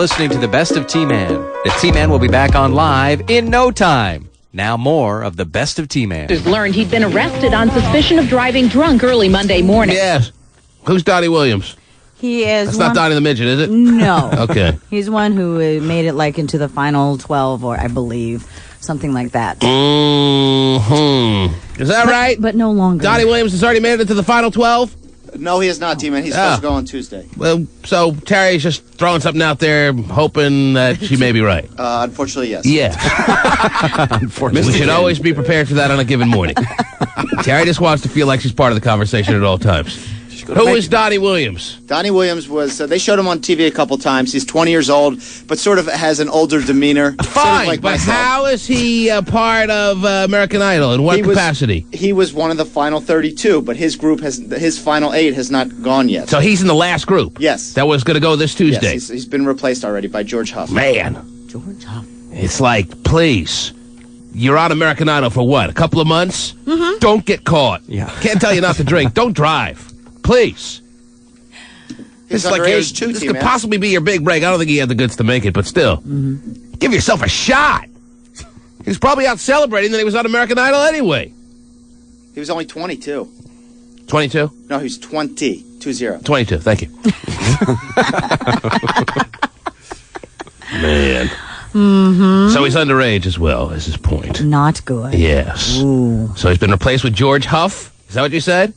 Listening to the Best of T-Man. The T-Man will be back on live in no time. Now more of the Best of T-Man. Learned he'd been arrested on suspicion of driving drunk early Monday morning. Yes. Who's Donnie Williams? He is. That's not Donnie the Midget, is it? No. Okay. He's one who made it like into the final 12, or I believe something like that. Is that right? But no longer. Donnie Williams has already made it into the final 12? No, he has not, T-Man. He's supposed to go on Tuesday. Well, so Tari's just throwing something out there, hoping that she may be right. Unfortunately, yes. Yeah. Unfortunately. We should always be prepared for that on a given morning. Tari just wants to feel like she's part of the conversation at all times. Who is Donnie Williams? Donnie Williams was, they showed him on TV a couple times. He's 20 years old, but sort of has an older demisdemeanor. Fine, sort of like but myself. how is he a part of American Idol? In what capacity? He was one of the final 32, but his group his final 8 has not gone yet. So he's in the last group? Yes. That was going to go this Tuesday? Yes, he's been replaced already by George Huff. Man. George Huff. It's like, please. You're on American Idol for what? A couple of months? Mm-hmm. Don't get caught. Yeah. Can't tell you not to drink. Don't drive. Please. He's This underage too, this could T-Man. possibly be your big break. I don't think he had the goods to make it, but still. Mm-hmm. Give yourself a shot. He was probably out celebrating that he was on American Idol anyway. He was only 22. 22? No, he's 20. 20. 22, thank you. Man. Mm-hmm. So he's underage as well, is his point. Not good. Yes. Ooh. So he's been replaced with George Huff? Is that what you said?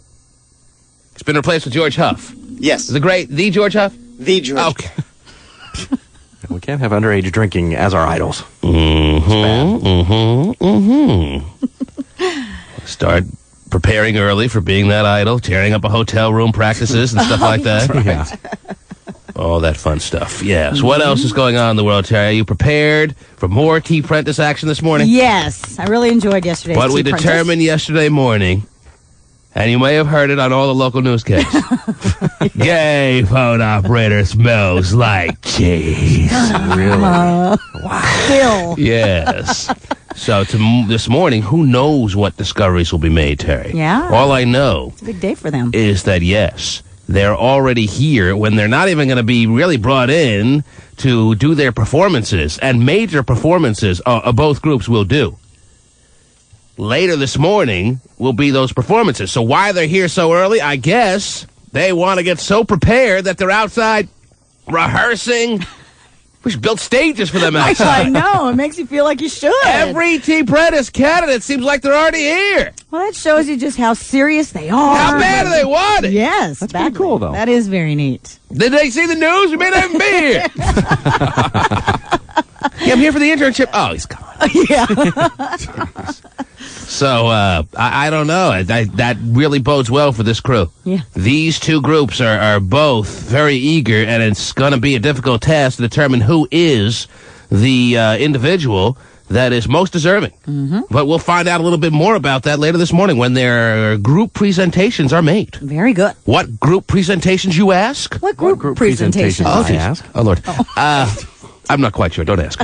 He's been replaced with George Huff. Yes. The George Huff? The George. Okay. We can't have underage drinking as our idols. Start preparing early for being that idol, tearing up a hotel room practices and stuff like that. Yeah. All that fun stuff. Yes. What else is going on in the world, Terry? Are you prepared for more T-Prentice action this morning? Yes. I really enjoyed yesterday's What we T-Prentice. determined yesterday morning, and you may have heard it on all the local newscasts. Gay phone operator smells like cheese. Really? Wow. Still. Yes. So this morning, who knows what discoveries will be made, Terry? Yeah. All I know It's a big day for them. is that, yes, they're already here when they're not even going to be really brought in to do their performances. And major performances both groups will do. Later this morning will be those performances. So why they're here so early, I guess they want to get so prepared that they're outside rehearsing. We should build stages for them outside. I know. It makes you feel like you should. Every T-Prentice candidate seems like they're already here. Well, that shows you just how serious they are. How bad do they want it? Yes. That's pretty cool, though. That is very neat. Did they see the news? We may not even be here. Yeah, I'm here for the internship. Oh, he's gone. Yeah. So, I don't know. That really bodes well for this crew. Yeah. These two groups are both very eager, and it's going to be a difficult task to determine who is the individual that is most deserving. Mm-hmm. But we'll find out a little bit more about that later this morning when their group presentations are made. Very good. What group presentations, you ask? What group presentation? I geez. ask? Oh, Lord. I'm not quite sure. Don't ask.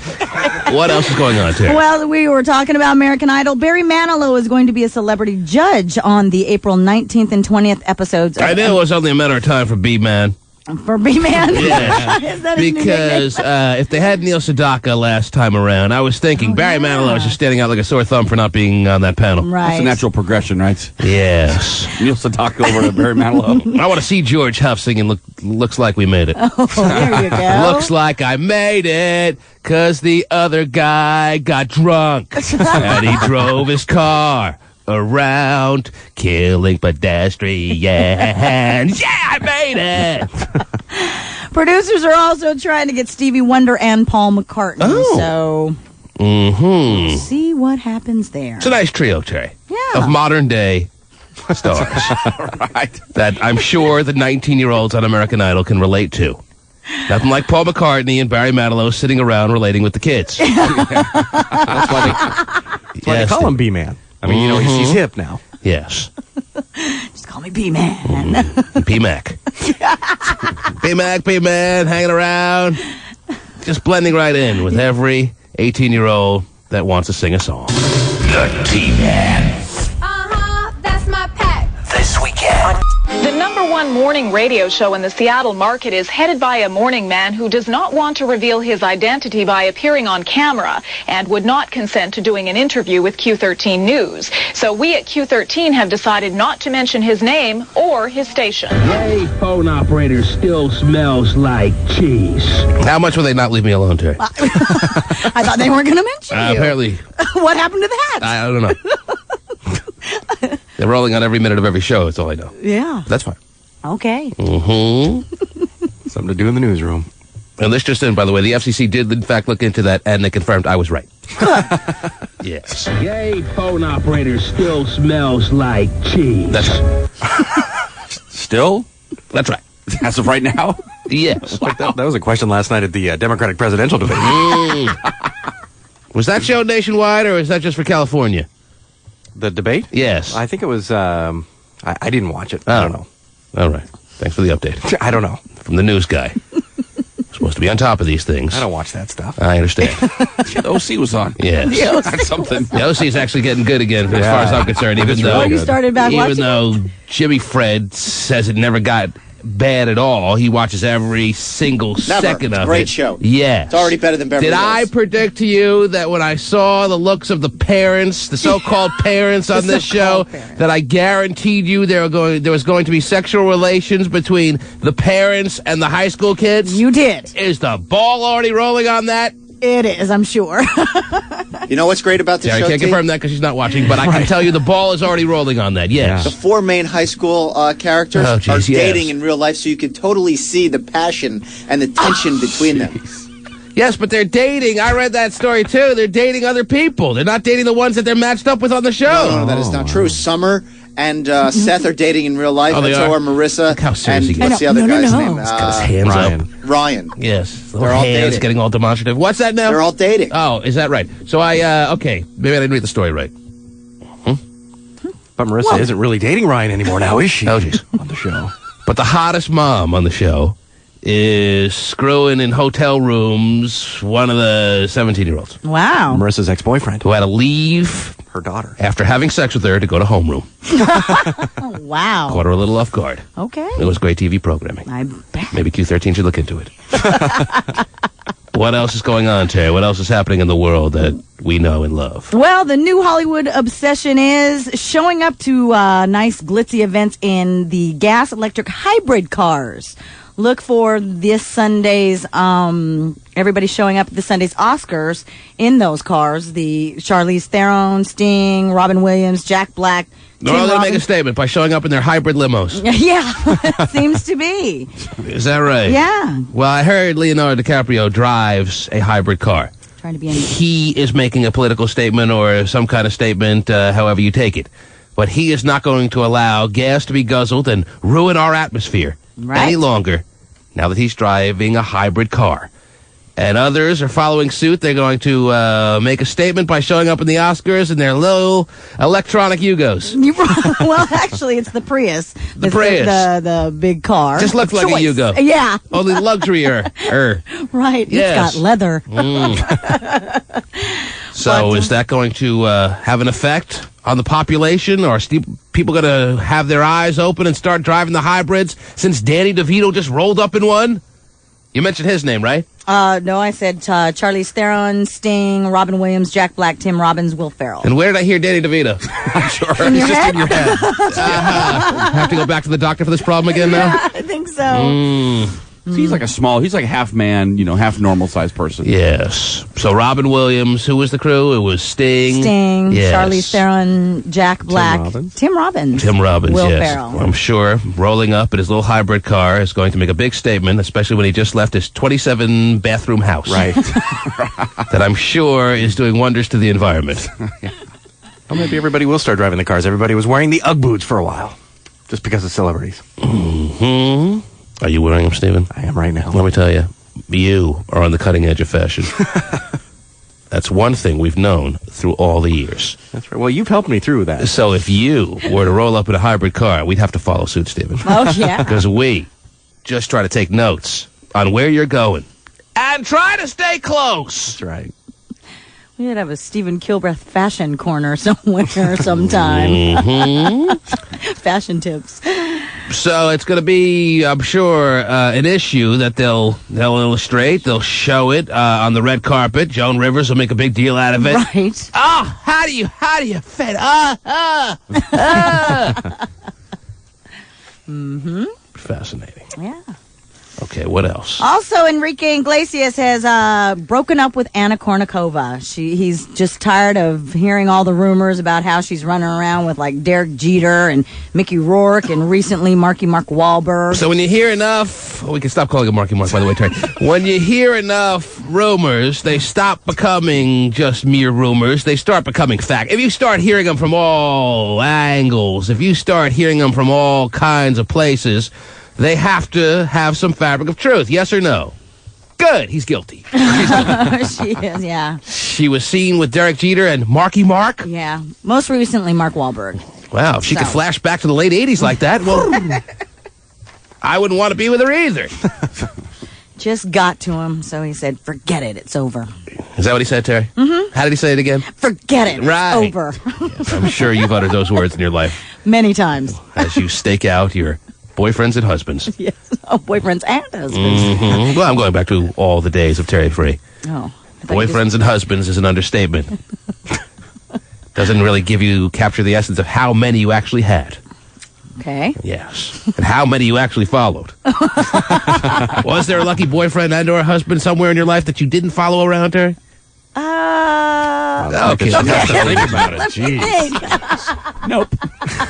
What else is going on, Terry? Well, we were talking about American Idol. Barry Manilow is going to be a celebrity judge on the April 19th and 20th episodes. I knew it was only a matter of time for B-Man. For B-Man? Yeah. Is that his new Because if they had Neil Sedaka last time around, I was thinking Barry Manilow is just standing out like a sore thumb for not being on that panel. Right. It's a natural progression, right? Yes. Neil Sedaka over to Barry Manilow. I want to see George Huff singing Looks Like We Made It. Oh, there you go. Looks like I made it, 'cause the other guy got drunk, and he drove his car around, killing pedestrians. Yeah, I made it. Producers are also trying to get Stevie Wonder and Paul McCartney. Oh. So see what happens there. It's a nice trio, Terry. Yeah. Of modern day stars. Right. That I'm sure the 19-year-olds on American Idol can relate to. Nothing like Paul McCartney and Barry Manilow sitting around relating with the kids. That's why they call him B-Man. I mean, you know, he's hip now. Yes. Just call me B-Man. P-Mac. P-Mac, hanging around. Just blending right in with every 18-year-old that wants to sing a song. The T-Man. That's my pet. This weekend. The #1 #1 morning radio show in the Seattle market is headed by a morning man who does not want to reveal his identity by appearing on camera and would not consent to doing an interview with Q13 News. So we at Q13 have decided not to mention his name or his station. Hey, phone operator still smells like cheese. How much will they not leave me alone, Terry? I thought they weren't going to mention you. Apparently. What happened to that? I don't know. They're rolling on every minute of every show, that's all I know. Yeah. That's fine. Okay. Something to do in the newsroom. And this just in, by the way, the FCC did in fact look into that, and they confirmed I was right. Yes. Yay, phone operator still smells like cheese. That's right. Still? That's right. As of right now? Yes. That was a question last night at the Democratic presidential debate. Was that show nationwide, or is that just for California? The debate? Yes. I think it was, I didn't watch it. I don't know. All right. Thanks for the update. I don't know. From the news guy. Supposed to be on top of these things. I don't watch that stuff. I understand. The OC was on. Yes. That's something. The OC is actually getting good again, as far as I'm concerned, even though, you started back even watching though Jimmy Fred says it never got bad at all. He watches every single second of it. Great show. Yeah. It's already better than Beverly Did Hills. I predict to you that when I saw the looks of the parents, the so-called parents on this show, that I guaranteed you there was going to be sexual relations between the parents and the high school kids? You did. Is the ball already rolling on that? It is, I'm sure. You know what's great about this Yeah, show, I can't T? confirm that because she's not watching, but I can tell you the ball is already rolling on that, yes. The 4 main high school characters Oh, are geez, dating yes. in real life, so you can totally see the passion and the tension between them. Yes, but they're dating. I read that story, too. They're dating other people. They're not dating the ones that they're matched up with on the show. No, that is not true. Summer and Seth are dating in real life, Oh, they and so are? are Marissa. Look how serious and he gets. what's the other No, guy's no. name? He's got his hands Ryan. up. Ryan. Yes. They're all hands dating. getting all demonstrative. What's that now? They're all dating. Oh, is that right? So okay. Maybe I didn't read the story right. But Marissa isn't really dating Ryan anymore now, is she? Oh, jeez. On the show. But the hottest mom on the show is screwing in hotel rooms one of the 17-year-olds Wow. Marissa's ex-boyfriend. who had to leave Her daughter. after having sex with her to go to homeroom. Oh, wow. Caught her a little off guard. Okay. It was great TV programming. I bet. Maybe Q13 should look into it. What else is going on, Terry? What else is happening in the world that we know and love? Well, the new Hollywood obsession is showing up to nice glitzy events in the gas electric hybrid cars. Look for this Sunday's, everybody showing up at this Sunday's Oscars in those cars. The Charlize Theron, Sting, Robin Williams, Jack Black. They're all going to make a statement by showing up in their hybrid limos. Yeah, seems to be. Is that right? Yeah. Well, I heard Leonardo DiCaprio drives a hybrid car. Trying to be in. He is making a political statement or some kind of statement, however you take it. But he is not going to allow gas to be guzzled and ruin our atmosphere any longer now that he's driving a hybrid car. And others are following suit. They're going to make a statement by showing up in the Oscars in their little electronic Yugos. Well, actually, it's the Prius. The Prius. The big car. Just looks like a Choice. Yugo. Yeah. Only luxurier. Right. Yes. It's got leather. So is that going to have an effect on the population? Or are people going to have their eyes open and start driving the hybrids since Danny DeVito just rolled up in one? You mentioned his name, right? No, I said Charlize Theron, Sting, Robin Williams, Jack Black, Tim Robbins, Will Ferrell. And where did I hear Danny DeVito? I'm sure. In He's your just head? in your head. Have to go back to the doctor for this problem again now? I think so. So he's like he's like a half man, half normal sized person. Yes. So Robin Williams, who was the crew? It was Sting. Yes. Charlize Theron, Jack Black, Tim Robbins, Will yes. Ferrell. I'm sure rolling up in his little hybrid car is going to make a big statement, especially when he just left his 27-bathroom house. Right. That I'm sure is doing wonders to the environment. Well, maybe everybody will start driving the cars. Everybody was wearing the Ugg boots for a while. Just because of celebrities. Mm-hmm. Are you wearing them, Stephen? I am right now. Let me tell you, you are on the cutting edge of fashion. That's one thing we've known through all the years. That's right. Well, you've helped me through that. So if you were to roll up in a hybrid car, we'd have to follow suit, Stephen. Oh, yeah. Because we just try to take notes on where you're going and try to stay close. That's right. We should have a Stephen Kilbreath fashion corner somewhere sometime. Mm-hmm. Fashion tips. So it's going to be, I'm sure, an issue that they'll illustrate. They'll show it on the red carpet. Joan Rivers will make a big deal out of it. Right. Oh, how do you fit? Fascinating. Yeah. Okay, what else? Also, Enrique Iglesias has broken up with Anna Kournikova. He's just tired of hearing all the rumors about how she's running around with like Derek Jeter and Mickey Rourke and recently Mark Wahlberg. So when you hear enough, we can stop calling him Mark, by the way, Terry. When you hear enough rumors, they stop becoming just mere rumors. They start becoming fact. If you start hearing them from all angles, if you start hearing them from all kinds of places, they have to have some fabric of truth. Yes or no? Good. He's guilty. She is, yeah. She was seen with Derek Jeter and Marky Mark. Yeah. Most recently, Mark Wahlberg. Wow. If she could flash back to the late 80s like that, well, I wouldn't want to be with her either. Just got to him, so he said, forget it, it's over. Is that what he said, Terry? Mm-hmm. How did he say it again? Forget it, right. It's over. Yes, I'm sure you've uttered those words in your life. Many times. As you stake out your boyfriends and husbands. Yes. Oh, boyfriends and husbands. Mm-hmm. Well, I'm going back to all the days of Terry Free. Oh. Boyfriends and husbands is an understatement. Doesn't really capture the essence of how many you actually had. Okay. Yes. And how many you actually followed. Was there a lucky boyfriend and or husband somewhere in your life that you didn't follow around, Terry? Okay. You have to think about it. Jeez. Nope.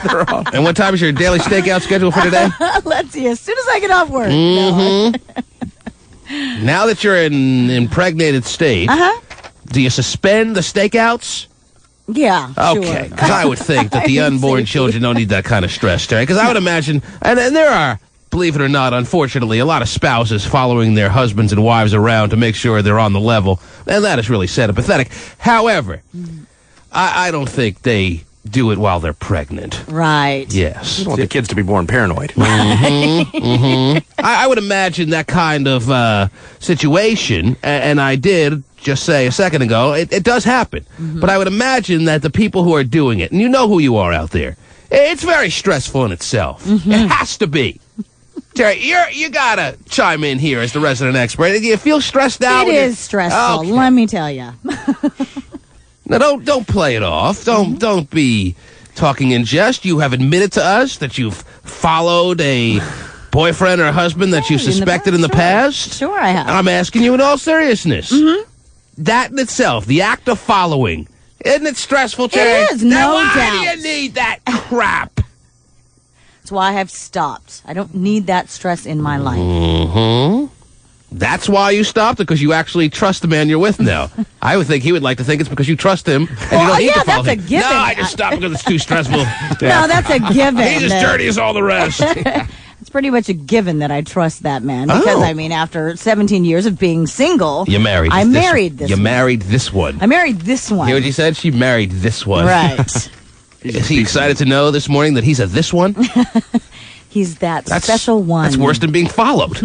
They're all. And what time is your daily stakeout schedule for today? Let's see. As soon as I get off work. Mm-hmm. Now that you're in an impregnated state, do you suspend the stakeouts? Yeah, okay, because I would think that the unborn children don't need that kind of stress, Terry. Because I would imagine, and there are, believe it or not, unfortunately, a lot of spouses following their husbands and wives around to make sure they're on the level, and that is really sad and pathetic. However, I don't think they do it while they're pregnant. Right. Yes. You don't want the kids to be born paranoid. I would imagine that kind of situation, and I did just say a second ago, it does happen. But I would imagine that the people who are doing it, and you know who you are out there, it's very stressful in itself. It has to be. Terry, you gotta chime in here as the resident expert. Do you feel stressed out? It is stressful, okay. let me tell you. Now, don't play it off. Don't be talking in jest. You have admitted to us that you've followed a boyfriend or husband that you suspected in the past. Sure, I have. I'm asking you in all seriousness. That in itself, the act of following, isn't it stressful, Terry? It is, now, no doubt. why do you need that crap? That's why I have stopped. I don't need that stress in my life. That's why you stopped, because you actually trust the man you're with now. I would think he would like to think it's because you trust him and you don't need to follow that's him. a given. No, I just stopped because it's too stressful. No, that's a given. He's as dirty as all the rest. It's pretty much a given that I trust that man. Because, I mean, after 17 years of being single, You married I this married this You one. married this one. I married this one. Hear what you said? She married this one. Right. Is he excited to know this morning that he's a this one? He's that special one. That's worse than being followed.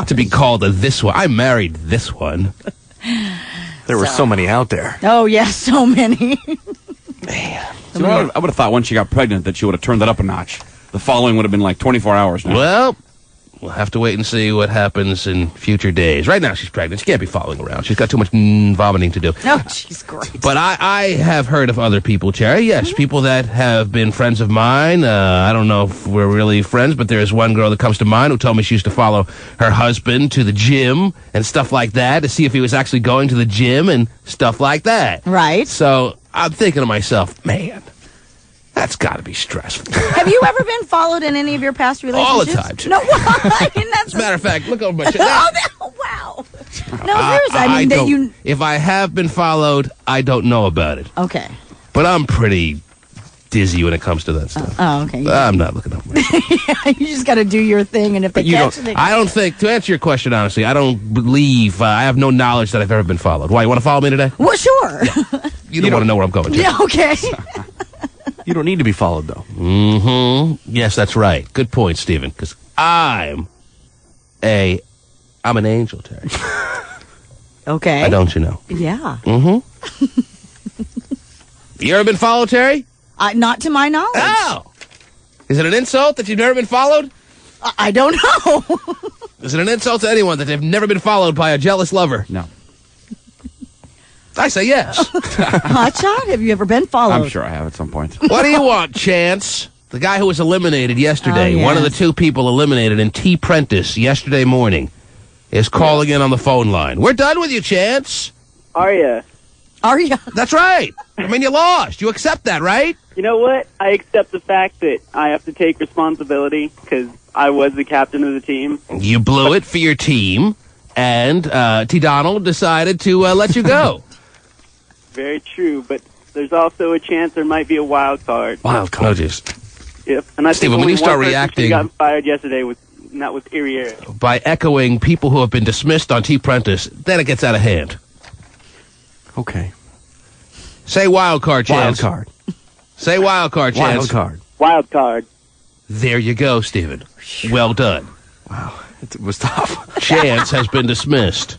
To be called a this one. I married this one. There were so many out there. Oh, yes, so many. Man. So I would have thought once she got pregnant that she would have turned that up a notch. The following would have been like 24 hours now. Well, we'll have to wait and see what happens in future days. Right now, she's pregnant. She can't be following around. She's got too much vomiting to do. Oh, she's great. But I have heard of other people, Cherry. Yes, people that have been friends of mine. I don't know if we're really friends, but there's one girl that comes to mind who told me she used to follow her husband to the gym and stuff like that to see if he was actually going to the gym and stuff like that. Right. So I'm thinking to myself, man, that's got to be stressful. Have you ever been followed in any of your past relationships? All the time. No, I mean, that's As a matter of fact, look over my shoulder. Oh, wow. No, seriously. I mean, that don't- you. If I have been followed, I don't know about it. Okay. But I'm pretty dizzy when it comes to that stuff. Oh, okay. I'm not looking up. You just got to do your thing, and if they catch it, I don't think, to answer your question honestly, I don't believe, I have no knowledge that I've ever been followed. Why, you want to follow me today? well, sure. You don't want to know where I'm going to. Yeah, okay. You don't need to be followed, though. Yes, that's right. Good point, Stephen, because I'm an angel, Terry. Okay. Why don't you know? Yeah. You ever been followed, Terry? Not to my knowledge. Oh! Is it an insult that you've never been followed? I don't know. Is it an insult to anyone that they've never been followed by a jealous lover? No. I say yes. Hotshot, have you ever been followed? I'm sure I have at some point. What do you want, Chance? The guy who was eliminated yesterday, Oh, yes. one of the two people eliminated in T-Prentice yesterday morning, is calling in on the phone line. We're done with you, Chance. Are ya? Are you? That's right. I mean, you lost. You accept that, right? You know what? I accept the fact that I have to take responsibility because I was the captain of the team. You blew it for your team, and T. Donald decided to let you go. Very true, but there's also a chance there might be a wild card. Wild Oh, card. jeez. Yep. And I Steven, think when only you start one person reacting- got fired yesterday, and that was Erie Eric. By echoing people who have been dismissed on T-Prentice, then it gets out of hand. Okay. Say wild card, Chance. Wild card. Say wild card, Chance. Wild card. Wild card. There you go, Steven. Well done. Wow. It was tough. Chance has been dismissed.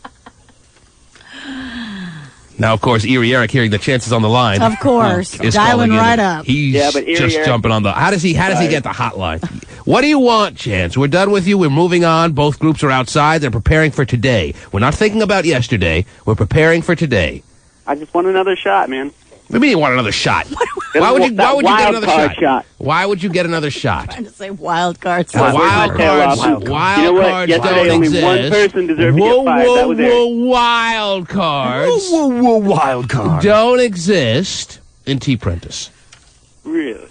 Now, of course, Erie Eric, hearing the Chance is on the line, Of course. is Dialing calling in. right up. He's Yeah, but Erie just Eric- jumping on the. How does he get the hotline? What do you want, Chance? We're done with you. We're moving on. Both groups are outside. They're preparing for today. We're not thinking about yesterday. We're preparing for today. I just want another shot, man. What do you mean you want another shot? Why would you get wild another card shot? Why would you get another shot? Trying to say wild cards. Wild cards. You know Wild what? cards Yesterday, don't only exist. one person deserved to get fired. That was Eric. Wild cards Whoa, wild card. don't exist in T-Prentice. Really?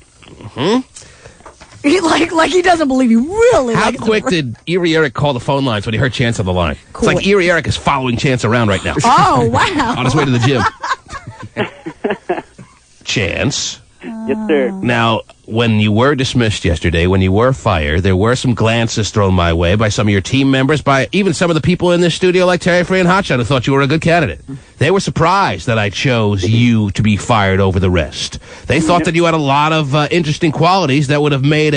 like he doesn't believe you really. How like quick did Erie Eric call the phone lines when he heard Chance on the line? It's like Erie Eric is following Chance around right now. Oh, wow. On his way to the gym. Chance. Yes, sir. Now, when you were dismissed yesterday, when you were fired, there were some glances thrown my way by some of your team members, by even some of the people in this studio like Terry Free and Hotshot who thought you were a good candidate. They were surprised that I chose you to be fired over the rest. They thought that you had a lot of interesting qualities that would have made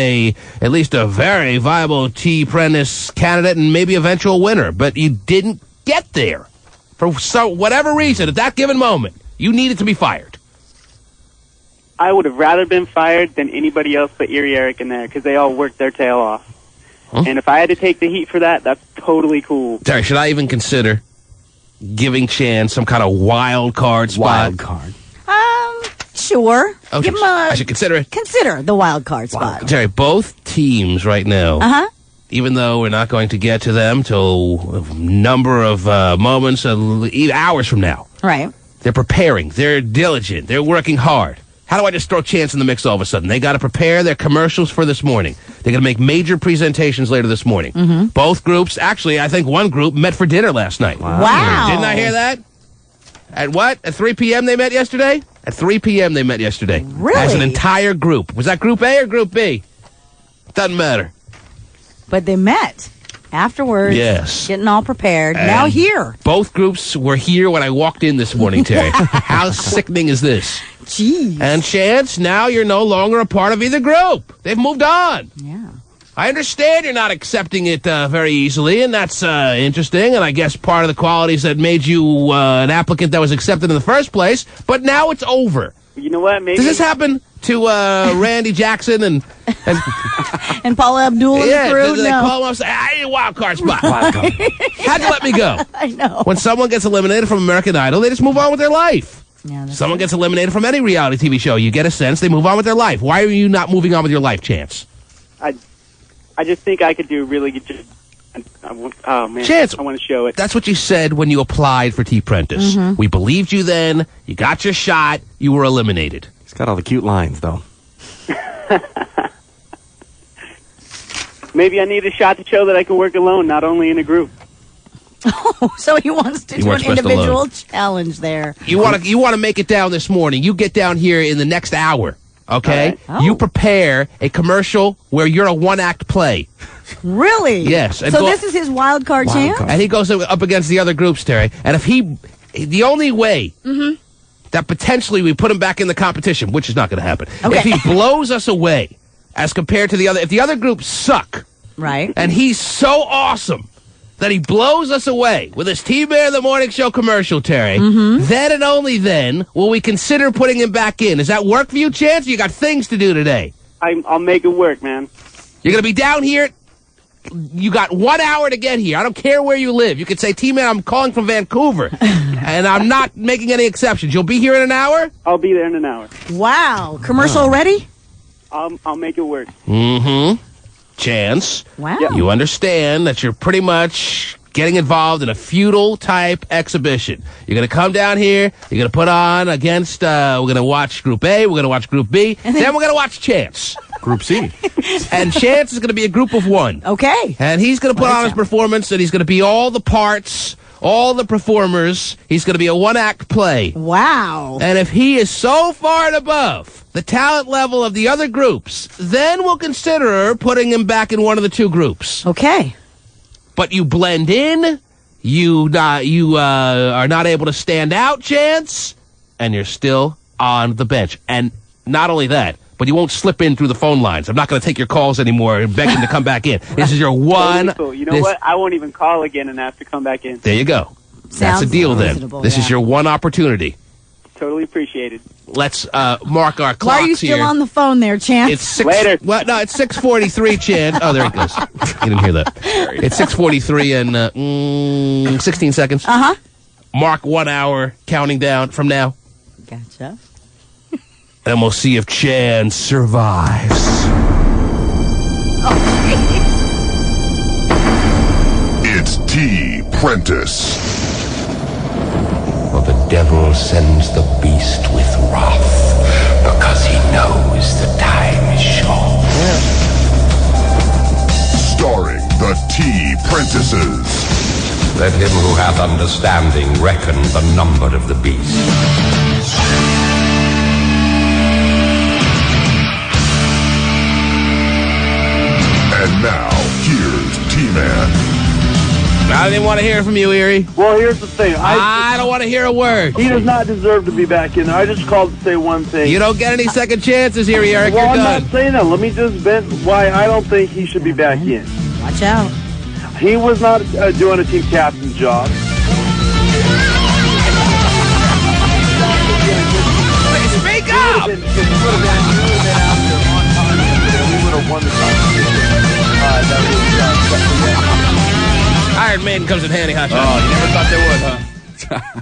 at least a very viable T-Prentice candidate and maybe eventual winner, but you didn't get there. For whatever reason, at that given moment, you needed to be fired. I would have rather been fired than anybody else but Erie Eric in there because they all worked their tail off. Huh? And if I had to take the heat for that, that's totally cool. Terry, should I even consider giving Chance some kind of wild card spot? Wild card. Sure. Oh, Give him I should consider it. consider the wild card spot. Terry, both teams right now, Uh-huh. even though we're not going to get to them till a number of moments, hours from now, Right. they're preparing. They're diligent. They're working hard. How do I just throw Chance in the mix all of a sudden? They got to prepare their commercials for this morning. They're going to make major presentations later this morning. Mm-hmm. Both groups, actually, I think one group met for dinner last night. Wow. Didn't I hear that? At what? At 3 p.m. they met yesterday? At 3 p.m. they met yesterday. Really? As an entire group. Was that Group A or Group B? Doesn't matter. But they met afterwards. Yes. Getting all prepared. Now And here. Both groups were here when I walked in this morning, Terry. How sickening is this? Jeez. And Chance, now you're no longer a part of either group. They've moved on. Yeah. I understand you're not accepting it very easily, and that's interesting, and I guess part of the qualities that made you an applicant that was accepted in the first place, but now it's over. You know what? Maybe Does this happen to Randy Jackson and And Paula Abdul and the crew? they No. call him up and say, I need a wild card spot. Wild card. How'd you let me go? I know. When someone gets eliminated from American Idol, they just move on with their life. Yeah, that's Someone gets eliminated from any reality TV show, you get a sense they move on with their life. Why are you not moving on with your life, Chance? I just think I could do a really good job. Oh, man. Chance. I want to show it. That's what you said when you applied for T-Prentice. We believed you then. You got your shot. You were eliminated. He's got all the cute lines, though. Maybe I need a shot to show that I can work alone, not only in a group. So he wants to He do works an best individual alone. challenge there. You want to make it down this morning. You get down here in the next hour. Okay? All right. Oh. You prepare a commercial where you're a one-act play. Really? Yes, and So go- this is his wild card Wild chance? card. And he goes up against the other groups, Terry. And if the only way that potentially we put him back in the competition, which is not going to happen, Okay. if he blows us away as compared to the other, if the other groups suck, Right. and he's so awesome that he blows us away with his T-Bear in the Morning Show commercial, Terry, then and only then will we consider putting him back in. Does that work for you, Chance? You got things to do today. I'll make it work, man. You're going to be down here. You got 1 hour to get here. I don't care where you live. You could say, T-Man, I'm calling from Vancouver, and I'm not making any exceptions. You'll be here in an hour? I'll be there in an hour. Wow. Commercial ready? I'll make it work. Mm-hmm. Chance. Wow. You understand that you're pretty much getting involved in a feudal type exhibition. You're going to come down here. You're going to put on against, we're going to watch Group A. We're going to watch Group B. Then we're going to watch Chance. Group C. And Chance is going to be a group of one. Okay. And he's going to put on his performance, and he's going to be all the parts, all the performers. He's going to be a one-act play. Wow. And if he is so far and above the talent level of the other groups, then we'll consider putting him back in one of the two groups. Okay. But you blend in, you are not able to stand out, Chance, and you're still on the bench. And not only that, but you won't slip in through the phone lines. I'm not going to take your calls anymore and beg them to come back in. This is your one... Totally cool. You know what? I won't even call again and have to come back in. There you go. That's Sounds a deal then. reasonable, This yeah. is your one opportunity. Totally appreciated. Let's mark our clocks here. Why are you still on the phone there, Chance? It's 6... Later. Well, no, it's 6:43, Chance. Oh, there it goes. You didn't hear that. It's 6:43 and 16 seconds. Uh-huh. Mark 1 hour counting down from now. Gotcha. And we'll see if Chan survives. It's T-Prentice. For the devil sends the beast with wrath, because he knows the time is short. Starring the T-Prentices. Let him who hath understanding reckon the number of the beast. And now, here's T-Man. I didn't want to hear from you, Erie. Well, here's the thing. I don't want to hear a word. He does not deserve to be back in there. I just called to say one thing. You don't get any second chances here, Eric. Well, You're I'm done. not saying that. Let me just vent why I don't think he should be back in. Watch out. He was not doing a team captain's job. Speak up! We would have won the competition. Iron Maiden comes in handy, hot shot. Oh, you never thought they would, huh?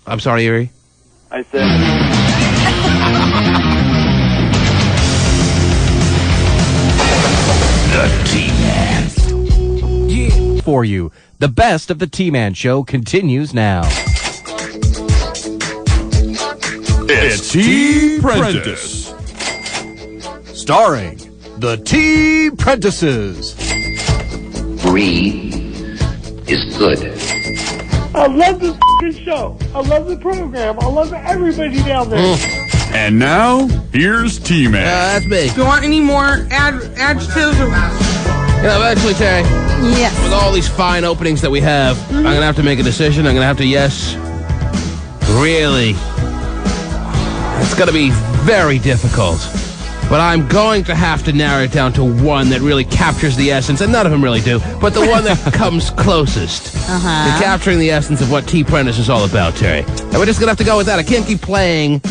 I'm sorry, Erie. I said... The T-Man. Yeah. For you, the best of the T-Man Show continues now. It's T-Prentice. Starring the T-Prentices. Breathe is good. I love this f***ing show. I love the program. I love everybody down there. And now, here's T-Man. That's me. Do you want any more adjectives? You know, eventually, Terry, Yes. with all these fine openings that we have, I'm going to have to make a decision. I'm going to have to, really. It's going to be very difficult. But I'm going to have to narrow it down to one that really captures the essence, and none of them really do, but the one that comes closest to capturing the essence of what T-Prentice is all about, Terry. And we're just going to have to go with that. I can't keep playing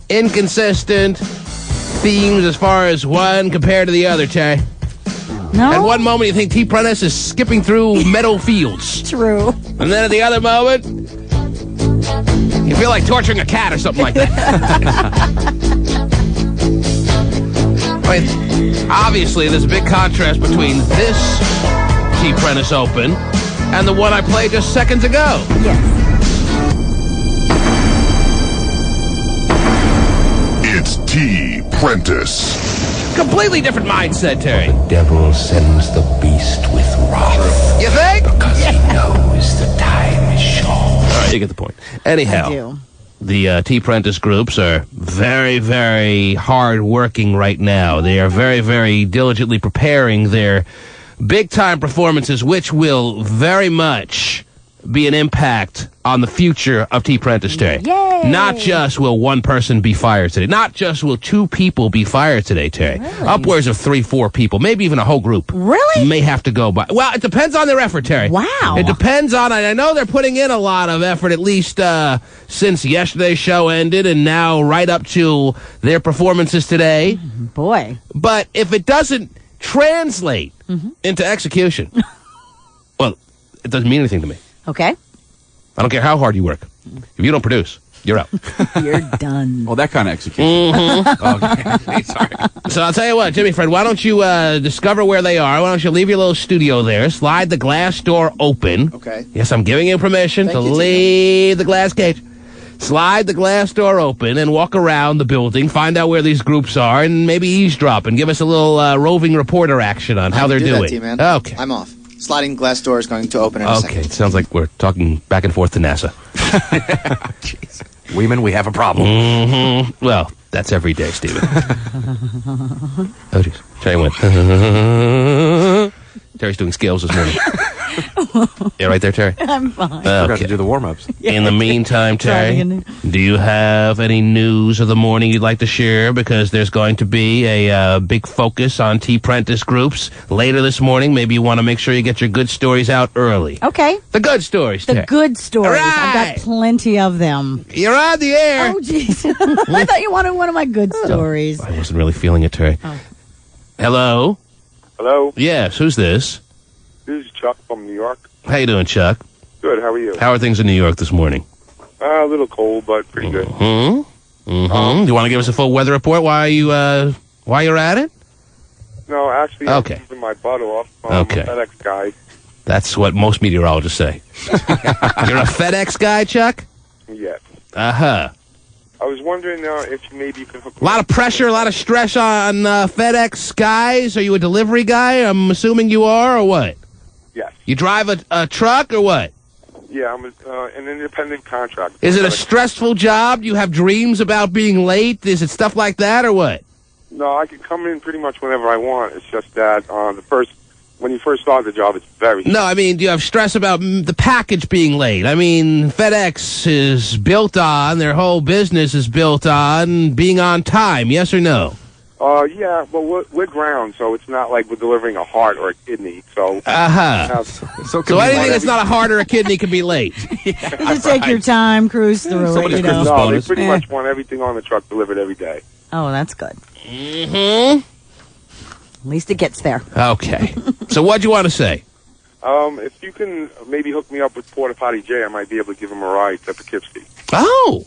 inconsistent themes as far as one compared to the other, Terry. No. At one moment, you think T-Prentice is skipping through meadow fields. True. And then at the other moment, you feel like torturing a cat or something like that. I mean, obviously, there's a big contrast between this T-Prentice Open and the one I played just seconds ago. Yes. It's T-Prentice. Completely different mindset, Terry. The devil sends the beast with wrath. You think? Because he knows the time is short. All right, you get the point. Anyhow. I do. The T-Prentice groups are very, very hard working right now. They are very, very diligently preparing their big-time performances, which will very much be an impact on the future of T-Prentice, Terry. Yay! Not just will one person be fired today. Not just will 2 people be fired today, Terry. Really? Upwards of 3-4 people, maybe even a whole group. Really? May have to go by. Well, it depends on their effort, Terry. Wow. It depends on, I know they're putting in a lot of effort, at least since yesterday's show ended and now right up to their performances today. Boy. But if it doesn't translate into execution, well, it doesn't mean anything to me. Okay. I don't care how hard you work. If you don't produce, you're out. You're done. Well, that kind of execution. Okay. Sorry. So I'll tell you what, Jimmy friend, why don't you discover where they are? Why don't you leave your little studio there, slide the glass door open. Okay. Yes, I'm giving you permission to leave the glass cage. Slide the glass door open and walk around the building, find out where these groups are, and maybe eavesdrop and give us a little roving reporter action on how they're doing. That, T-Man. Okay. I'm off. Sliding glass door is going to open in a second. Okay, it sounds like we're talking back and forth to NASA. Jeez. Weeman, we have a problem. Well, that's every day, Stephen. Oh, jeez. Terry went. Terry's doing scales this morning. Yeah, right there, Terry? I'm fine. Forgot to do the warm-ups. In the meantime, Terry, do you have any news of the morning you'd like to share? Because there's going to be a big focus on T-Prentice groups later this morning. Maybe you want to make sure you get your good stories out early. Okay. The good stories, The Terry. good stories. All I've right. got plenty of them. You're on the air. Oh, jeez. I thought you wanted one of my good stories. I wasn't really feeling it, Terry. Oh. Hello? Hello, Yes, who's this? this is Chuck from New York. How you doing, Chuck? Good, how are you? How are things in New York this morning? A little cold, but pretty good. Do you want to give us a full weather report while you're at it? No, actually, Okay. I'm keeping my butt off. Okay. I'm a FedEx guy. That's what most meteorologists say. You're a FedEx guy, Chuck? Yes. Uh-huh. I was wondering if maybe you could hook A lot of pressure, a lot of stress on FedEx guys. Are you a delivery guy? I'm assuming you are, or what? Yes. You drive a truck, or what? Yeah, I'm an independent contractor. Is it a stressful job? Do you have dreams about being late? Is it stuff like that, or what? No, I can come in pretty much whenever I want. It's just that when you first start the job, it's very... No, I mean, do you have stress about the package being late? I mean, FedEx is built on, their whole business is built on being on time, yes or no? Yeah, but we're ground, so it's not like we're delivering a heart or a kidney, so... Uh-huh. So anything that's not a heart or a kidney can be late. Just take your time, cruise through it, you know. No, they pretty much want everything on the truck delivered every day. Oh, that's good. Mm-hmm. At least it gets there. Okay. So what'd you want to say? If you can maybe hook me up with Porta Potty J, I might be able to give him a ride to Poughkeepsie. Oh!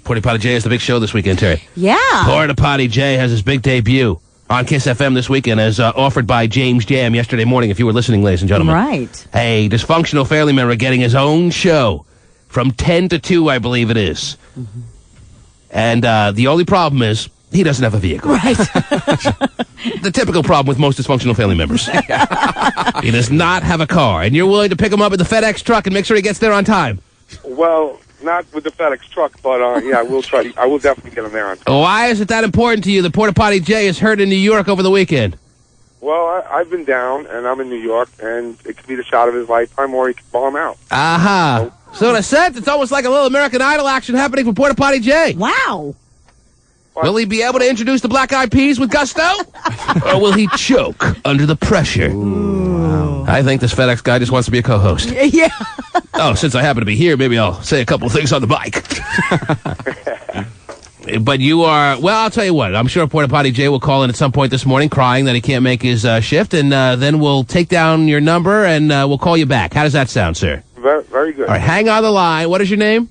Porta Potty J is the big show this weekend, Terry. Yeah. Porta Potty J has his big debut on Kiss FM this weekend, as offered by James Jam yesterday morning, if you were listening, ladies and gentlemen. Right. A dysfunctional family member getting his own show from 10 to 2, I believe it is. And the only problem is he doesn't have a vehicle. Right. The typical problem with most dysfunctional family members. He does not have a car, and you're willing to pick him up in the FedEx truck and make sure he gets there on time. Well, not with the FedEx truck, but yeah, I will try. I will definitely get him there on time. Why is it that important to you that Porta Potty J is heard in New York over the weekend? Well, I've been down, and I'm in New York, and it could be the shot of his lifetime, or he could bomb out. Aha. So in a sense, it's almost like a little American Idol action happening for Porta Potty J. Wow. Will he be able to introduce the Black Eyed Peas with gusto? Or will he choke under the pressure? Ooh, wow. I think this FedEx guy just wants to be a co-host. Yeah. Oh, since I happen to be here, maybe I'll say a couple of things on the mic. But you are, well, I'll tell you what. I'm sure Porta Potty J will call in at some point this morning crying that he can't make his shift, and then we'll take down your number and we'll call you back. How does that sound, sir? Very, very good. All right, hang on the line. What is your name?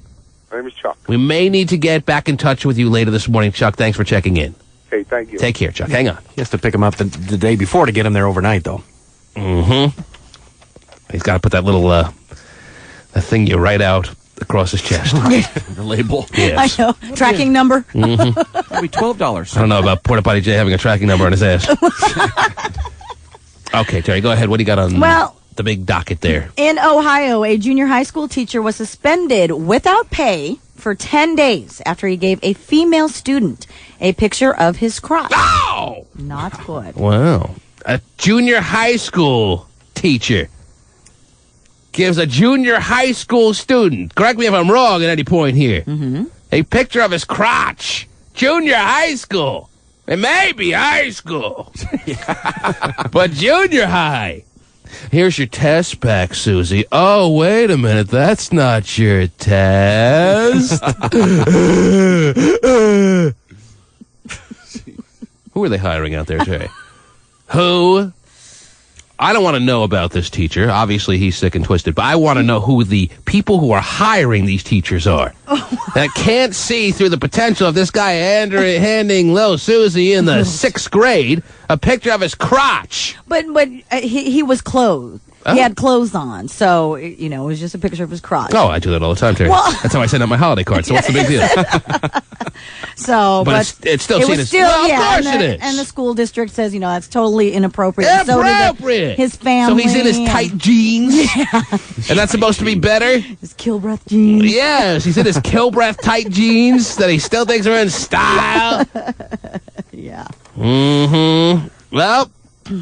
My name is Chuck. We may need to get back in touch with you later this morning, Chuck. Thanks for checking in. Okay, thank you. Take care, Chuck. Hang on. He has to pick him up the day before to get him there overnight, though. Mm-hmm. He's got to put that little, that thing you write out across his chest. The label. Yes. I know. Tracking number. Mm-hmm. That'll be $12. I don't know about Porta Potty J having a tracking number on his ass. Okay, Terry, go ahead. What do you got on the big docket there? In Ohio, a junior high school teacher was suspended without pay for 10 days after he gave a female student a picture of his crotch. Oh! Not good. Wow. A junior high school teacher gives a junior high school student, correct me if I'm wrong at any point here, a picture of his crotch. Junior high school. It may be high school. But junior high. Here's your test back, Susie. Oh, wait a minute. That's not your test. Who are they hiring out there, Terry? Who? I don't want to know about this teacher. Obviously, he's sick and twisted. But I want to know who the people who are hiring these teachers are. That can't see through the potential of this guy handing little Susie in the 6th grade a picture of his crotch. But he was clothed. He had clothes on, so it was just a picture of his crotch. Oh, I do that all the time, Terry. Well, that's how I send out my holiday card. So what's the big deal? So, but it's still seen as well, of course it is. And the school district says, that's totally inappropriate. Inappropriate. So his family. So he's in his tight jeans. Yeah. And that's supposed to be better. His Kilbreath jeans. Yes, he's in his Kilbreath tight jeans that he still thinks are in style. Yeah. Well,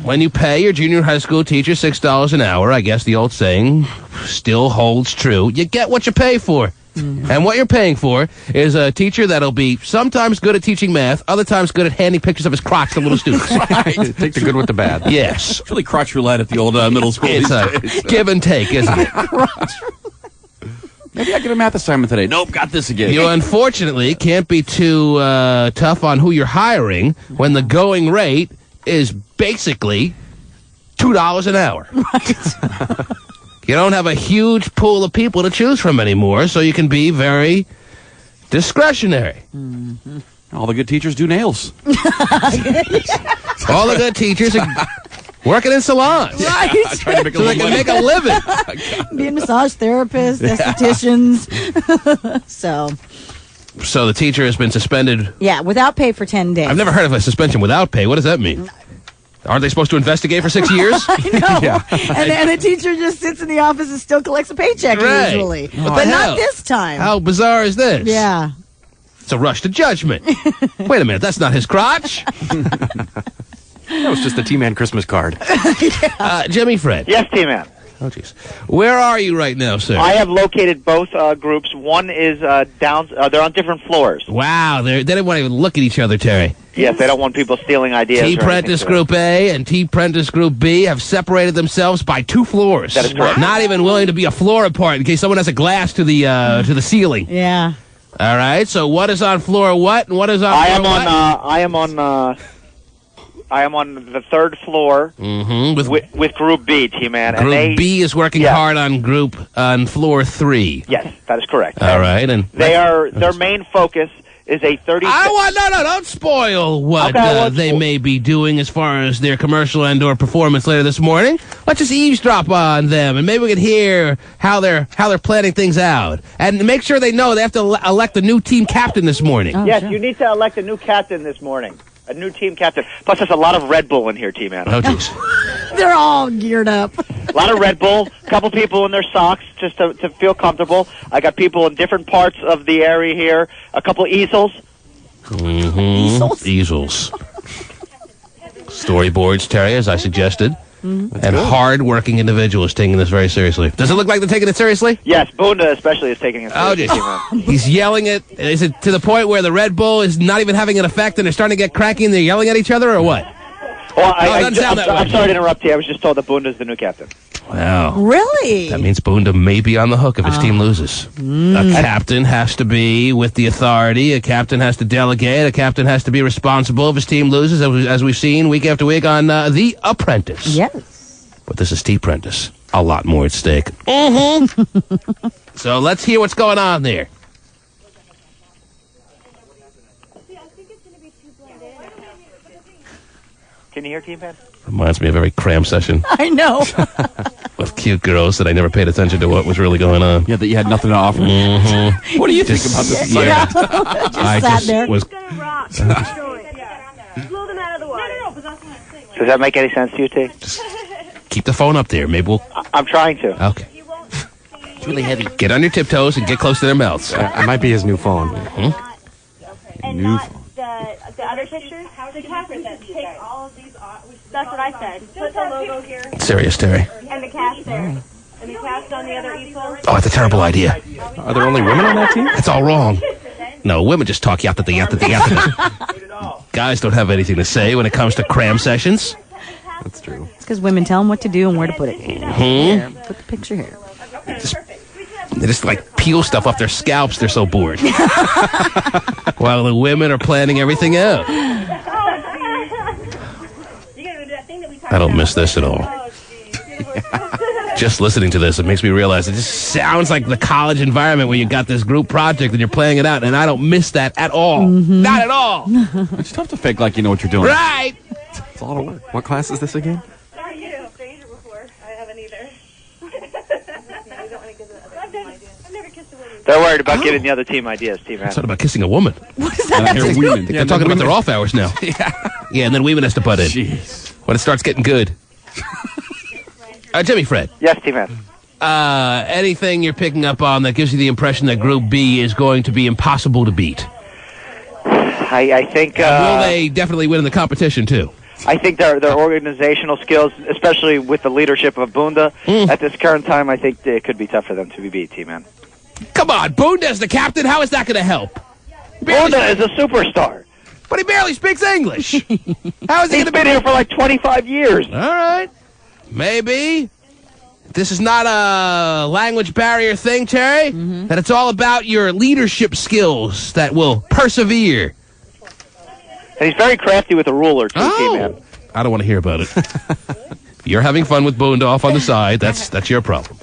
when you pay your junior high school teacher $6 an hour, I guess the old saying still holds true. You get what you pay for. And what you're paying for is a teacher that'll be sometimes good at teaching math, other times good at handing pictures of his crotch to little students. Right. Take the good with the bad. Yes. It's really crotch roulette at the old middle school. It's a give and take, isn't it? Maybe I get a math assignment today. Nope, got this again. You unfortunately can't be too tough on who you're hiring when the going rate is basically $2 an hour. Right. You don't have a huge pool of people to choose from anymore, so you can be very discretionary. All the good teachers do nails. All the good teachers are working in salons. Right. Trying to make so they can make a living. Being massage therapists, estheticians. So the teacher has been suspended. Yeah, without pay for 10 days. I've never heard of a suspension without pay. What does that mean? Aren't they supposed to investigate for 6 years? I know. Yeah. And the teacher just sits in the office and still collects a paycheck usually. But not this time. How bizarre is this? Yeah. It's a rush to judgment. Wait a minute, that's not his crotch. That was just the T-Man Christmas card. Jimmy Fred. Yes, T-Man. Oh, jeez. Where are you right now, sir? I have located both groups. One is down. They're on different floors. Wow, they didn't want to even look at each other, Terry. Yes, they don't want people stealing ideas. T-Prentice Group A and T-Prentice Group B have separated themselves by 2 floors. That is correct. Not even willing to be a floor apart in case someone has a glass to the ceiling. Yeah. All right. So what is on floor what and what is on? I am on the 3rd floor with Group B, T-Man. Group B is working hard on floor 3. Yes, that is correct. All right, and their main focus is a 30. Don't spoil what they may be doing as far as their commercial and/or performance later this morning. Let's just eavesdrop on them, and maybe we can hear how they're planning things out, and make sure they know they have to elect a new team captain this morning. Yes, you need to elect a new captain this morning. A new team captain. Plus, there's a lot of Red Bull in here, T-Man. Oh, jeez. They're all geared up. A lot of Red Bull. A couple people in their socks just to feel comfortable. I got people in different parts of the area here. A couple easels. Easels. Storyboards, Terry, as I suggested. And hard-working individuals taking this very seriously. Does it look like they're taking it seriously? Yes, Bunda especially is taking it seriously. He's yelling it. Is it to the point where the Red Bull is not even having an effect and they're starting to get cranky and they're yelling at each other, or what? Well, I'm sorry to interrupt you. I was just told that Bunda's the new captain. Wow. Really? That means Bunda may be on the hook if his team loses. A captain has to be with the authority. A captain has to delegate. A captain has to be responsible if his team loses, as we've seen week after week on The Apprentice. Yes. But this is T-Prentice. A lot more at stake. So let's hear what's going on there. Can you hear T-Man? Reminds me of a very cram session. I know. With cute girls that I never paid attention to what was really going on. Yeah, that you had nothing to offer. What do you think about this? Yeah. I sat there. was. Does that make any sense to you, T? Just keep the phone up there. Maybe we'll. I'm trying to. Okay. It's really heavy. Get on your tiptoes and get close to their mouths. It might be his new phone. New phone. The other pictures, the captain take all of these off. That's what I said. Put the logo here. Serious, Terry. And the cast there. And the cast on the other easel? Oh, that's a terrible idea. Are there only women on that team? That's all wrong. No, women just talk yatta. Guys don't have anything to say when it comes to cram sessions. That's true. It's because women tell them what to do and where to put it. Here, put the picture here. They just like peel stuff off their scalps. They're so bored. While the women are planning everything out. I don't miss this at all. Just listening to this, it makes me realize it just sounds like the college environment where you got this group project and you're playing it out, and I don't miss that at all. Not at all. It's tough to fake like you know what you're doing. Right. It's a lot of work. What class is this again? Sorry, you know, Fraser before. I haven't either. I've never kissed a woman. They're worried about giving the other team ideas, T-Man. It's not about kissing a woman. What does that have to do? They're talking about their off hours now. Yeah, and then Weeman has to butt in. Jeez. When it starts getting good. Jimmy Fred. Yes, T-Man. Anything you're picking up on that gives you the impression that Group B is going to be impossible to beat? I think... will they definitely win in the competition, too? I think their organizational skills, especially with the leadership of Bunda, at this current time, I think it could be tough for them to be beat, T-Man. Come on, Bunda's the captain. How is that going to help? Bunda is a superstar. But he barely speaks English. How is he He's been here for like 25 years. All right. Maybe. This is not a language barrier thing, Terry. That it's all about your leadership skills that will persevere. And he's very crafty with a ruler, too, T-Man. I don't want to hear about it. If you're having fun with Bunda off on the side, that's your problem.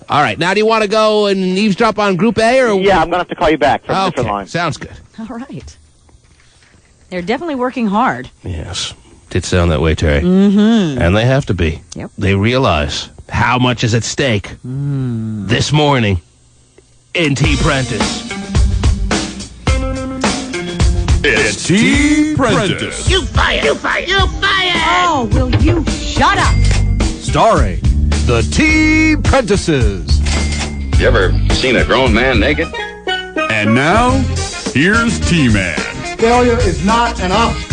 All right. Now, do you want to go and eavesdrop on Group A? Or yeah, I'm going to have to call you back from a different line. Sounds good. All right. They're definitely working hard. Yes. Did sound that way, Terry. And they have to be. Yep. They realize how much is at stake this morning in T-Prentice. It's T-Prentice. You fired! You fired! You fired! Oh, will you shut up? Starring the T-Prentices. You ever seen a grown man naked? And now, here's T-Man. Failure is not an option.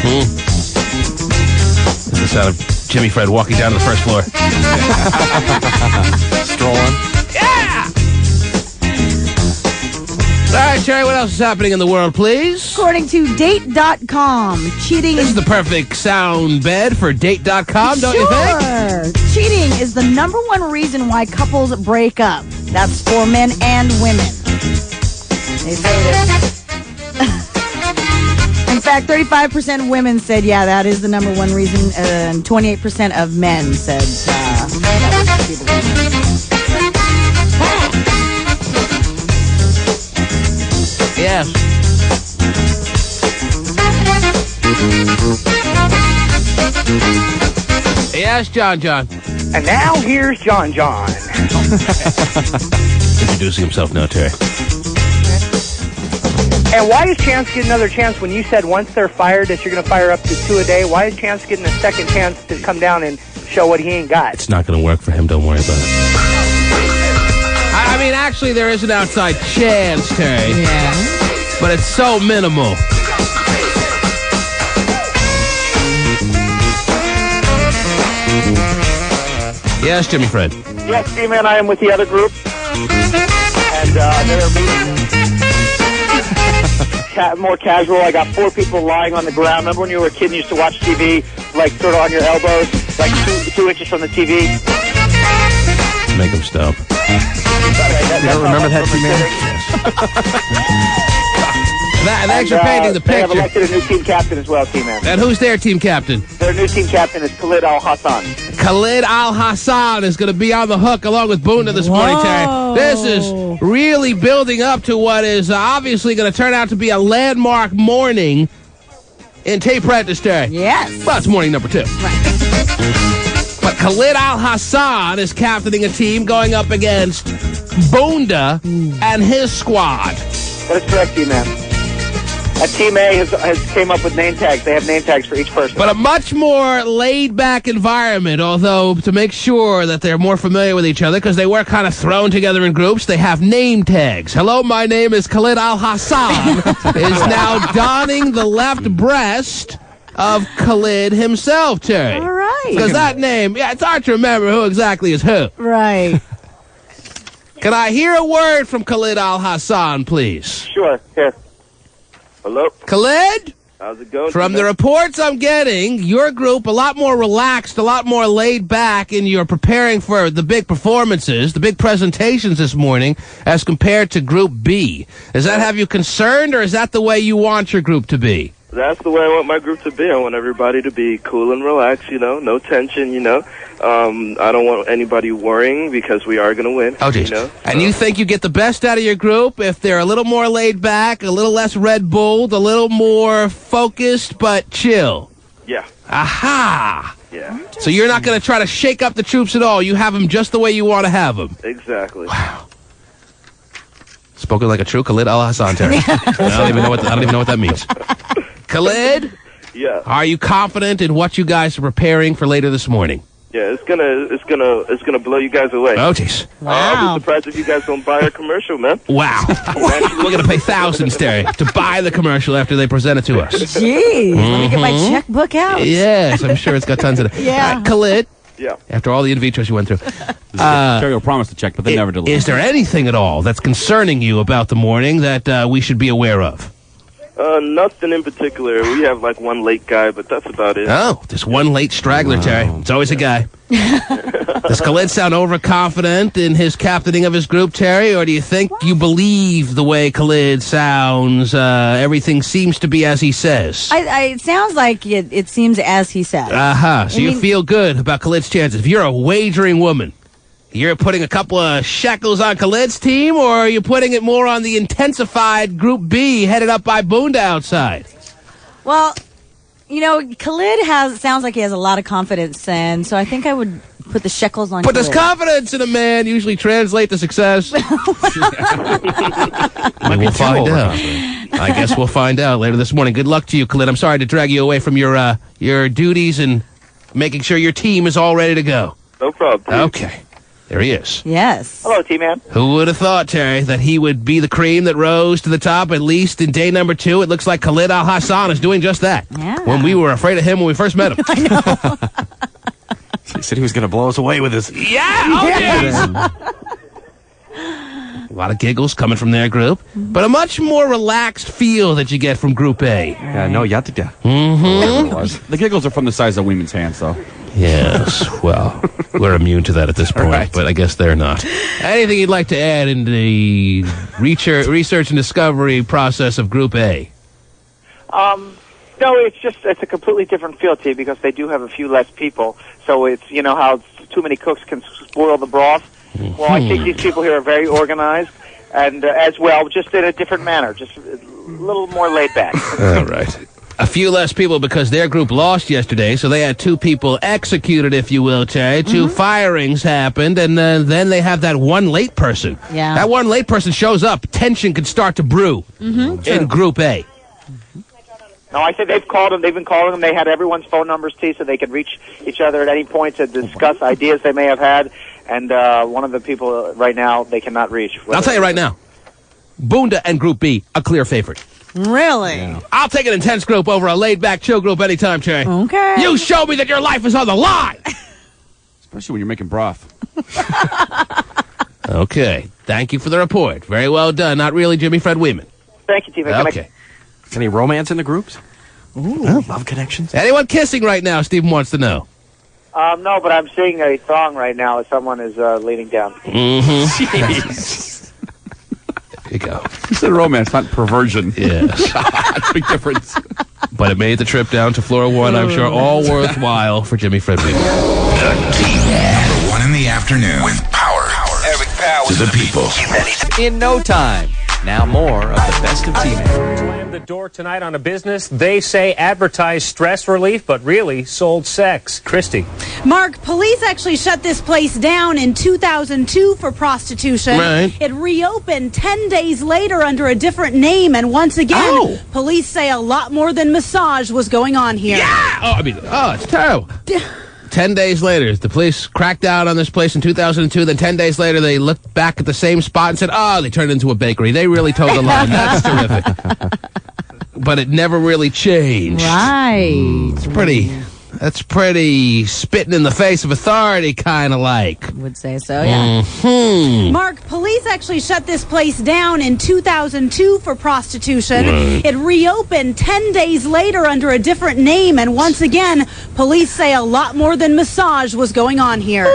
That's the sound of Jimmy Fred walking down to the first floor. Strolling. Yeah! All right, Terry, what else is happening in the world, please? According to Date.com, cheating This is the perfect sound bed for Date.com, don't you think? Cheating is the #1 reason why couples break up. That's for men and women. They say this. In fact, 35% of women said, yeah, that is the #1 reason, and 28% of men said that was the reason. Yes. Yes, John. And now here's John. Introducing himself now, Terry. And why is Chance getting another chance when you said once they're fired that you're going to fire up to 2 a day? Why is Chance getting a second chance to come down and show what he ain't got? It's not going to work for him. Don't worry about it. I mean, actually, there is an outside chance, Terry. Yeah. But it's so minimal. Yes, Jimmy Fred. Yes, T-Man, I am with the other group. And they're more casual. I got 4 people lying on the ground. Remember when you were a kid and you used to watch TV, like sort of on your elbows, like 2 inches from the TV? Make them stop. You don't remember that, T-Man? Thanks for painting the They have picture. elected a new team captain as well, T-Man. And who's their team captain? Their new team captain is Khalid Al-Hassan. Khalid Al-Hassan is going to be on the hook along with Bunda this morning, Terry. This is really building up to what is obviously going to turn out to be a landmark morning in T-Prentice, Terry. Yes. Well, it's morning number 2. Right. But Khalid Al-Hassan is captaining a team going up against Bunda and his squad. That is correct, T-Man. Team A has came up with name tags. They have name tags for each person. But a much more laid-back environment, although to make sure that they're more familiar with each other, because they were kind of thrown together in groups, they have name tags. Hello, my name is Khalid Al-Hassan, is now donning the left breast of Khalid himself, Terry. All right. Because that name, it's hard to remember who exactly is who. Right. Can I hear a word from Khalid Al-Hassan, please? Sure. Here. Hello. Khalid? How's it going? From the reports I'm getting, your group a lot more relaxed, a lot more laid back, and you're preparing for the big performances, the big presentations this morning, as compared to Group B. Does that have you concerned, or is that the way you want your group to be? That's the way I want my group to be. I want everybody to be cool and relaxed, no tension, I don't want anybody worrying because we are going to win. Oh, geez. And you think you get the best out of your group if they're a little more laid back, a little less Red Bulled, a little more focused but chill? Yeah. Aha! Yeah. So you're not going to try to shake up the troops at all. You have them just the way you want to have them. Exactly. Wow. Spoken like a true Khalid Al-Hassan, Terry. I don't even know what that means. Khalid? Yeah. Are you confident in what you guys are preparing for later this morning? Yeah, it's gonna blow you guys away. Oh, jeez. I'll be surprised if you guys don't buy a commercial, man. Wow. We're gonna pay thousands, Terry, to buy the commercial after they present it to us. Jeez. Let me get my checkbook out. Yes, I'm sure it's got tons of it. Yeah. All right, Khalid. Yeah. After all the in vitros you went through. Terry will promise to check, but they never deliver. Is there anything at all that's concerning you about the morning that we should be aware of? Nothing in particular. We have like one late guy, but that's about it. Oh, just one late straggler, Terry. It's always a guy. Does Khalid sound overconfident in his captaining of his group, Terry, or do you think you believe the way Khalid sounds? Everything seems to be as he says. It sounds like it seems as he says. So you feel good about Khalid's chances. If you're a wagering woman, you're putting a couple of shekels on Khalid's team, or are you putting it more on the intensified Group B headed up by Boonda outside? Well, Khalid sounds like he has a lot of confidence, and so I think I would put the shekels on But Khalid. does confidence in a man usually translate to success? We'll find out. I guess we'll find out later this morning. Good luck to you, Khalid. I'm sorry to drag you away from your duties and making sure your team is all ready to go. No problem. Okay. There he is. Yes. Hello, T-Man. Who would have thought, Terry, that he would be the cream that rose to the top, at least in day number 2? It looks like Khalid Al-Hassan is doing just that. Yeah. When we were afraid of him when we first met him. I know. He said he was going to blow us away with his... Yeah! Oh, yes! A lot of giggles coming from their group, but a much more relaxed feel that you get from Group A. Yeah, no, yatida. Mm-hmm. The giggles are from the size of women's hands, though. Yes, well, we're immune to that at this point, Right. but I guess they're not. Anything you'd like to add in the research and discovery process of Group A? No, it's a completely different feel, T, because they do have a few less people. So it's, how too many cooks can spoil the broth. Well, I think these people here are very organized, and as well, just in a different manner, just a little more laid back. All right. A few less people because their group lost yesterday, so they had 2 people executed, if you will, Terry. 2 firings happened, and then they have that one late person. Yeah. That one late person shows up, tension could start to brew in Group A. No, I think they've been calling them. They had everyone's phone numbers, T, so they could reach each other at any point to discuss ideas they may have had. And one of the people right now they cannot reach. I'll tell you right now, Boonda and Group B, a clear favorite. Really? Yeah. I'll take an intense group over a laid-back, chill group anytime, Terry. Okay. You show me that your life is on the line! Especially when you're making broth. Okay. Thank you for the report. Very well done. Not really Jimmy Fred Weeman. Thank you, T. Okay. Is any romance in the groups? Ooh, love connections. Anyone kissing right now, Stephen wants to know. No, but I'm seeing a thong right now as someone is leaning down. Mm-hmm. There you go. You said romance, not perversion. Yes. Big difference. But it made the trip down to floor 1, I'm sure, all worthwhile for Jimmy Fred Weeman. The T-Man. Number 1 in the afternoon. With power. Eric Powers. To the people. In no time. Now more of the best of T-Man. Slammed the door tonight on a business they say advertised stress relief, but really sold sex. Christy. Mark, police actually shut this place down in 2002 for prostitution. Right. It reopened 10 days later under a different name, and once again, police say a lot more than massage was going on here. Yeah! It's terrible. 10 days later, the police cracked down on this place in 2002. Then 10 days later, they looked back at the same spot and said, they turned it into a bakery. They really told the line. That's terrific. but it never really changed. Right. That's pretty spitting in the face of authority, kind of like. Would say so, yeah. Mark, police actually shut this place down in 2002 for prostitution. Right. It reopened 10 days later under a different name, and once again, police say a lot more than massage was going on here.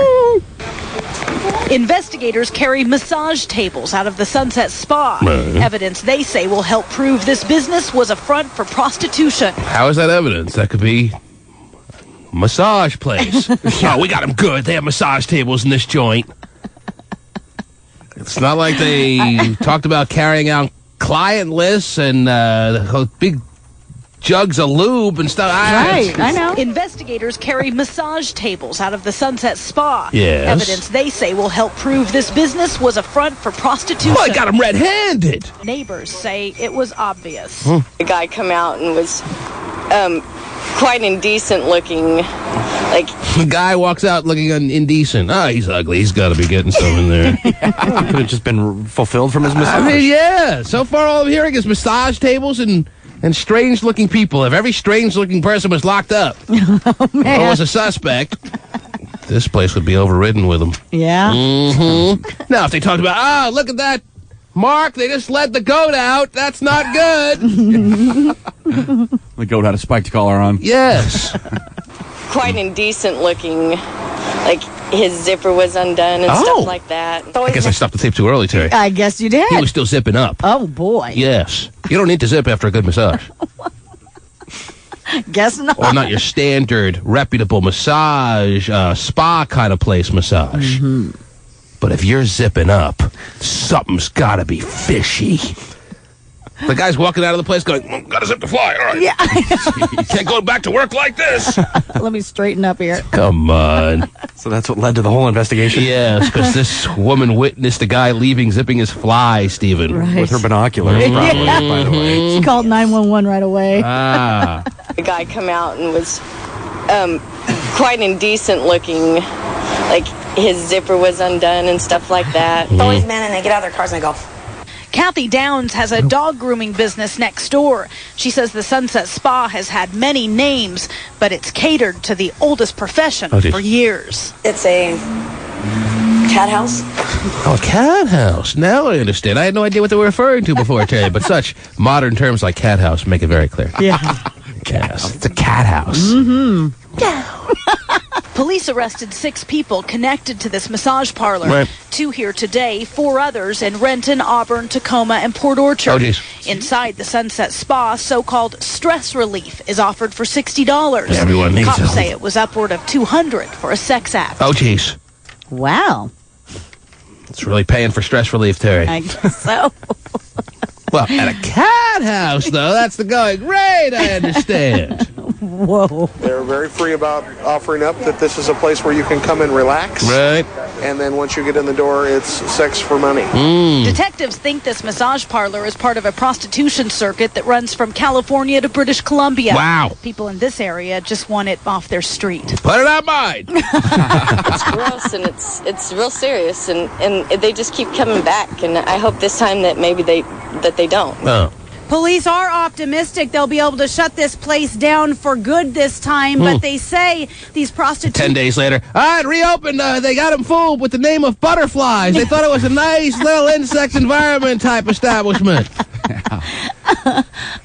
Investigators carry massage tables out of the Sunset Spa. Evidence they say will help prove this business was a front for prostitution. How is that evidence? That could be massage place. Oh, we got them good. They have massage tables in this joint. It's not like they talked about carrying out client lists and big jugs of lube and stuff. Right, I know. Investigators carry massage tables out of the Sunset Spa. Yes. Evidence they say will help prove this business was a front for prostitution. Oh, I got them red-handed. Neighbors say it was obvious. The guy come out and was quite indecent looking. Like, the guy walks out looking indecent. Oh, he's ugly. He's got to be getting some in there. Could have just been fulfilled from his massage. I mean, yeah. So far, all I'm hearing is massage tables and strange-looking people. If every strange-looking person was locked up or was a suspect, this place would be overridden with them. Yeah. Now, if they talked about, look at that, Mark, they just let the goat out. That's not good. The goat had a spiked collar on. Yes. quite indecent looking. Like, his zipper was undone and stuff like that. I guess I stopped the tape too early, Terry. I guess you did. He was still zipping up. Oh, boy. Yes. You don't need to zip after a good massage. Guess not. Or not your standard, reputable massage, spa kind of place massage. But if you're zipping up, something's got to be fishy. The guy's walking out of the place going, got to zip the fly. All right. Yeah. You can't go back to work like this. Let me straighten up here. Come on. So that's what led to the whole investigation? Yes, because this woman witnessed a guy zipping his fly, Stephen. Right. With her binoculars, probably, by the way. She called 911 right away. The guy come out and was quite indecent looking. Like, his zipper was undone and stuff like that. Always men, and they get out of their cars and they go. Kathy Downs has a dog grooming business next door. She says the Sunset Spa has had many names, but it's catered to the oldest profession for years. It's a cat house. Oh, a cat house. Now I understand. I had no idea what they were referring to before, Terry, but such modern terms like cat house make it very clear. Yeah. Cat house. It's a cat house. Police arrested 6 people connected to this massage parlor. Right. 2 here today, 4 others in Renton, Auburn, Tacoma, and Port Orchard. Oh, geez. Inside the Sunset Spa, so-called stress relief is offered for $60. Everyone needs Cops it. say it was upward of $200 for a sex act. Oh, geez. Wow. It's really paying for stress relief, Terry. I guess so. Well, at a cat house, though, that's the going rate, I understand. Whoa. They're very free about offering up that this is a place where you can come and relax. Right. And then once you get in the door, it's sex for money. Detectives think this massage parlor is part of a prostitution circuit that runs from California to British Columbia. Wow. People in this area just want it off their street. Put it on mine. It's gross and it's real serious, and they just keep coming back. And I hope this time that maybe they don't. Oh. Police are optimistic they'll be able to shut this place down for good this time, but they say these prostitutes... 10 days later, it reopened. They got them fooled with the name of butterflies. They thought it was a nice little insect environment type establishment.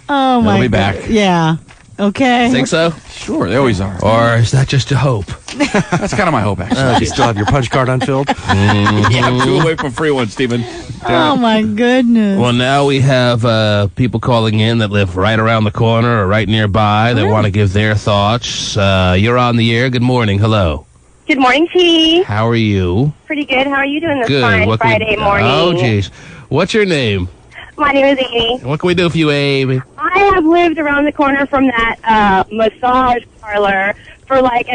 Oh, my They'll be back. God. Yeah. Okay. Think so? Sure, they always are. Or is that just a hope? That's kind of my hope, actually. You still have your punch card unfilled? Yeah, I'm 2 away from free one, Stephen. Oh, my goodness. Well, now we have people calling in that live right around the corner or right nearby that want to give their thoughts. You're on the air. Good morning. Hello. Good morning, T. How are you? Pretty good. How are you doing this Good. fine What can Friday we, morning? Oh, jeez. What's your name? My name is Amy. What can we do for you, Amy? I have lived around the corner from that massage parlor for like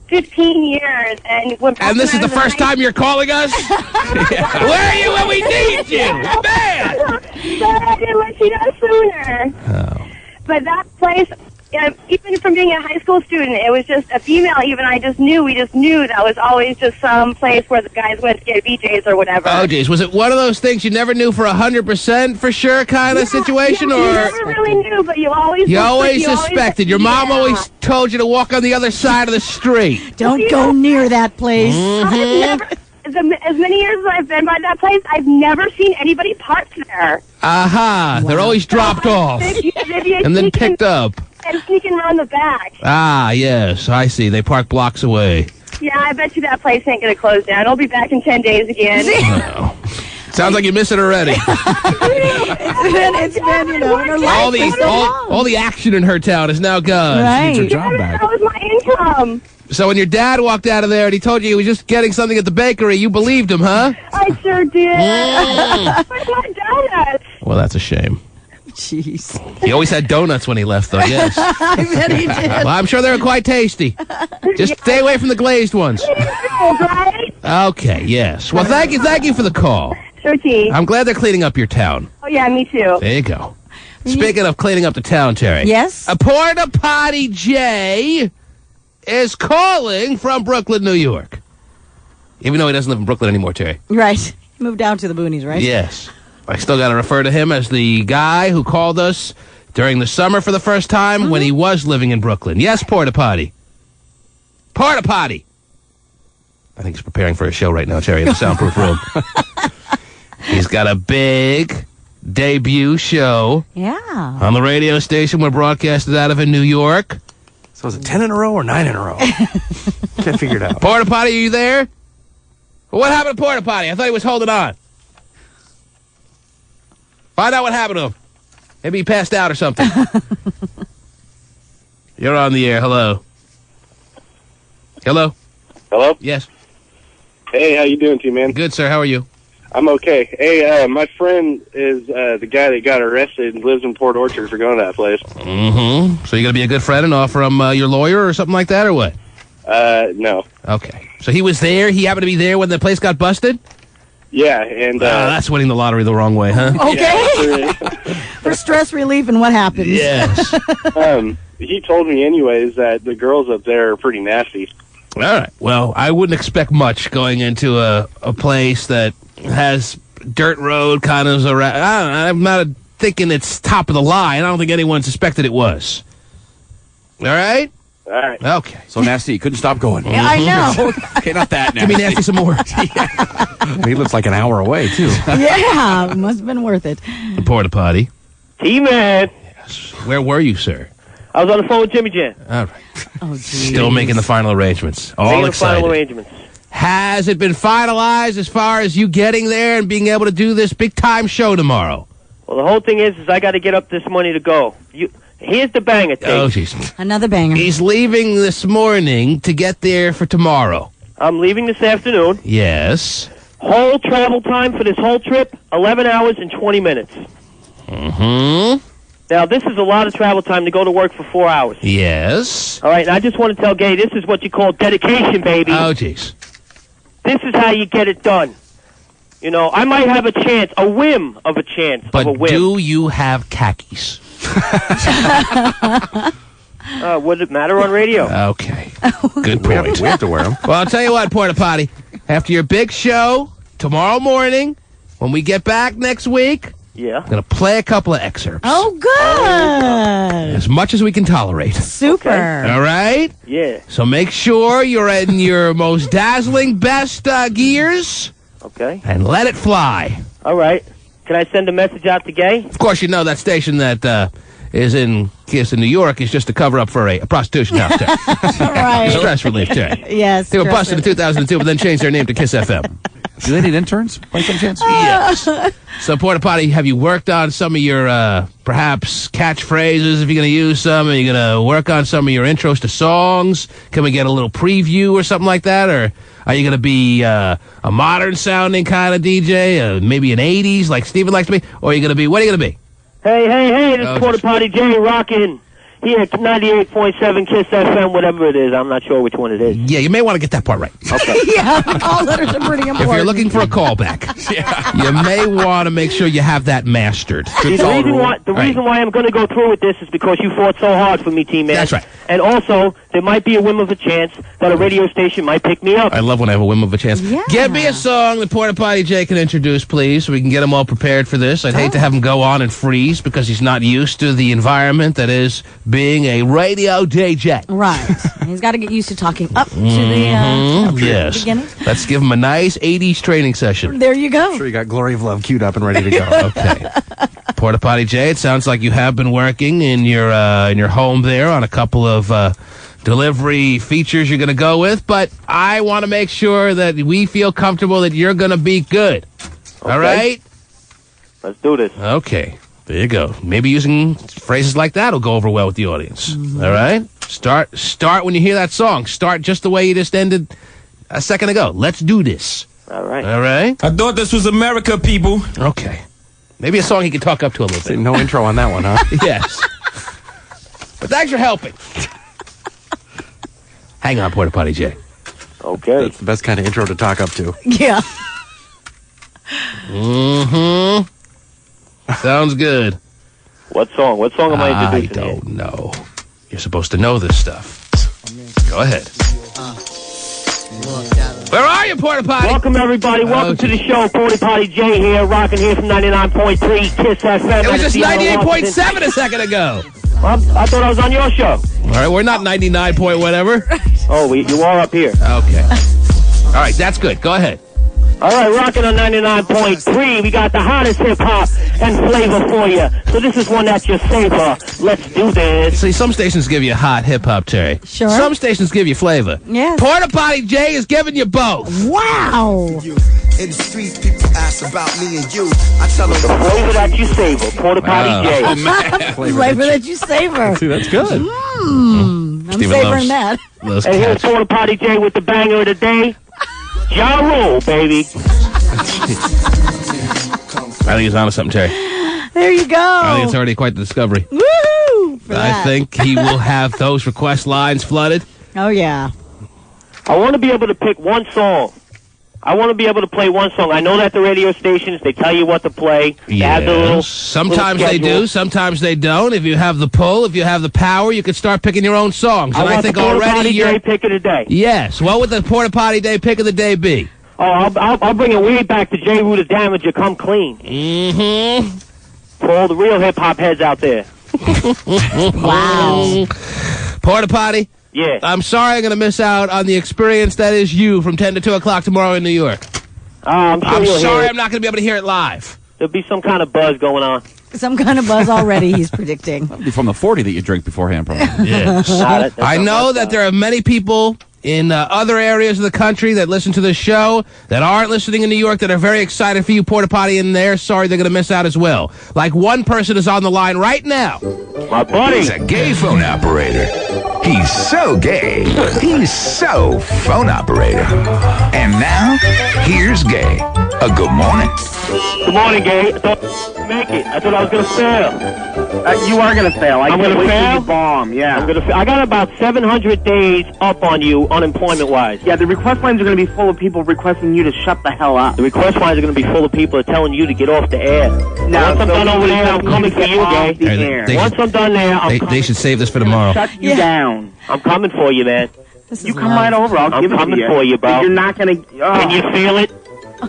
15 years. And this is the first time you're calling us? Where are you when we need you? Man! But I didn't let you know sooner. Oh. But that place, even from being a high school student, it was just a female. Even we just knew that was always just some place where the guys went to get BJs or whatever. Oh, geez. Was it one of those things you never knew for 100% for sure kind of situation? Yeah, or you never really knew, but you always suspected. Your mom always told you to walk on the other side of the street. Don't go near that place. As many years as I've been by that place, I've never seen anybody park there. Aha. They're always dropped off and then picked up. And sneaking around the back. Ah, yes. I see. They park blocks away. Yeah, I bet you that place ain't going to close down. It'll be back in 10 days again. Sounds like you miss it already. It's been, you know, her life all the action in her town is now gone. Right. She needs her job back. That was my income. So when your dad walked out of there and he told you he was just getting something at the bakery, you believed him, huh? I sure did. Where's my donuts? Well, that's a shame. Jeez. He always had donuts when he left, though, yes. I bet he did. Well, I'm sure they were quite tasty. Just stay away from the glazed ones. Right? Okay, yes. Well, thank you for the call. Sure, T. I'm glad they're cleaning up your town. Oh, yeah, me too. There you go. Speaking of cleaning up the town, Terry. Yes? A Porta Potty J is calling from Brooklyn, New York. Even though he doesn't live in Brooklyn anymore, Terry. Right. Moved down to the boonies, right? Yes. I still got to refer to him as the guy who called us during the summer for the first time when he was living in Brooklyn. Yes, Porta Potty. Porta Potty. I think he's preparing for a show right now, Terry, in the soundproof room. He's got a big debut show. Yeah. On the radio station we're broadcasted out of in New York. So is it 10 in a row or 9 in a row? Can't figure it out. Porta Potty, are you there? Well, what happened to Porta Potty? I thought he was holding on. Find out what happened to him. Maybe he passed out or something. You're on the air. Hello. Hello? Hello? Yes. Hey, how you doing, T-Man? Good, sir. How are you? I'm okay. Hey, my friend is the guy that got arrested and lives in Port Orchard for going to that place. Mm-hmm. So you're going to be a good friend and offer him your lawyer or something like that, or what? No. Okay. So he was there? He happened to be there when the place got busted? Yeah, and... that's winning the lottery the wrong way, huh? Okay. Yeah, For stress relief and what happens. Yes. He told me anyways that the girls up there are pretty nasty. All right. Well, I wouldn't expect much going into a place that has dirt road kind of around. I'm not thinking it's top of the line. I don't think anyone suspected it was. All right? All right. Okay. So nasty, he couldn't stop going. Yeah, I know. Okay, not that nasty. Give me nasty some more. He lives like an hour away, too. Yeah, must have been worth it. The Porta Potty. T-Man. Yes. Where were you, sir? I was on the phone with Jimmy Jan. All right. Oh, geez. Still making the final arrangements. All Making excited. the final arrangements. Has it been finalized as far as you getting there and being able to do this big-time show tomorrow? Well, the whole thing is I got to get up this money to go. Here's the banger thing. Oh, jeez. Another banger. He's leaving this morning to get there for tomorrow. I'm leaving this afternoon. Yes. Whole travel time for this whole trip, 11 hours and 20 minutes. Mm-hmm. Now, this is a lot of travel time to go to work for 4 hours. Yes. All right, and I just want to tell Gay, this is what you call dedication, baby. Oh, jeez. This is how you get it done. You know, I might have a chance, a whim of a chance But of a whim. do you have khakis? Would it matter on radio? Okay. Good point. We have to wear them. Well, I'll tell you what, Porta Potty. After your big show tomorrow morning, when we get back next week, yeah, I'm going to play a couple of excerpts. Oh, good. As much as we can tolerate. Super. Okay. All right? Yeah. So make sure you're in your most dazzling best gears. Okay. And let it fly. All right. Can I send a message out to Gay? Of course, you know that station that is in New York is just a cover-up for a prostitution house. Right. Stress relief, Terry. Yes. They were busted in 2002, but then changed their name to Kiss FM. Do they need interns by some chance? Yes. So, Porta Potty, have you worked on some of your, perhaps, catchphrases, if you're going to use some? Are you going to work on some of your intros to songs? Can we get a little preview or something like that? Or are you going to be a modern-sounding kind of DJ, maybe an 80s like Steven likes to be? Or are you going to be, what are you going to be? Hey, this is Oh, Porta Potty Jay rocking. Here, 98.7 Kiss FM, whatever it is. I'm not sure which one it is. Yeah, you may want to get that part right. Okay. Yeah, the call letters are pretty important. If you're looking for a callback, you may want to make sure you have that mastered. The reason why I'm going to go through with this is because you fought so hard for me, T-Man. That's right. And also, there might be a whim of a chance that a radio station might pick me up. I love when I have a whim of a chance. Yeah. Give me a song that Porta Potty Jay can introduce, please, so we can get him all prepared for this. I'd hate to have him go on and freeze because he's not used to the environment that is being a radio DJ. Right. He's got to get used to talking up to the yes. beginning. Let's give him a nice 80s training session. There you go. I'm sure you got Glory of Love queued up and ready to go. Okay. Porta Potty Jay, it sounds like you have been working in your home there on a couple of delivery features you're going to go with, but I want to make sure that we feel comfortable that you're going to be good. Okay. All right? Let's do this. Okay. There you go. Maybe using phrases like that will go over well with the audience. Mm-hmm. All right? Start when you hear that song. Start just the way you just ended a second ago. Let's do this. All right. All right? I thought this was America, people. Okay. Maybe a song he can talk up to a little bit. No intro on that one, huh? Yes. But thanks for helping. Hang on, Porta Potty Jay. Okay. That's the best kind of intro to talk up to. Yeah. Mm-hmm. Sounds good. What song? What song am I introducing? I don't know. You're supposed to know this stuff. Go ahead. Where are you, Porta Potty? Welcome, everybody. Welcome to the show. Porta Potty Jay here, rocking here from 99.3 Kiss FM. It was just 98.7 a second ago. I thought I was on your show. All right, we're not 99 point whatever. Oh, you are up here. Okay. All right, that's good. Go ahead. All right, rocking on 99.3. We got the hottest hip-hop and flavor for you. So this is one that's your savor. Let's do this. See, some stations give you hot hip-hop, Terry. Sure. Some stations give you flavor. Yes. Porta Potty Jay is giving you both. Wow. In the streets, people ask about me and you. I tell them the flavor that you savor. Porta Potty Jay. Oh, man. Flavor that you savor. See, that's good. I'm Steven savoring that. Loves And here's cats. Porta Potty Jay with the banger of the day. Ja Rule, baby. I think he's onto something, Terry. There you go. I think it's already quite the discovery. Woohoo! For I that. think he will have those request lines flooded. Oh, yeah. I want to be able to pick one song. I want to be able to play one song. I know that the radio stations, they tell you what to play. They have the little, Sometimes little they schedule. do, sometimes they don't. If you have the pull, if you have the power, you can start picking your own songs. I And want I think the Porta already Potty you're... Day pick of the day. Yes. What would the Porta Potty Day pick of the day be? Oh, I'll bring it way back to J. Rue the Damager, Come Clean. Mm-hmm. For all the real hip-hop heads out there. Wow. Porta Potty? Yeah. I'm sorry I'm going to miss out on the experience that is you from 10 to 2 o'clock tomorrow in New York. I'm sure I'm you'll sorry hear it. I'm not going to be able to hear it live. There'll be some kind of buzz going on. Some kind of buzz already, he's predicting. That'd be from the 40 that you drink beforehand, probably. Yes. I know that there are many people in other areas of the country that listen to this show that aren't listening in New York that are very excited for you, Porta Potty, and they're sorry they're going to miss out as well. Like one person is on the line right now. My buddy. He's a gay phone operator. He's so gay. He's so phone operator. And now, here's Gay. A good morning. Good morning, Gay. I thought I'd make it. I thought I was going to fail. You are going to fail. I'm going to fail? Bomb, yeah. I'm gonna. I got about 700 days up on you, unemployment-wise. Yeah, the request lines are going to be full of people requesting you to shut the hell up. The request lines are going to be full of people telling you to get off the air. Once I'm done over there, I'm coming for you, Gay. Once I'm done there, I'm coming. They should save this for tomorrow. Shut you down. I'm coming for you, man. You come right over. I'll give it to you. I'm coming for you, bro. You're not going to... Can you feel it?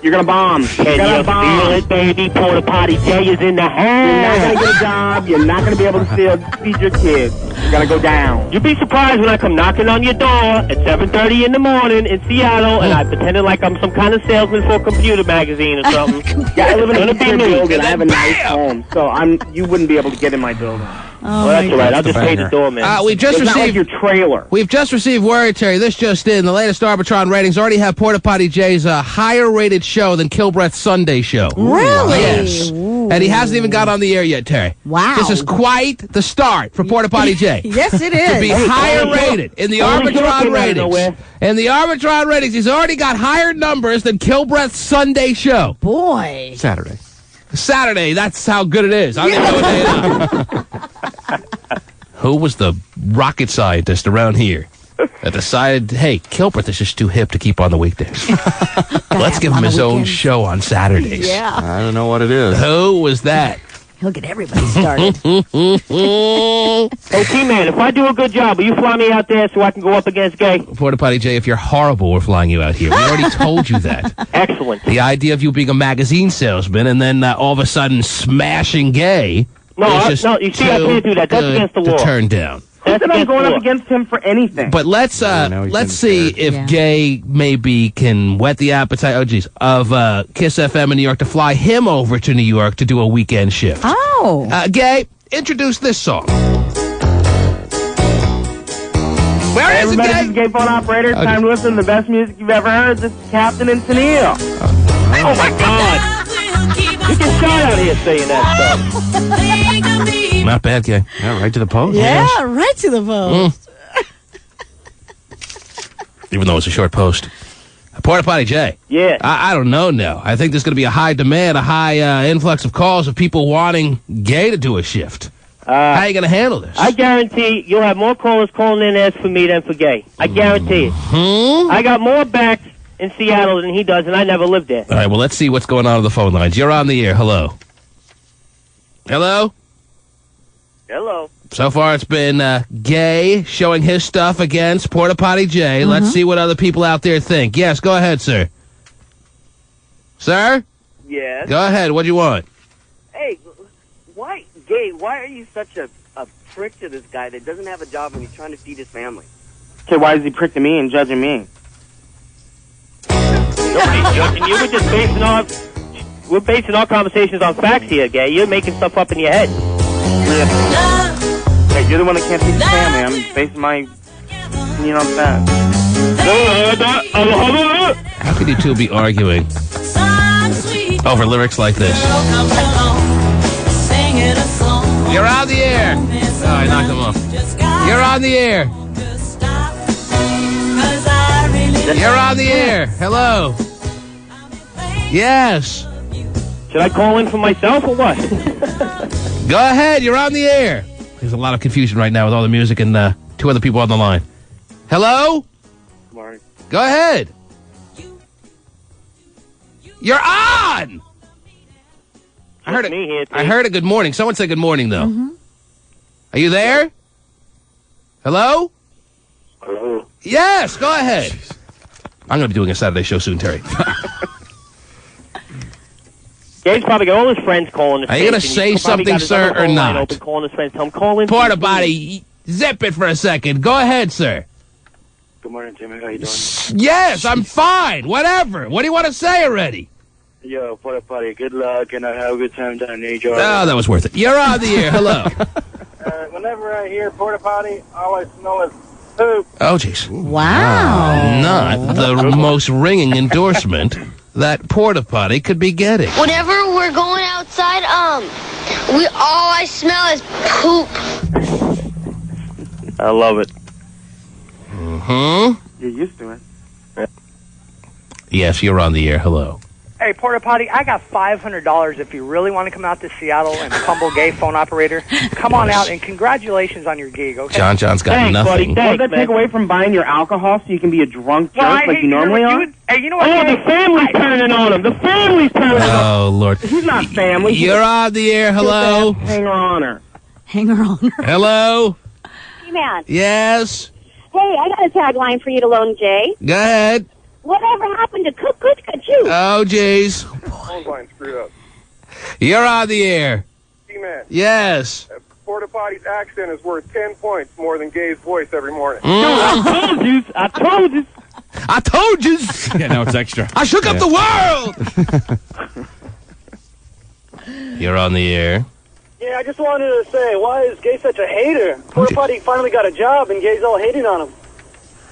You're going to bomb. Can you feel it, baby? Porta Potty Jay is in the house. You're not going to get a job. You're not going to be able to feed your kids. You're going to go down. You'd be surprised when I come knocking on your door at 7:30 in the morning in Seattle, and I pretended like I'm some kind of salesman for a computer magazine or something. Yeah, I live in a Gonna be secure me. building. I have a nice home, so you wouldn't be able to get in my building. Well, that's all right. I'll just pay the door, man. We've just It's not like received your trailer. We've just received word, Terry. This just in. The latest Arbitron ratings already have Porta Potty Jay's a higher rated show than Kilbreath's Sunday show. Really? Yes. And he hasn't even got on the air yet, Terry. Wow. This is quite the start for Porta Potty Jay. Yes, it is. To be higher rated in the Arbitron ratings. In the Arbitron ratings, he's already got higher numbers than Kilbreath's Sunday show. Boy. Saturday, that's how good it is. I'm going to go with Who was the rocket scientist around here that decided, hey, Kilbreath is just too hip to keep on the weekdays? Let's give him his own show on Saturdays. Yeah. I don't know what it is. Who was that? He'll get everybody started. Hey, T-Man, if I do a good job, will you fly me out there so I can go up against Gay? Porta Potty Jay, if you're horrible, we're flying you out here. We already told you that. Excellent. The idea of you being a magazine salesman and then all of a sudden smashing Gay. No, you see, I can't do that. That's against the law. To turn down. Who said I'm going up against him for anything? But let's see if Gay maybe can whet the appetite of Kiss FM in New York to fly him over to New York to do a weekend shift. Oh. Gay, introduce this song. Where is it, Gay? This is Gay Phone Operator. Okay. Time to listen to the best music you've ever heard. This is Captain and Tennille. Oh, my God. You can shout out here saying that stuff. Not bad, Gay. Yeah, right to the post. Yeah, right to the post. Even though it's a short post. Porta Potty Jay. Yeah. I don't know now. I think there's going to be a high demand, a high influx of calls of people wanting Gay to do a shift. How are you going to handle this? I guarantee you'll have more callers calling in as for me than for Gay. I guarantee it. I got more backs in Seattle than he does, and I never lived there. All right, well, let's see what's going on the phone lines. You're on the air. Hello. Hello? Hello. So far, it's been Gay showing his stuff against Porta Potty Jay. Let's see what other people out there think. Yes, go ahead, sir. Sir? Yes. Go ahead. What do you want? Hey, why, Gay, why are you such a prick to this guy that doesn't have a job and he's trying to feed his family? Okay, why is he pricking me and judging me? Nobody's judging you. We're basing our conversations on facts here, Gay. You're making stuff up in your head. Yeah, you're the one that can't feed his family. I'm basing my opinion on facts. How could you two be arguing over lyrics like this? You're on the air. Oh, I knocked him off. You're on the air. You're on the air. Hello. Yes. Should I call in for myself or what? Go ahead. You're on the air. There's a lot of confusion right now with all the music and two other people on the line. Hello? Morning. Go ahead. You're on! I heard it. I heard a good morning. Someone said good morning, though. Are you there? Hello? Hello. Yes, go ahead. I'm going to be doing a Saturday show soon, Terry. Gay's probably got all his friends calling. Are you going to say something, sir, or not? Calling his friends. Tell him call in. Porta Potty, zip it for a second. Go ahead, sir. Good morning, Jimmy. How you doing? Yes, I'm fine. Whatever. What do you want to say already? Yo, Porta Potty, good luck, and I have a good time down in New York. Oh, that was worth it. You're on the air. Hello. Whenever I hear Porta Potty, all I smell is poop. Oh, jeez. Wow. Not the most ringing endorsement that Porta Potty could be getting. Whenever we're going outside, all I smell is poop. I love it. You're used to it. Yes, you're on the air. Hello. Hey, Porta Potty, I got $500 if you really want to come out to Seattle and humble Gay phone operator. Come on out, and congratulations on your gig, okay? John's got nothing. Won't that take away from buying your alcohol so you can be a drunk jerk like you normally are? Hey, you know what? Oh, the family's turning on him. The family's turning on him. Oh, Lord. He's not family. You're on the air. Hello. Hanger on her. Hanger on her. Hello. Man. Yes. Hey, I got a tagline for you to loan Jay. Go ahead. Whatever happened to cook good you? Oh, jeez. Phone line screwed up. You're on the air. T-Man. Yes. Porta Potty's accent is worth 10 points more than Gay's voice every morning. I told you. I told you. Yeah, now it's extra. I shook up the world. You're on the air. Yeah, I just wanted to say, why is Gay such a hater? Porta Potty finally got a job, and Gay's all hating on him.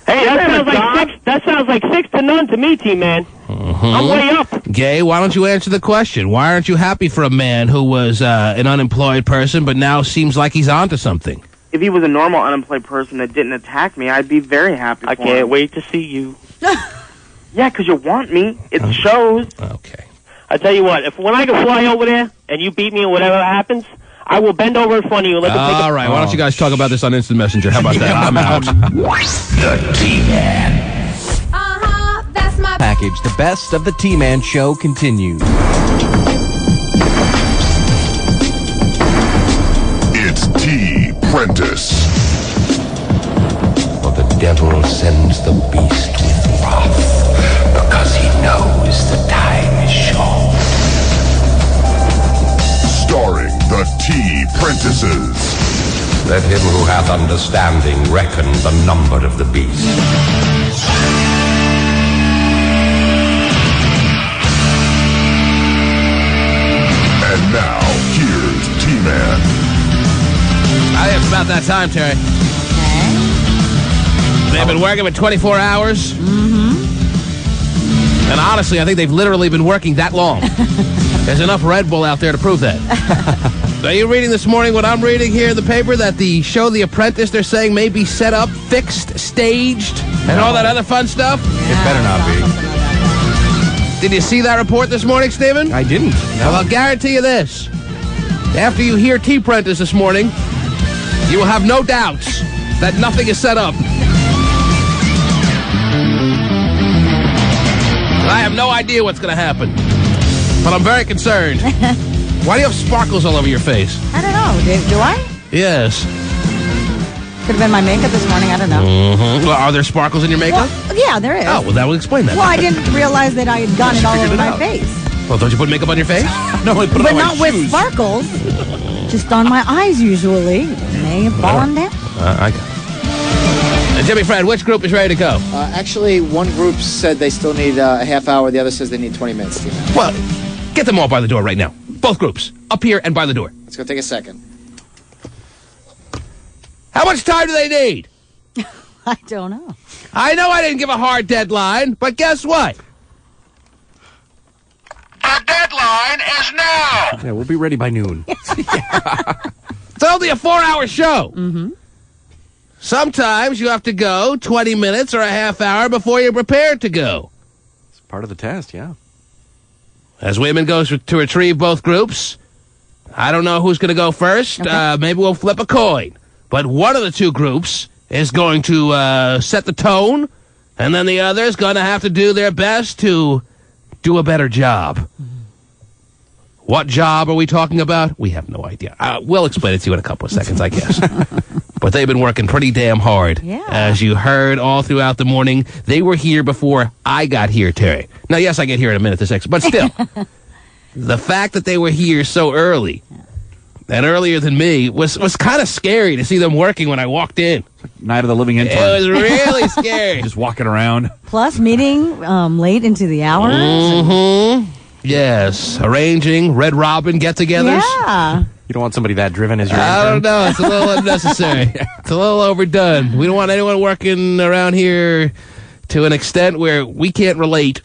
Hey, that sounds like 6-0 to me, T-Man. I'm way up. Gay, why don't you answer the question? Why aren't you happy for a man who was an unemployed person but now seems like he's onto something? If he was a normal unemployed person that didn't attack me, I'd be very happy for him. I can't wait to see you. Yeah, because you want me. It shows. Okay. I tell you what, when I can fly over there and you beat me or whatever happens, I will bend over in front of you. All right, why don't you guys talk about this on Instant Messenger? How about that? I'm out. The T-Man. That's my package. The best of the T-Man show continues. It's T-Prentice. For the devil sends the beast with wrath, because he knows the time is short. Starring the T-Prentices. Let him who hath understanding reckon the number of the beast. And now, here's T-Man. I think it's about that time, Terry. They've been working for 24 hours. And honestly, I think they've literally been working that long. There's enough Red Bull out there to prove that. Are you reading this morning what I'm reading here in the paper? That the show The Apprentice, they're saying, may be set up, fixed, staged, and all that other fun stuff? It better not be. Did you see that report this morning, Stephen? I didn't. No. Well, I'll guarantee you this. After you hear T-Prentice this morning, you will have no doubts that nothing is set up. I have no idea what's going to happen. But I'm very concerned. Why do you have sparkles all over your face? I don't know. Do I? Yes. Could have been my makeup this morning. I don't know. Mm-hmm. Well, are there sparkles in your makeup? Well, yeah, there is. Oh, well, that would explain that. Well, I didn't realize that I had gotten it all over my face. Well, don't you put makeup on your face? No, I put it But on my not with shoes. sparkles. Just on my eyes, usually. They have fallen down. I got it. Jimmy Fred, which group is ready to go? Actually, one group said they still need a half hour. The other says they need 20 minutes. Well, get them all by the door right now. Both groups. Up here and by the door. It's going to take a second. How much time do they need? I don't know. I know I didn't give a hard deadline, but guess what? The deadline is now. Yeah, we'll be ready by noon. It's only a 4-hour show. Mm-hmm. Sometimes you have to go 20 minutes or a half hour before you're prepared to go. It's part of the test, yeah. As Wayman goes to retrieve both groups, I don't know who's going to go first. Okay. Maybe we'll flip a coin. But one of the two groups is going to set the tone, and then the other is going to have to do their best to do a better job. What job are we talking about? We have no idea. We'll explain it to you in a couple of seconds, I guess. But they've been working pretty damn hard. Yeah. As you heard all throughout the morning, they were here before I got here, Terry. Now, yes, I get here in a minute to 6, but still, the fact that they were here so early and earlier than me was kind of scary to see them working when I walked in. Night of the living intern. It was really scary. Just walking around. Plus, meeting late into the hours. Mm-hmm. Yes. Arranging Red Robin get-togethers. Yeah. You don't want somebody that driven as your I intern? don't know. It's a little unnecessary. It's a little overdone. We don't want anyone working around here to an extent where we can't relate.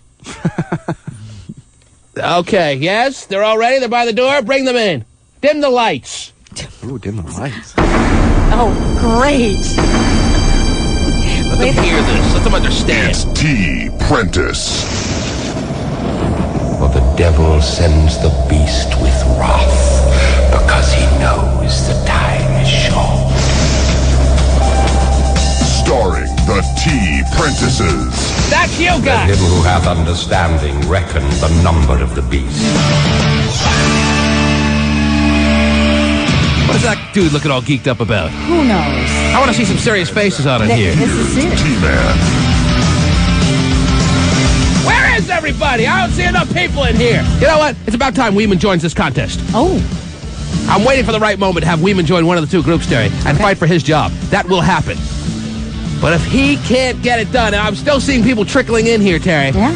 Okay, yes? They're all ready? They're by the door? Bring them in. Dim the lights. Ooh, dim the lights. Oh, great. Let them hear this. Let them understand. It's T-Prentice. For the devil sends the beast with wrath, because he knows the time is short. Starring the T-Prentices. That's you Let guys. him who hath understanding reckon the number of the beast. What is that dude looking all geeked up about? Who knows? I want to see some serious faces on it here. This is serious. T-Man. Where is everybody? I don't see enough people in here. You know what? It's about time Weeman joins this contest. Oh. I'm waiting for the right moment to have Weeman join one of the two groups, Terry, and fight for his job. That will happen. But if he can't get it done, and I'm still seeing people trickling in here, Terry. Yeah.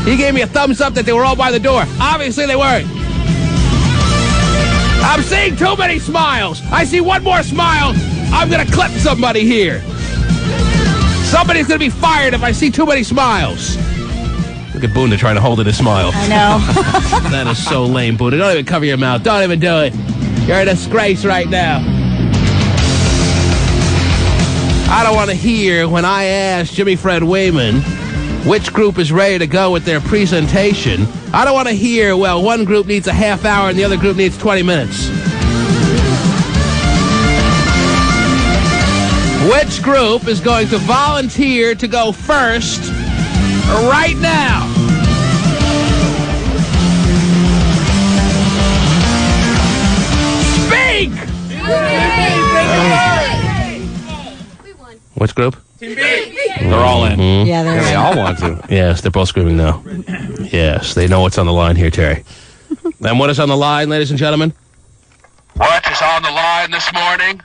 He gave me a thumbs up that they were all by the door. Obviously they weren't. I'm seeing too many smiles. I see one more smile. I'm going to clip somebody here. Somebody's going to be fired if I see too many smiles. Look at Boone trying to hold in his smile. I know. That is so lame, Boone. Don't even cover your mouth. Don't even do it. You're a disgrace right now. I don't want to hear when I ask Jimmy Fred Wayman which group is ready to go with their presentation. I don't want to hear, well, one group needs a half hour and the other group needs 20 minutes. Which group is going to volunteer to go first right now? Speak! Which group? Team B. They're all in. Mm-hmm. Yeah, They all want to. Yes, they're both screaming no. Yes, they know what's on the line here, Terry. And what is on the line, ladies and gentlemen? What is on the line this morning?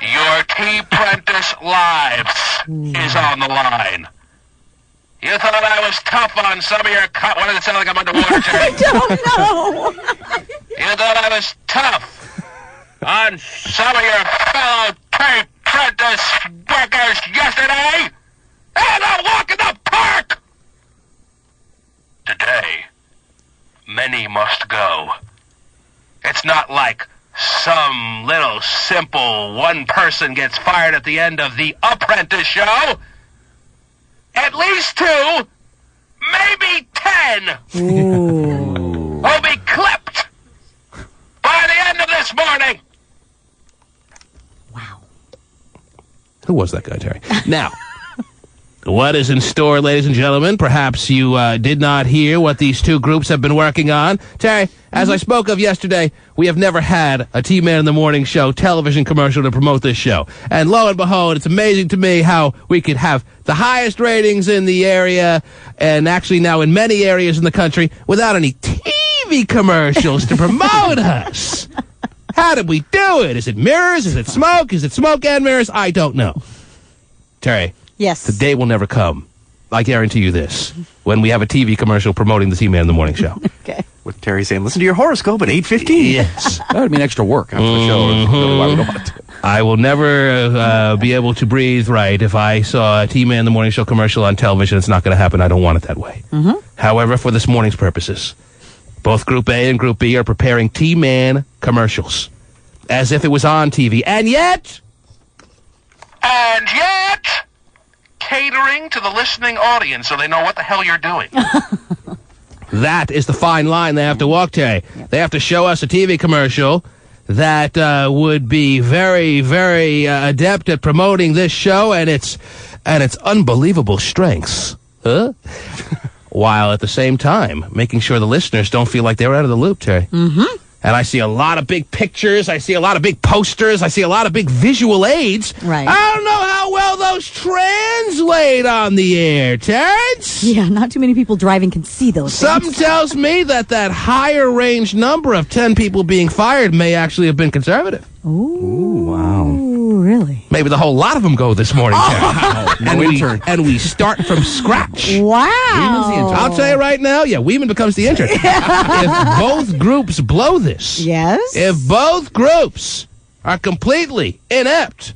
Your T-Prentice lives is on the line. You thought I was tough on some of your... What does it sound like I'm underwater, Terry? I don't know. You thought I was tough on some of your fellow T-Prentice workers yesterday? And a walk in the park! Today, many must go. It's not like some little simple one person gets fired at the end of the Apprentice show. At least 2, maybe 10 will be clipped by the end of this morning. Who was that guy, Terry? Now, what is in store, ladies and gentlemen? Perhaps you did not hear what these two groups have been working on. Terry, as I spoke of yesterday, we have never had a T-Man in the Morning Show television commercial to promote this show. And lo and behold, it's amazing to me how we could have the highest ratings in the area, and actually now in many areas in the country, without any TV commercials to promote us. How did we do it? Is it mirrors? Is it smoke? Is it smoke and mirrors? I don't know. Terry. Yes. The day will never come. I guarantee you this. When we have a TV commercial promoting the T-Man in the Morning Show. Okay. With Terry saying, listen to your horoscope at 8:15. Yes. That would mean extra work after the show. That's really why we don't want to. I will never be able to breathe right if I saw a T-Man in the Morning Show commercial on television. It's not going to happen. I don't want it that way. Mm-hmm. However, for this morning's purposes, both Group A and Group B are preparing T-Man commercials as if it was on TV. And yet, catering to the listening audience so they know what the hell you're doing. that is the fine line they have to walk, Terry. They have to show us a TV commercial that would be very, very adept at promoting this show and its unbelievable strengths. Huh? While at the same time making sure the listeners don't feel like they're out of the loop, Terry. Mm-hmm. And I see a lot of big pictures. I see a lot of big posters. I see a lot of big visual aids. Right. I don't know how well those translate on the air, Terrence. Yeah, not too many people driving can see those Something things. tells me that higher range number of 10 people being fired may actually have been conservative. Ooh, wow. Really? Maybe the whole lot of them go this morning, Oh. Terry. And we start from scratch. Wow. I'll tell you right now, Weeman becomes the intern. If both groups blow this, yes. If both groups are completely inept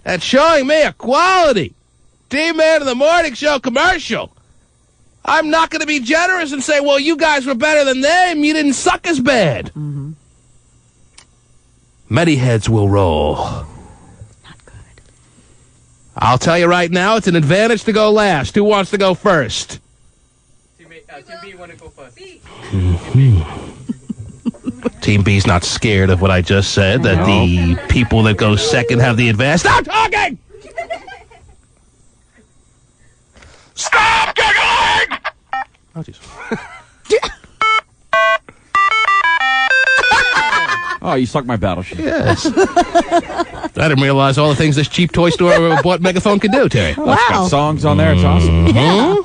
at showing me a quality T-Man in the Morning Show commercial, I'm not going to be generous and say, well, you guys were better than them. You didn't suck as bad. Mm-hmm. Many heads will roll. Not good. I'll tell you right now, it's an advantage to go last. Who wants to go first? Team B want to go first. Team B's not scared of what I just said, that the people that go second have the advantage. Stop talking! Stop giggling! Oh, jeez. Oh, you suck my battleship. Yes. I didn't realize all the things this cheap toy store bought Megaphone could do, Terry. Oh, it's got songs on there. It's awesome. Yeah.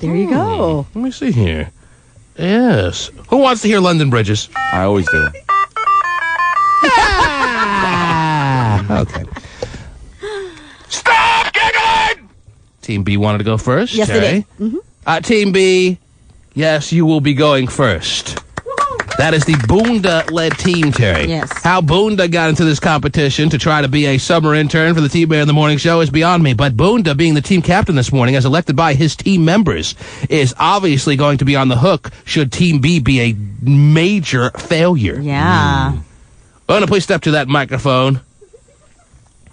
There you go. Let me see here. Yes. Who wants to hear London Bridges? I always do. Okay. Stop giggling! Team B wanted to go first. Yes, Terry. they did. Mm-hmm. Team B, yes, you will be going first. That is the Boonda-led team, Terry. Yes. How Boonda got into this competition to try to be a summer intern for the T-Man in the Morning Show is beyond me. But Boonda, being the team captain this morning, as elected by his team members, is obviously going to be on the hook should Team B be a major failure. Yeah. Boonda, please step to that microphone.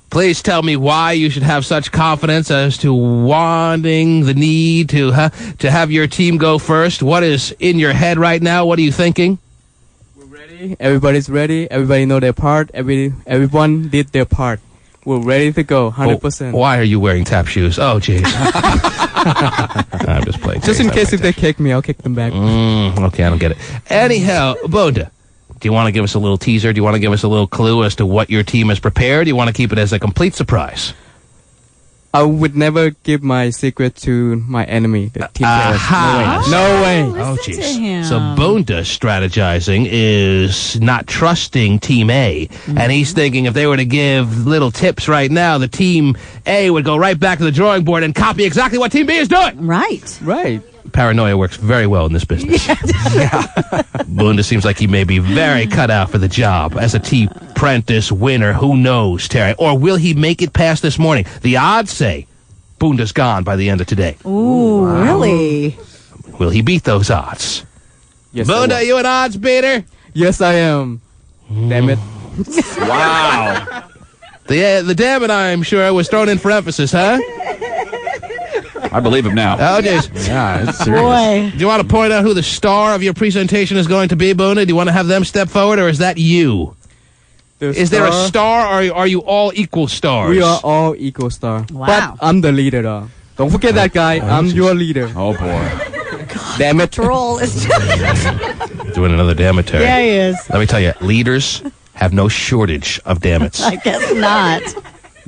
Please tell me why you should have such confidence as to wanting the need to have your team go first. What is in your head right now? What are you thinking? We're ready. Everybody's ready. Everybody know their part. Everyone did their part. We're ready to go, 100%. Why are you wearing tap shoes? Oh, jeez. I'm just playing. Just in case if they kick me, I'll kick them back. Okay, I don't get it. Anyhow, Bonda, do you want to give us a little teaser? Do you want to give us a little clue as to what your team has prepared? Do you want to keep it as a complete surprise? I would never give my secret to my enemy, the team players. No way. Oh, jeez. So Bonda strategizing is not trusting Team A. And he's thinking if they were to give little tips right now, the Team A would go right back to the drawing board and copy exactly what Team B is doing. Right. Paranoia works very well in this business. Bonda seems like he may be very cut out for the job as a T-Prentice winner. Who knows, Terry? Or will he make it past this morning? The odds say Bonda's gone by the end of today. Ooh, really? Will he beat those odds? Yes, Bonda, are you an odds beater? Yes, I am. Damn it. Wow. The damn it, I'm sure, was thrown in for emphasis, huh? I believe him now. Oh, jeez. Yeah, it's serious. Boy. Do you want to point out who the star of your presentation is going to be, Bonda? Do you want to have them step forward, or is that you? Is there a star, or are you all equal stars? We are all equal star. Wow. But I'm the leader, though. Don't forget that guy. I'm your leader. Oh, boy. Damn it. Troll is just... Doing another damn it, Terry. Yeah, he is. Let me tell you, leaders have no shortage of damn it's. I guess not.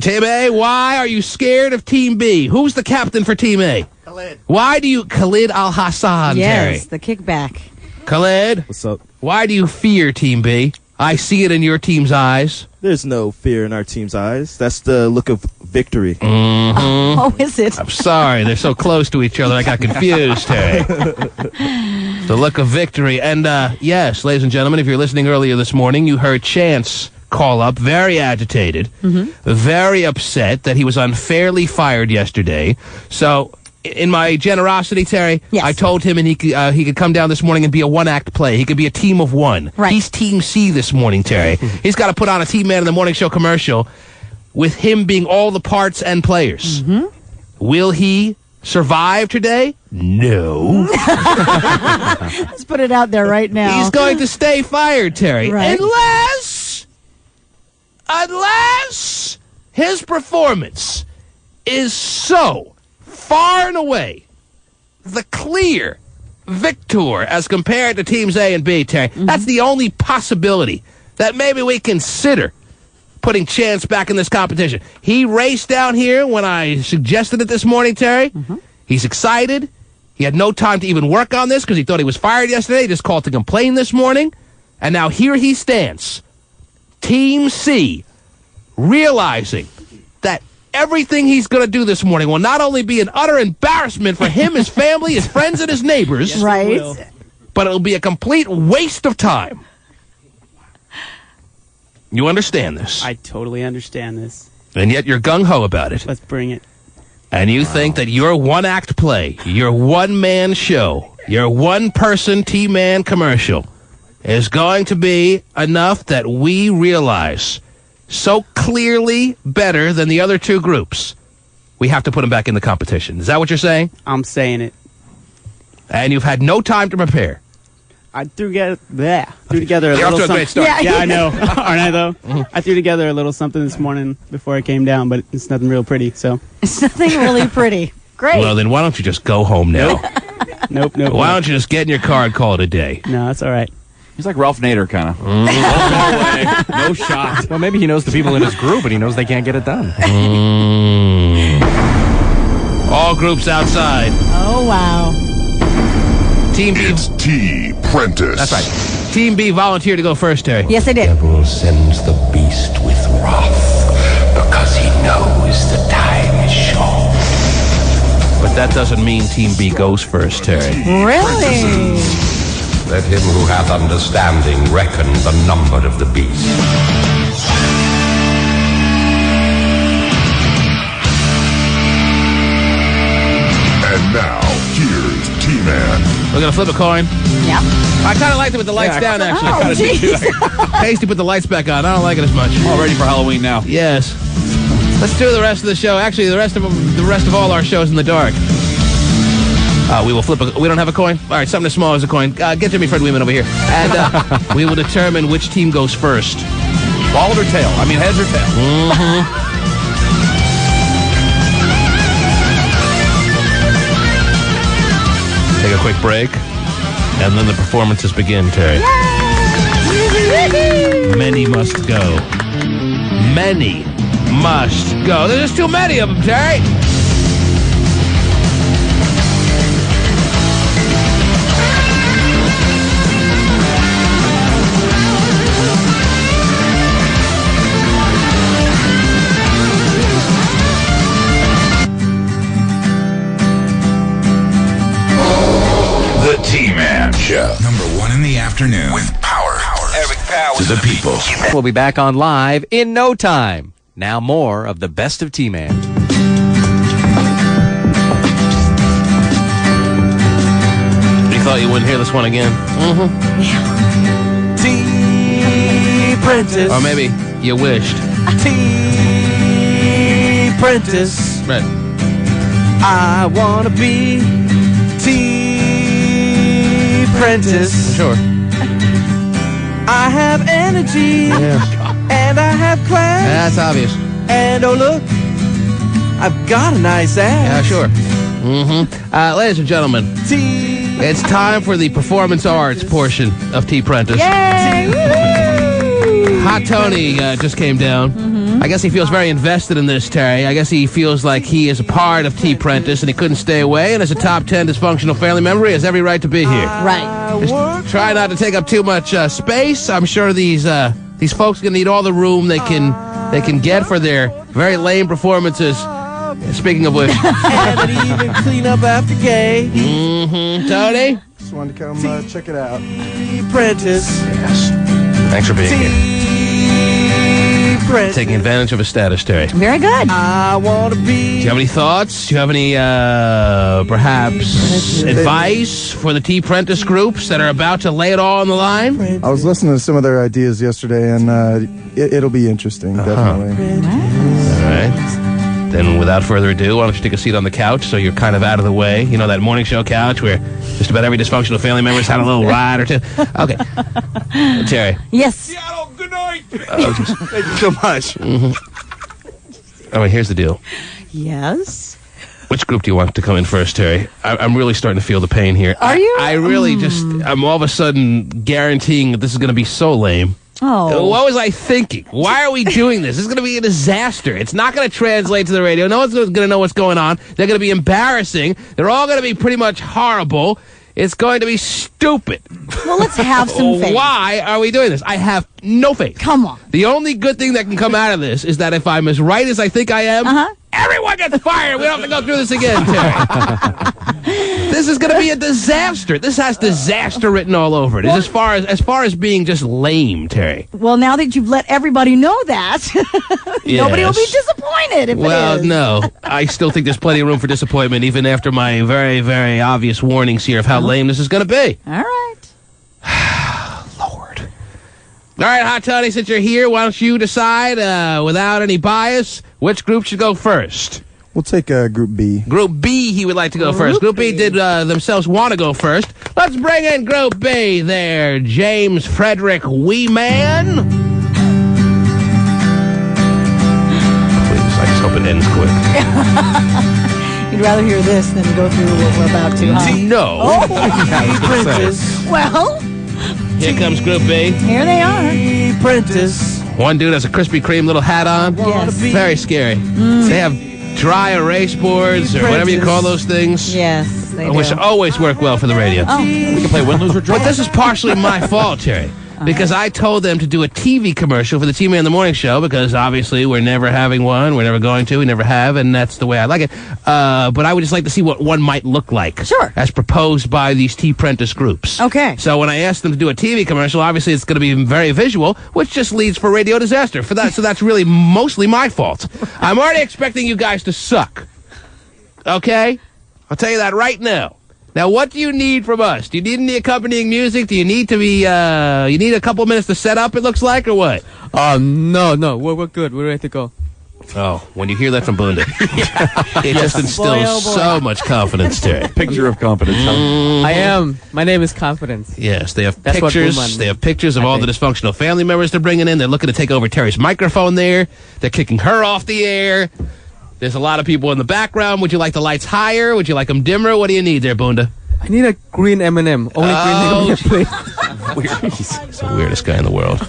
Team A, why are you scared of Team B? Who's the captain for Team A? Khalid. Why do you... Khalid Al-Hassan, Terry. Yes, the kickback. Khalid, What's up? why do you fear Team B? I see it in your team's eyes. There's no fear in our team's eyes. That's the look of victory. Oh, is it? I'm sorry, they're so close to each other, I got confused, Terry. The look of victory. And, yes, ladies and gentlemen, if you're listening earlier this morning, you heard Chance call up, very agitated, very upset that he was unfairly fired yesterday. So, in my generosity, Terry, I told him and he could come down this morning and be a one-act play. He could be a team of one. Right. He's Team C this morning, Terry. He's got to put on a Team Man in the Morning Show commercial with him being all the parts and players. Will he survive today? No. Let's put it out there right now. He's going to stay fired, Terry. Right. Unless his performance is so far and away the clear victor as compared to teams A and B, Terry. That's the only possibility that maybe we consider putting Chance back in this competition. He raced down here when I suggested it this morning, Terry. He's excited. He had no time to even work on this because he thought he was fired yesterday. He just called to complain this morning. And now here he stands. Team C, realizing that everything he's going to do this morning will not only be an utter embarrassment for him, his family, his friends, and his neighbors, but it'll be a complete waste of time. You understand this? I totally understand this. And yet you're gung-ho about it. Let's bring it. And you think that your one-act play, your one-man show, your one-person T-Man commercial is going to be enough that we realize so clearly better than the other two groups, we have to put them back in the competition. Is that what you're saying? I'm saying it. And you've had no time to prepare. I threw together a You're little off to a great start. Yeah, I know. Aren't I, though? I threw together a little something this morning before I came down, but it's nothing real pretty, so. It's nothing really pretty. Great. Well, then why don't you just go home now? Nope. Why don't you just get in your car and call it a day? No, that's all right. He's like Ralph Nader, kind of. No shot. Well, maybe he knows the people in his group, and he knows they can't get it done. All groups outside. Oh, wow. Team B. It's T-Prentice. That's right. Team B volunteered to go first, Terry. Yes, I did. The devil sends the beast with wrath because he knows the time is short. But that doesn't mean Team B goes first, Terry. Really? Let him who hath understanding reckon the number of the beast. And now, here's T-Man. We're going to flip a coin. Yeah. I kind of liked it with the lights down, actually. Oh, jeez. Pasty put the lights back on. I don't like it as much. I'm all ready for Halloween now. Yes. Let's do the rest of the show. Actually, the rest of all our shows in the dark. We will flip we don't have a coin? All right, something as small as a coin. Get Jimmy Fred Weeman over here. And we will determine which team goes first. Ball or tail? I mean, heads or tail? Take a quick break, and then the performances begin, Terry. Many must go. Many must go. There's just too many of them, Terry. The T-Man Show. Number 1 in the afternoon. With power. Eric Power. To the people. We'll be back on live in no time. Now more of the best of T-Man. You thought you wouldn't hear this one again? T-Prentice. Or maybe you wished. T-Prentice. Right. I wanna be T-Prentice. Sure. I have energy. And I have class. That's obvious. And oh look, I've got a nice ass. Yeah, sure. Ladies and gentlemen, it's time for the performance arts portion of T-Prentice. Yay! Hot Tony just came down. I guess he feels very invested in this, Terry. I guess he feels like he is a part of T-Prentice and he couldn't stay away. And as a top 10 dysfunctional family member, he has every right to be here. Right. Just try not to take up too much space. I'm sure these folks are gonna need all the room they can get for their very lame performances. Speaking of which, And even clean up after gay. Tony. Just wanted to come check it out. T-Prentice. Yes. Thanks for being here. T-Prentice. Taking advantage of his status, Terry. Very good. I want to be. Do you have any thoughts? Do you have any, perhaps, advice for the T-Prentice groups that are about to lay it all on the line? I was listening to some of their ideas yesterday, and it'll be interesting, definitely. All right. Then, without further ado, why don't you take a seat on the couch so you're kind of out of the way? You know, that morning show couch where just about every dysfunctional family member's had a little ride or two? Okay. Terry. Yes. Seattle, good night. Thank you so much. All right, here's the deal. Yes. Which group do you want to come in first, Terry? I'm really starting to feel the pain here. Are you? I really I'm all of a sudden guaranteeing that this is going to be so lame. Oh. What was I thinking? Why are we doing this? This is going to be a disaster. It's not going to translate to the radio. No one's going to know what's going on. They're going to be embarrassing. They're all going to be pretty much horrible. It's going to be stupid. Well, let's have some faith. Why are we doing this? I have no faith. Come on. The only good thing that can come out of this is that if I'm as right as I think I am, everyone gets fired. We don't have to go through this again, Terry. This is going to be a disaster. This has disaster written all over it. As far as being just lame, Terry. Well, now that you've let everybody know that, nobody will be disappointed if it is. No. I still think there's plenty of room for disappointment, even after my very, very obvious warnings here of how lame this is going to be. All right. Lord. All right, Hot Tony, since you're here, why don't you decide, without any bias, which group should go first? We'll take Group B. Group B, he would like to go first. Group B did themselves want to go first. Let's bring in Group B there, James Frederick Weeman. Please, I just hope it ends quick. You'd rather hear this than go through what we're about to, huh? No. Oh, well, here comes Group B. here they are. T-Prentice. One dude has a Krispy Kreme little hat on. Yes. Very scary. They have dry erase boards or whatever you call those things. Yes, they do. Which always work well for the radio. Oh. We can play win, lose, or draw. But this is partially my fault, Terry. Because I told them to do a TV commercial for the T-Man in the Morning Show because obviously we're never having one. We're never going to. We never have, and that's the way I like it. But I would just like to see what one might look like. Sure. As proposed by these T-Prentice groups. Okay. So when I asked them to do a TV commercial, obviously it's going to be very visual, which just leads for radio disaster. So that's really mostly my fault. I'm already expecting you guys to suck. Okay? I'll tell you that right now. Now, what do you need from us? Do you need any accompanying music? Do you need to be, you need a couple minutes to set up, it looks like, or what? No. We're good. We're ready to go. Oh, when you hear that from Bunda, it just instills so much confidence, Terry. Picture of confidence. I am. My name is Confidence. Yes, they have That's pictures. They have pictures of all the dysfunctional family members they're bringing in. They're looking to take over Terry's microphone there. They're kicking her off the air. There's a lot of people in the background. Would you like the lights higher? Would you like them dimmer? What do you need there, Bunda? I need a green M&M. Only green M&M, please. He's the weirdest guy in the world.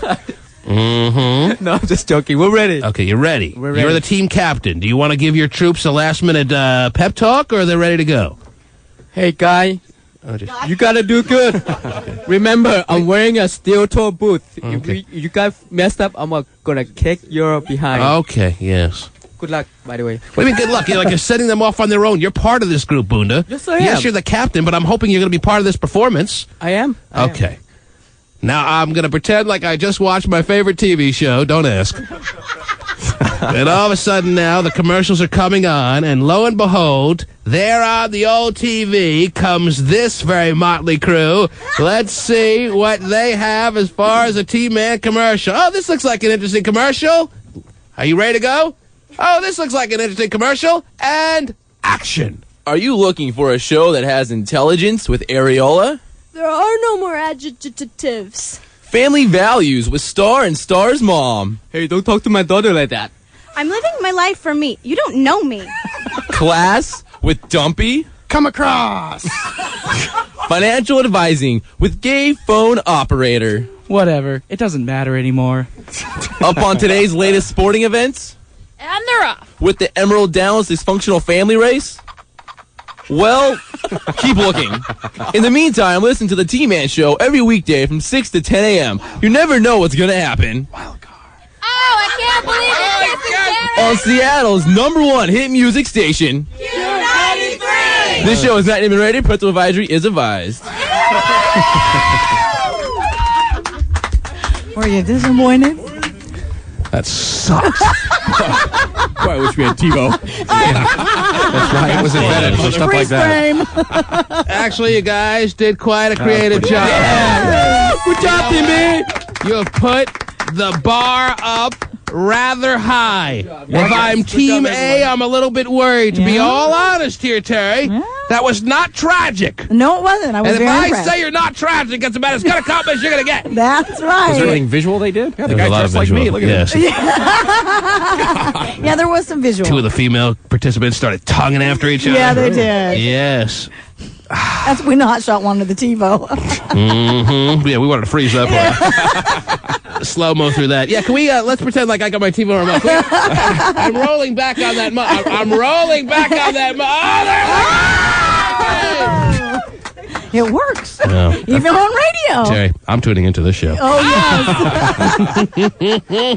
Mm-hmm. No, I'm just joking. We're ready. Okay, you're ready. We're ready. You're the team captain. Do you want to give your troops a last-minute pep talk, or are they ready to go? Hey, guy. You gotta do good. Remember, I'm wearing a steel-toe boot. Okay. If you guys messed up, I'm gonna kick your behind. Okay, yes. Good luck, by the way. What do you mean good luck? You're setting them off on their own. You're part of this group, Bunda. Yes, I am. Yes, you're the captain, but I'm hoping you're going to be part of this performance. I am. Okay. Now, I'm going to pretend like I just watched my favorite TV show. Don't ask. And all of a sudden now, the commercials are coming on, and lo and behold, there on the old TV comes this very motley crew. Let's see what they have as far as a T-Man commercial. Oh, this looks like an interesting commercial. Are you ready to go? Oh, this looks like an interesting commercial. And action. Are you looking for a show that has intelligence with areola? There are no more adjectives. Family values with Star and Star's mom. Hey, don't talk to my daughter like that. I'm living my life for me. You don't know me. Class with Dumpy. Come across. Financial advising with Gay Phone Operator. Whatever. It doesn't matter anymore. Up on today's latest sporting events. And they're off. With the Emerald Downs dysfunctional family race? Well, keep looking. In the meantime, listen to the T-Man Show every weekday from 6 to 10 a.m. You never know what's going to happen. Oh, I can't believe On Seattle's #1 hit music station. Q93! This show is not even ready. Parental advisory is advised. Were you disappointed? That sucks. Boy, I wish we had TiVo. That's right. It was invented for stuff like that. Actually, you guys did quite a creative job. Yeah. Good job, Timmy. You have put the bar up rather high. If I'm Team A, I'm a little bit worried. To be all honest here, Terry, that was not tragic. No, it wasn't. I was And if very I impressed. say you're not tragic, that's about as good a compliment as you're going to get. That's right. Was there anything visual they did? Yeah, the There was guy a lot of dressed like me. visual. Look at Yes. Yeah, there was some visual. Two of the female participants started tonguing after each other. Yeah, they did. Yes. That's when Hot Shot wanted the TiVo. Mm-hmm. Yeah, we wanted to freeze up. Slow-mo through that. Yeah, can we, let's pretend like I got my TiVo remote. I'm rolling back on that I'm rolling back on that It works. Yeah. Even on radio. Terry, I'm tuning into this show. Oh, yes.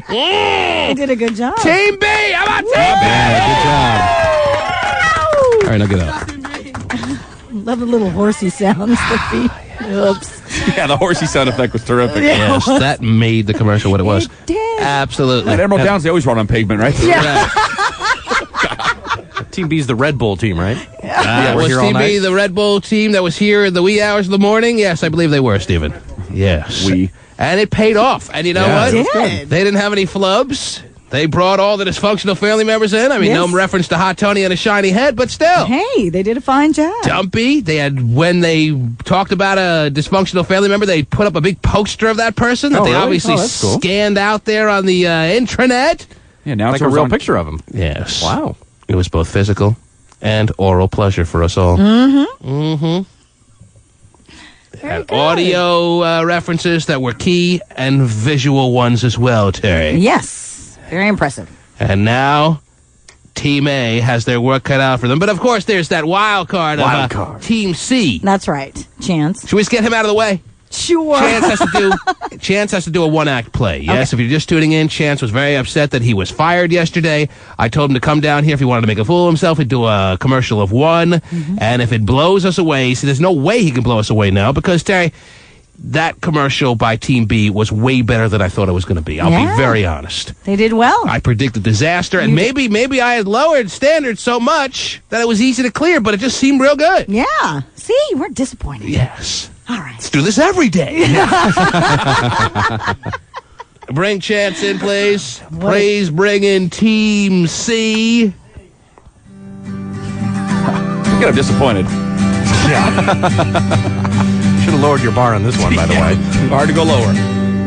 They did a good job. Team B! How about Team B? Good job. All right, now get up. Love the little horsey sounds. The feet. Oops. Yeah, the horsey sound effect was terrific. Yes, that made the commercial what it was. It did. Absolutely. At Emerald Downs, they always run on pavement, right? Yeah. Team B's the Red Bull team, right? Was Team B the Red Bull team that was here in the wee hours of the morning? Yes, I believe they were, Stephen. Yes. And it paid off. And you know what? It did. They didn't have any flubs. They brought all the dysfunctional family members in. I mean, no reference to Hot Tony and a shiny head, but still. Hey, they did a fine job. Dumpy. They had, when they talked about a dysfunctional family member, they put up a big poster of that person that they obviously scanned out there on the intranet. Yeah, now it's a real picture of him. Yes. Wow. It was both physical and oral pleasure for us all. Mm-hmm. Mm-hmm. Had audio references that were key and visual ones as well, Terry. Yes. Very impressive. And now, Team A has their work cut out for them. But of course, there's that wild card of Team C. That's right. Chance. Should we just get him out of the way? Sure. Chance has to do a one-act play. Yes, if you're just tuning in, Chance was very upset that he was fired yesterday. I told him to come down here if he wanted to make a fool of himself. He'd do a commercial of one. And if it blows us away, see, there's no way he can blow us away now because, Terry, that commercial by Team B was way better than I thought it was going to be. I'll be very honest. They did well. I predicted disaster, and maybe I had lowered standards so much that it was easy to clear, but it just seemed real good. Yeah. See, we're disappointed. Yes. All right. Let's do this every day. Bring Chance in, please. Please bring in Team C. Get him disappointed. Should have lowered your bar on this one, by the way. Hard to go lower.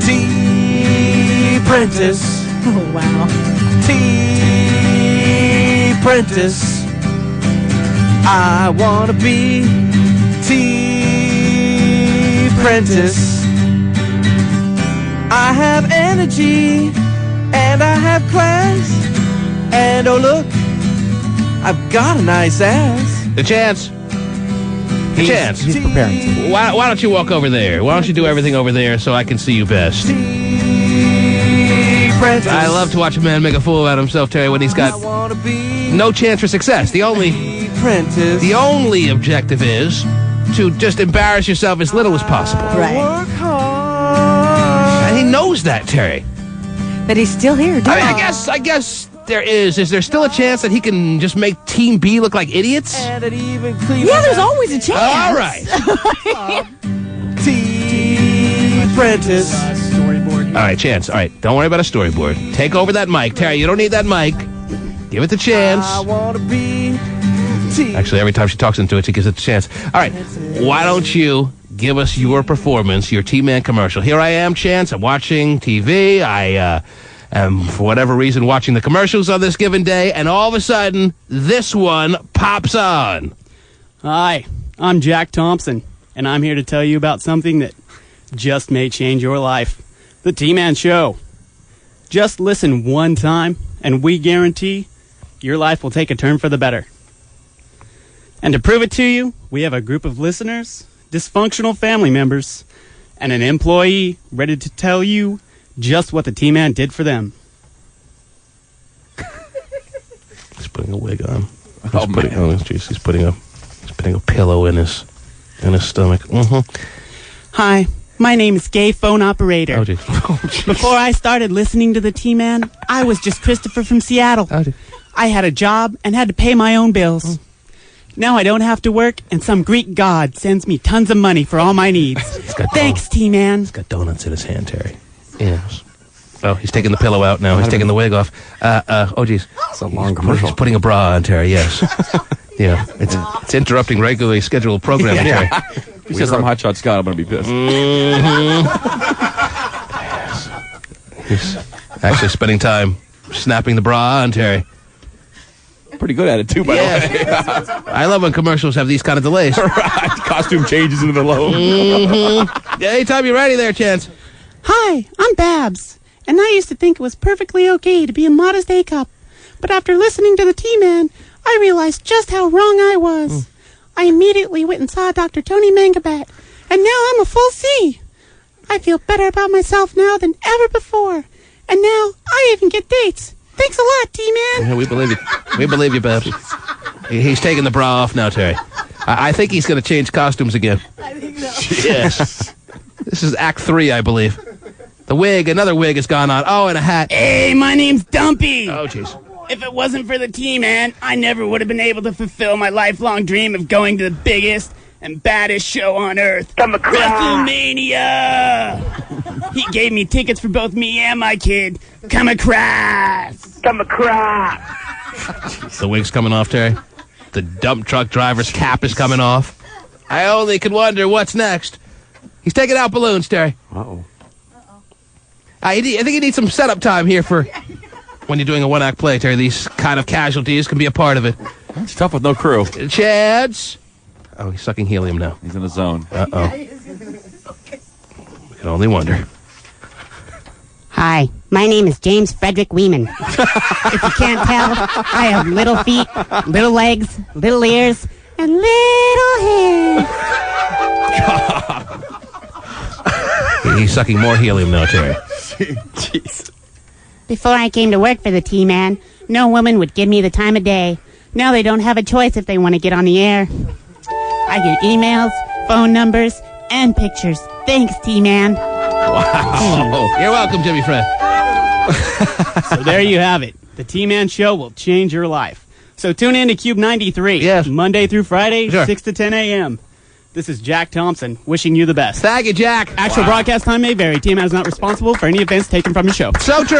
T-Prentice. Oh, wow. T-Prentice. I want to be T-Prentice. T-Prentice. I have energy and I have class. And oh look, I've got a nice ass. The chance. The chance. He's preparing. Why don't you walk over there? Why don't you do everything over there so I can see you best? T-Prentice. I love to watch a man make a fool out of himself, Terry, when he's got no chance for success. The only objective is to just embarrass yourself as little as possible. Right. And he knows that, Terry. But he's still here. I guess there is. Is there still a chance that he can just make Team B look like idiots? Yeah, there's always a chance. All right. T-Prentice. All right, Chance. All right, don't worry about a storyboard. Take over that mic. Terry, you don't need that mic. Give it the chance. I want to be Actually, every time she talks into it, she gives it a chance. All right, why don't you give us your performance, your T-Man commercial? Here I am, Chance. I'm watching TV. I am, for whatever reason, watching the commercials on this given day, and all of a sudden, this one pops on. Hi, I'm Jack Thompson, and I'm here to tell you about something that just may change your life. The T-Man Show. Just listen one time, and we guarantee your life will take a turn for the better. And to prove it to you, we have a group of listeners, dysfunctional family members, and an employee ready to tell you just what the T-Man did for them. He's putting a wig on. He's putting a pillow in his stomach. Mm-hmm. Hi, my name is Gay Phone Operator. Oh, geez. Before I started listening to the T-Man, I was just Christopher from Seattle. I had a job and had to pay my own bills. Now I don't have to work, and some Greek god sends me tons of money for all my needs. Thanks, T-Man. He's got donuts in his hand, Terry. Yes. Oh, he's taking the pillow out now. He's taking the wig off. Oh, geez. It's a long commercial. He's putting a bra on, Terry, yes. Yeah, it's interrupting regularly scheduled programming, Terry. He says I'm Hotshot Scott, I'm going to be pissed. Mm-hmm. He's actually spending time snapping the bra on, Terry. Pretty good at it, too, by the way. I love when commercials have these kind of delays. Right. Costume changes into the low. Mm-hmm. Anytime you're ready there, Chance. Hi, I'm Babs, and I used to think it was perfectly okay to be a modest A-cup. But after listening to the T-Man, I realized just how wrong I was. I immediately went and saw Dr. Tony Mangabat, and now I'm a full C. I feel better about myself now than ever before, and now I even get dates. Thanks a lot, T-Man. Yeah, we believe you. We believe you, Babs. He's taking the bra off now, Terry. I think he's going to change costumes again. I think so. Yes. This is Act 3, I believe. The wig, another wig has gone on. Oh, and a hat. Hey, my name's Dumpy. Oh, jeez. If it wasn't for the T-Man, I never would have been able to fulfill my lifelong dream of going to the biggest and baddest show on earth, WrestleMania. He gave me tickets for both me and my kid. Come across. The wig's coming off, Terry. The dump truck driver's cap is coming off. I only can wonder what's next. He's taking out balloons, Terry. Uh-oh. I think you need some setup time here for when you're doing a one-act play, Terry. These kind of casualties can be a part of it. It's tough with no crew. Chads. Oh, he's sucking helium now. He's in the zone. Uh-oh. We can only wonder. Hi, my name is James Frederick Weeman. If you can't tell, I have little feet, little legs, little ears, and little hair. He's sucking more helium now, Terry. Jeez. Before I came to work for the T-Man, no woman would give me the time of day. Now they don't have a choice if they want to get on the air. I get emails, phone numbers, and pictures. Thanks, T-Man. Wow. You're welcome, Jimmy Fred. So there you have it. The T-Man Show will change your life. So tune in to Cube 93. Yes. Monday through Friday, Sure. 6 to 10 a.m. This is Jack Thompson, wishing you the best. Thank you, Jack. Actual broadcast time may vary. T-Man is not responsible for any events taken from the show. So true.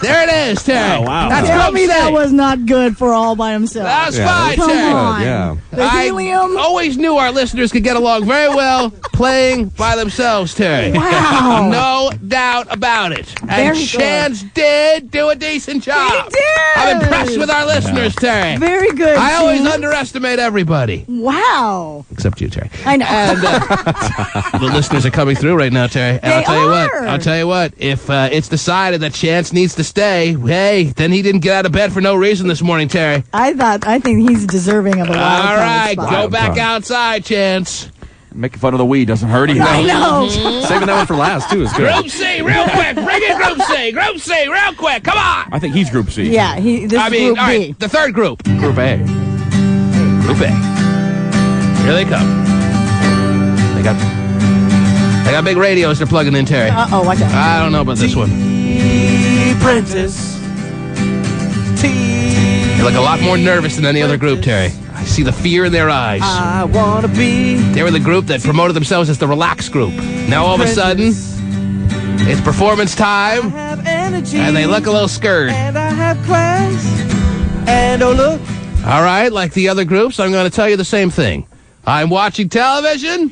There it is, Terry. Oh, wow. That's Tell me that was was not good for all by himself. That's Yeah, fine, Come Terry. on. Yeah. The helium. I always knew our listeners could get along very well playing by themselves, Terry. Wow. No doubt about it. Very And good. Chance did do a decent job. He did. I'm impressed with our listeners, Terry. Very good. I always Chance. underestimate everybody. Wow. Wow. Except you, Terry. I know. And the listeners are coming through right now, Terry. And I'll tell you what. If it's decided that Chance needs to stay, hey, then he didn't get out of bed for no reason this morning, Terry. I think he's deserving of a wild card All right, spot. go back outside, Chance. Making fun of the weed doesn't hurt either. I know. Saving that one for last, too, is good. Group C, real quick. Bring in Group C. Group C, real quick. Come on. I think he's Group C. Yeah, this is Group all B. right, the third group. Group A. Group A. Here they come. They got big radios they're plugging in, Terry. Uh-oh, watch out. I don't know about this one. T-Prentice. They look a lot more nervous than any other group, Terry. I see the fear in their eyes. I wanna be. They were the group that promoted themselves as the relax group. Now all of a sudden, it's performance time, and they look a little scared. And I have class. And oh look. All right, like the other groups, I'm going to tell you the same thing. I'm watching television.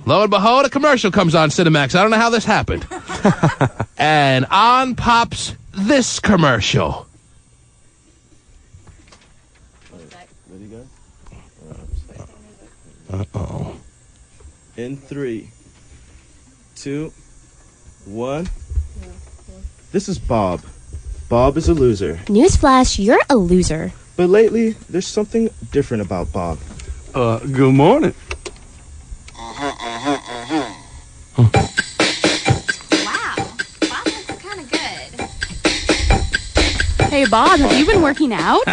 Lo and behold, a commercial comes on Cinemax. I don't know how this happened. And on pops this commercial. Uh-oh. In 3, 2, 1. This is Bob. Bob is a loser. Newsflash, you're a loser. But lately, there's something different about Bob. Good morning. Wow. Bob looks kind of good. Hey, Bob, have you been working out?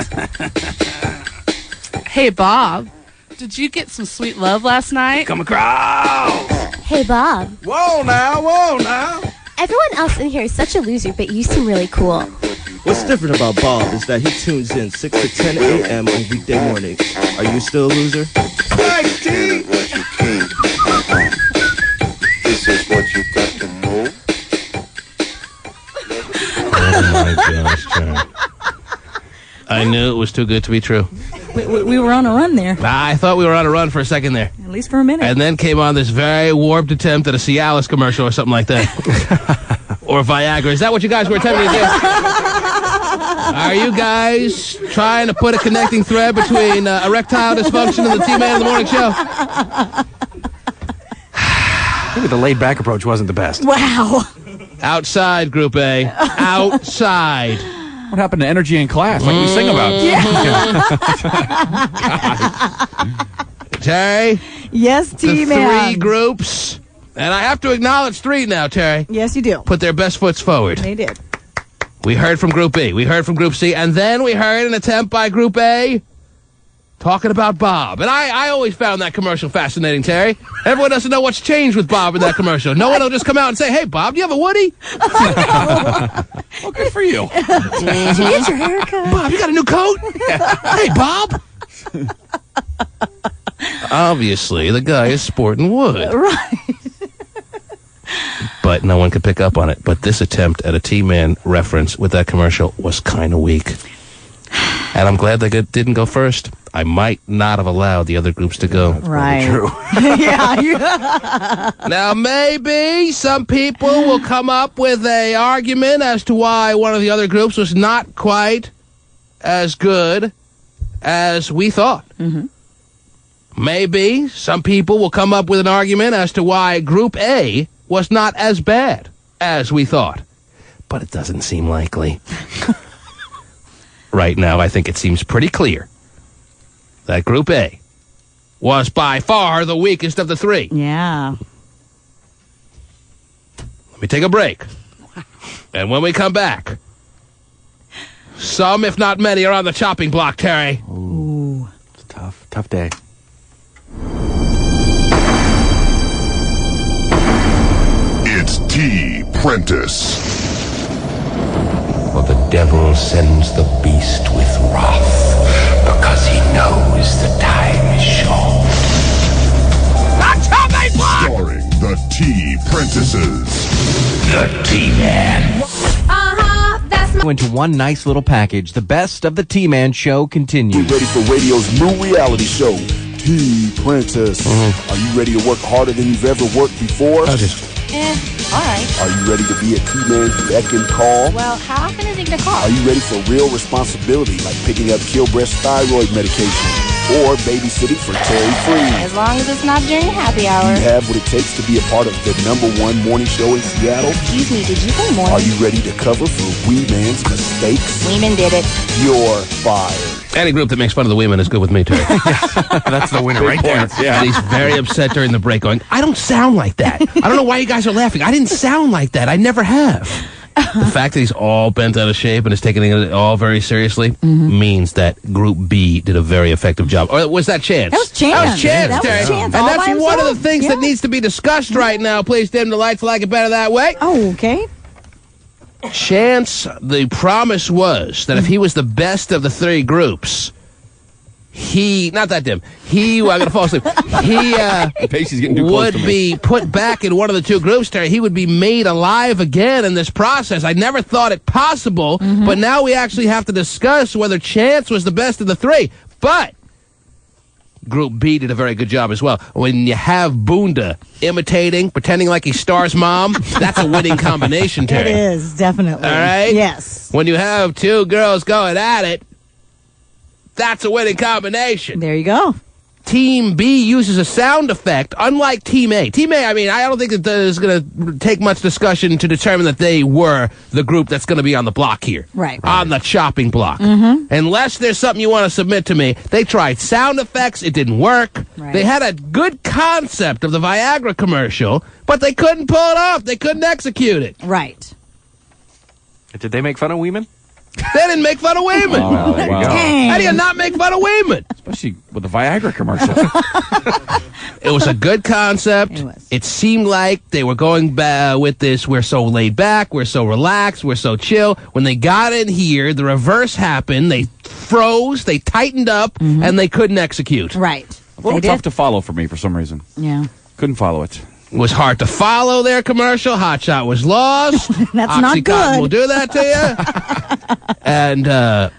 Hey, Bob. Did you get some sweet love last night? Come across. Hey, Bob. Whoa now. Everyone else in here is such a loser, but you seem really cool. What's different about Bob is that he tunes in 6 to 10 a.m. on weekday mornings. Are you still a loser? Thanks, T. This is what you got to know. Oh, my gosh, Terry. I knew it was too good to be true. We were on a run there. I thought we were on a run for a second there. At least for a minute. And then came on this very warped attempt at a Cialis commercial or something like that. Or Viagra. Is that what you guys were attempting to do? Are you guys trying to put a connecting thread between erectile dysfunction and the T-Man in the Morning Show? Maybe the laid-back approach wasn't the best. Wow. Outside, Group A. Outside. What happened to energy in class, like we sing about? Terry? Yes, T-Man. The 3 groups. And I have to acknowledge 3 now, Terry. Yes, you do. Put their best foots forward. They did. We heard from Group B. We heard from Group C. And then we heard an attempt by Group A talking about Bob. And I always found that commercial fascinating, Terry. Everyone doesn't know what's changed with Bob in that commercial. No one will just come out and say, hey, Bob, do you have a Woody? Well, good for you. Did you get your haircut? Bob, you got a new coat? Hey, Bob. Obviously, the guy is sporting wood. Right. But no one could pick up on it. But this attempt at a T-Man reference with that commercial was kind of weak. And I'm glad they didn't go first. I might not have allowed the other groups to go. Right. True. Yeah. Now, maybe some people will come up with an argument as to why one of the other groups was not quite as good as we thought. Mm-hmm. Maybe some people will come up with an argument as to why Group A was not as bad as we thought. But it doesn't seem likely. Right now, I think it seems pretty clear that Group A was by far the weakest of the 3. Yeah. Let me take a break. And when we come back, some, if not many, are on the chopping block, Terry. Ooh. It's a tough day. It's T-Prentice. For the devil sends the beast with wrath, because he knows the time is short. The chopping block! Starring the T-Prentices. The T-Man. That's into one nice little package. The best of the T-Man show continues. Be ready for radio's new reality show, T-Prentice. Are you ready to work harder than you've ever worked before? All right. Are you ready to be a T-Man beck and call? Well, how often is he going to call? Are you ready for real responsibility, like picking up Kilbreath thyroid medication? or babysitting for Terry free. As long as it's not during happy hour. You have what it takes to be a part of the #1 morning show in Seattle. Excuse me, did you say morning? Are you ready to cover for Wee Man's mistakes? Weeman did it. You're fired. Any group that makes fun of the women is good with me, too. That's the winner right there. Yeah. He's very upset during the break going, I don't sound like that. I don't know why you guys are laughing. I didn't sound like that. I never have. The fact that he's all bent out of shape and is taking it all very seriously means that Group B did a very effective job. Or was that Chance? That was Chance. That was Chance, That was Terry. Chance, And all that's by one of the himself. things that needs to be discussed right now. Please dim the lights, like it better that way. Oh, okay. Chance, the promise was that if he was the best of the three groups, not that dim. I'm going to fall asleep. Pacey's getting too close Would to me. be put back in one of the two groups, Terry. He would be made alive again in this process. I never thought it possible, but now we actually have to discuss whether Chance was the best of the three. But Group B did a very good job as well. When you have Boonda imitating, pretending like he's Star's mom, that's a winning combination, Terry. It is, definitely. All right? Yes. When you have two girls going at it, that's a winning combination. There you go. Team B uses a sound effect, unlike Team A. Team A, I mean, I don't think that there's going to take much discussion to determine that they were the group that's going to be on the block here. Right. On the chopping block. Unless there's something you want to submit to me. They tried sound effects. It didn't work. Right. They had a good concept of the Viagra commercial, but they couldn't pull it off. They couldn't execute it. Right. Did they make fun of women? They didn't make fun of women. Oh, there you go. How do you not make fun of women? Especially with the Viagra commercial. It was a good concept. It was. It seemed like they were going with this, we're so laid back, we're so relaxed, we're so chill. When they got in here, the reverse happened. They froze, they tightened up, and they couldn't execute. Right. A little tough to follow for me for some reason. Yeah. Couldn't follow it. It was hard to follow their commercial. Hot Shot was lost. That's not Oxycontin good. will do that to you. And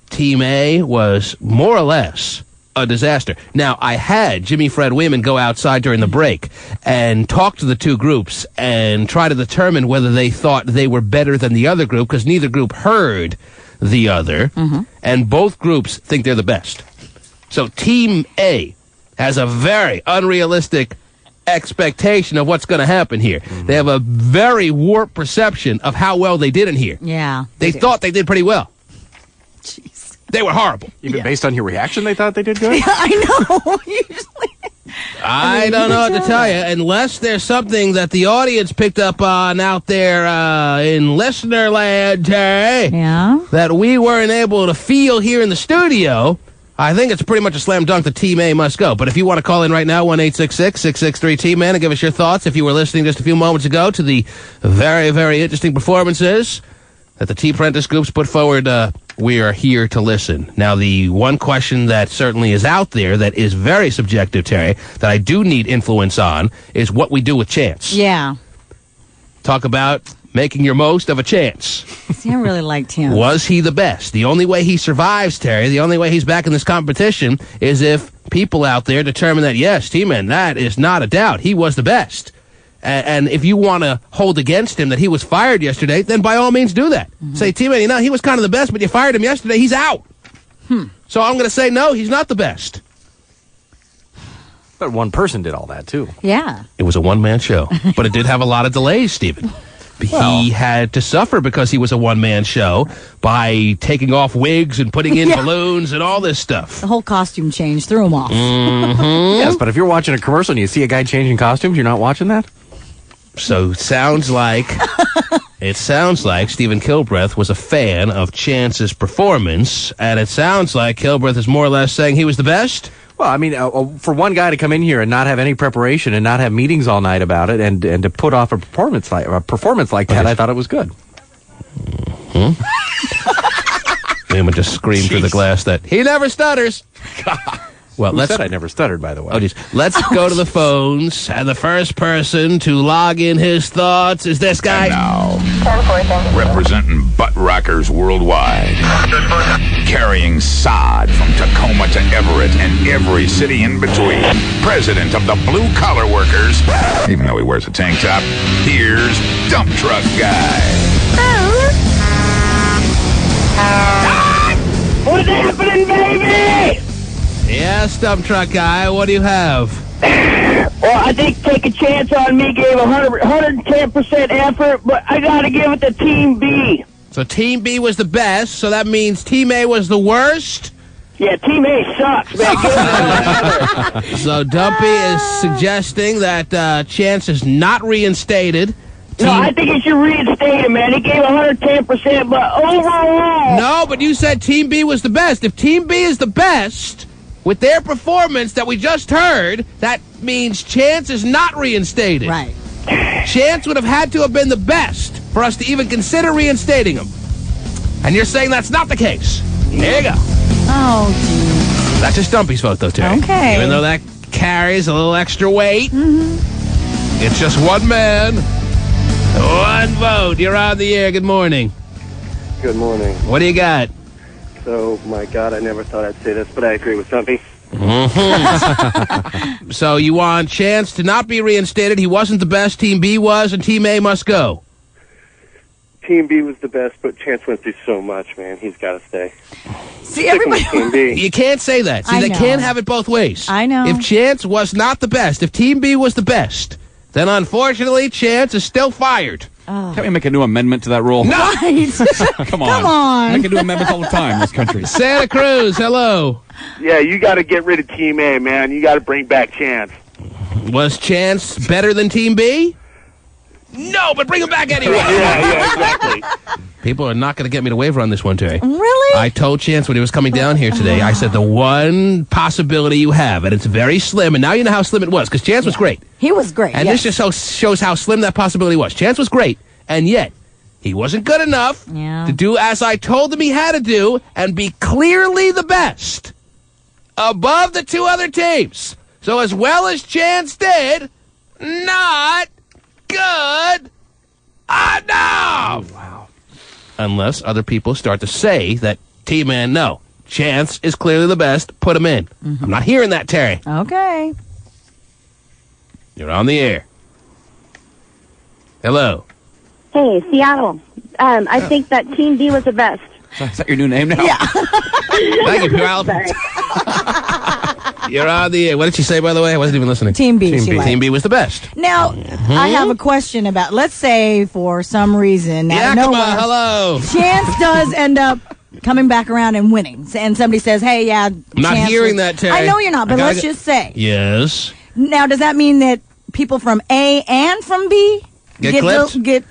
Team A was more or less a disaster. Now, I had Jimmy Fred Wayman go outside during the break and talk to the two groups and try to determine whether they thought they were better than the other group, because neither group heard the other, and both groups think they're the best. So Team A has a very unrealistic expectation of what's going to happen here. They have a very warped perception of how well they did in here. Yeah. They thought they did pretty well. Jeez. They were horrible. Even based on your reaction, they thought they did good? I know. Usually. I don't know what to tell you, unless there's something that the audience picked up on out there in listener land, Terry, that we weren't able to feel here in the studio. I think it's pretty much a slam dunk that Team A must go. But if you want to call in right now, 1-866-663-T-MAN, and give us your thoughts, if you were listening just a few moments ago to the very, very interesting performances that the T-Prentice groups put forward, we are here to listen. Now, the one question that certainly is out there that is very subjective, Terry, that I do need influence on, is what we do with Chance. Yeah. Talk about making your most of a chance. See, I really liked him. Was he the best? The only way he survives, Terry, the only way he's back in this competition is if people out there determine that, yes, T-Man, that is not a doubt. He was the best. And if you want to hold against him that he was fired yesterday, then by all means do that. Say, T-Man, you know, he was kind of the best, but you fired him yesterday. He's out. So I'm going to say, no, he's not the best. But one person did all that, too. Yeah. It was a one-man show, but it did have a lot of delays, Stephen. He had to suffer because he was a one-man show by taking off wigs and putting in balloons and all this stuff. The whole costume change threw him off. Yes, but if you're watching a commercial and you see a guy changing costumes, you're not watching that? So it sounds like Stephen Kilbreath was a fan of Chance's performance, and it sounds like Kilbreath is more or less saying he was the best. Well, I mean, for one guy to come in here and not have any preparation and not have meetings all night about it, and to put off a performance like that, I thought it was good. Newman just screamed through the glass that he never stutters. Well, Who said I never stuttered, by the way? Oh, geez. Let's go to the phones, and the first person to log in his thoughts is this guy. And now, representing butt rockers worldwide, carrying sod from Tacoma to Everett and every city in between, president of the blue collar workers, even though he wears a tank top, here's Dump Truck Guy. What's happening, baby? Yeah, Stump Truck Guy, what do you have? Well, I think Take a Chance on Me gave 110% effort, but I got to give it to Team B. So Team B was the best, so that means Team A was the worst? Yeah, Team A sucks, man. So Dumpy is suggesting that Chance is not reinstated. No, I think you should reinstate him, man. He gave 110%, but overall... No, but you said Team B was the best. If Team B is the best, with their performance that we just heard, that means Chance is not reinstated. Right. Chance would have had to have been the best for us to even consider reinstating him. And you're saying that's not the case. There you go. Oh, geez. That's just Dumpy's vote, though, Terry. Okay. Even though that carries a little extra weight, it's just one man, one vote. You're on the air. Good morning. Good morning. What do you got? So, my God, I never thought I'd say this, but I agree with Dumpy. So you want Chance to not be reinstated. He wasn't the best. Team B was, and Team A must go. Team B was the best, but Chance went through so much, man. He's got to stay. See, everybody... Team B. You can't say that. See, they can't have it both ways. I know. If Chance was not the best, if Team B was the best, then unfortunately Chance is still fired. Can't we make a new amendment to that rule? No. Right. Come on. Come on. Make new amendments all the time in this country. Santa Cruz, hello. Yeah, you got to get rid of Team A, man. You got to bring back Chance. Was Chance better than Team B? No, but bring him back anyway. Yeah, exactly. People are not going to get me to waver on this one, Terry. Really? I told Chance when he was coming down here today, I said the one possibility you have, and it's very slim, and now you know how slim it was, because Chance was great. He was great, And this just shows how slim that possibility was. Chance was great, and yet he wasn't good enough to do as I told him he had to do and be clearly the best above the two other teams. So as well as Chance did, not good enough. Wow. Unless other people start to say that T-Man, no, Chance is clearly the best, put him in. I'm not hearing that, Terry. Okay. You're on the air. Hello. Hey, Seattle. I think that Team B was the best. Is that your new name now? Yeah. Thank you, pal. You're on the air. What did she say, by the way? I wasn't even listening. Team B. Team B was the best. Now, I have a question about, let's say for some reason, out of nowhere, hello. Chance does end up coming back around and winning. And somebody says, hey, yeah, I'm not Chance hearing was- that, Terry. I know you're not, but let's just say. Yes. Now, does that mean that people from A and from B Get clipped? get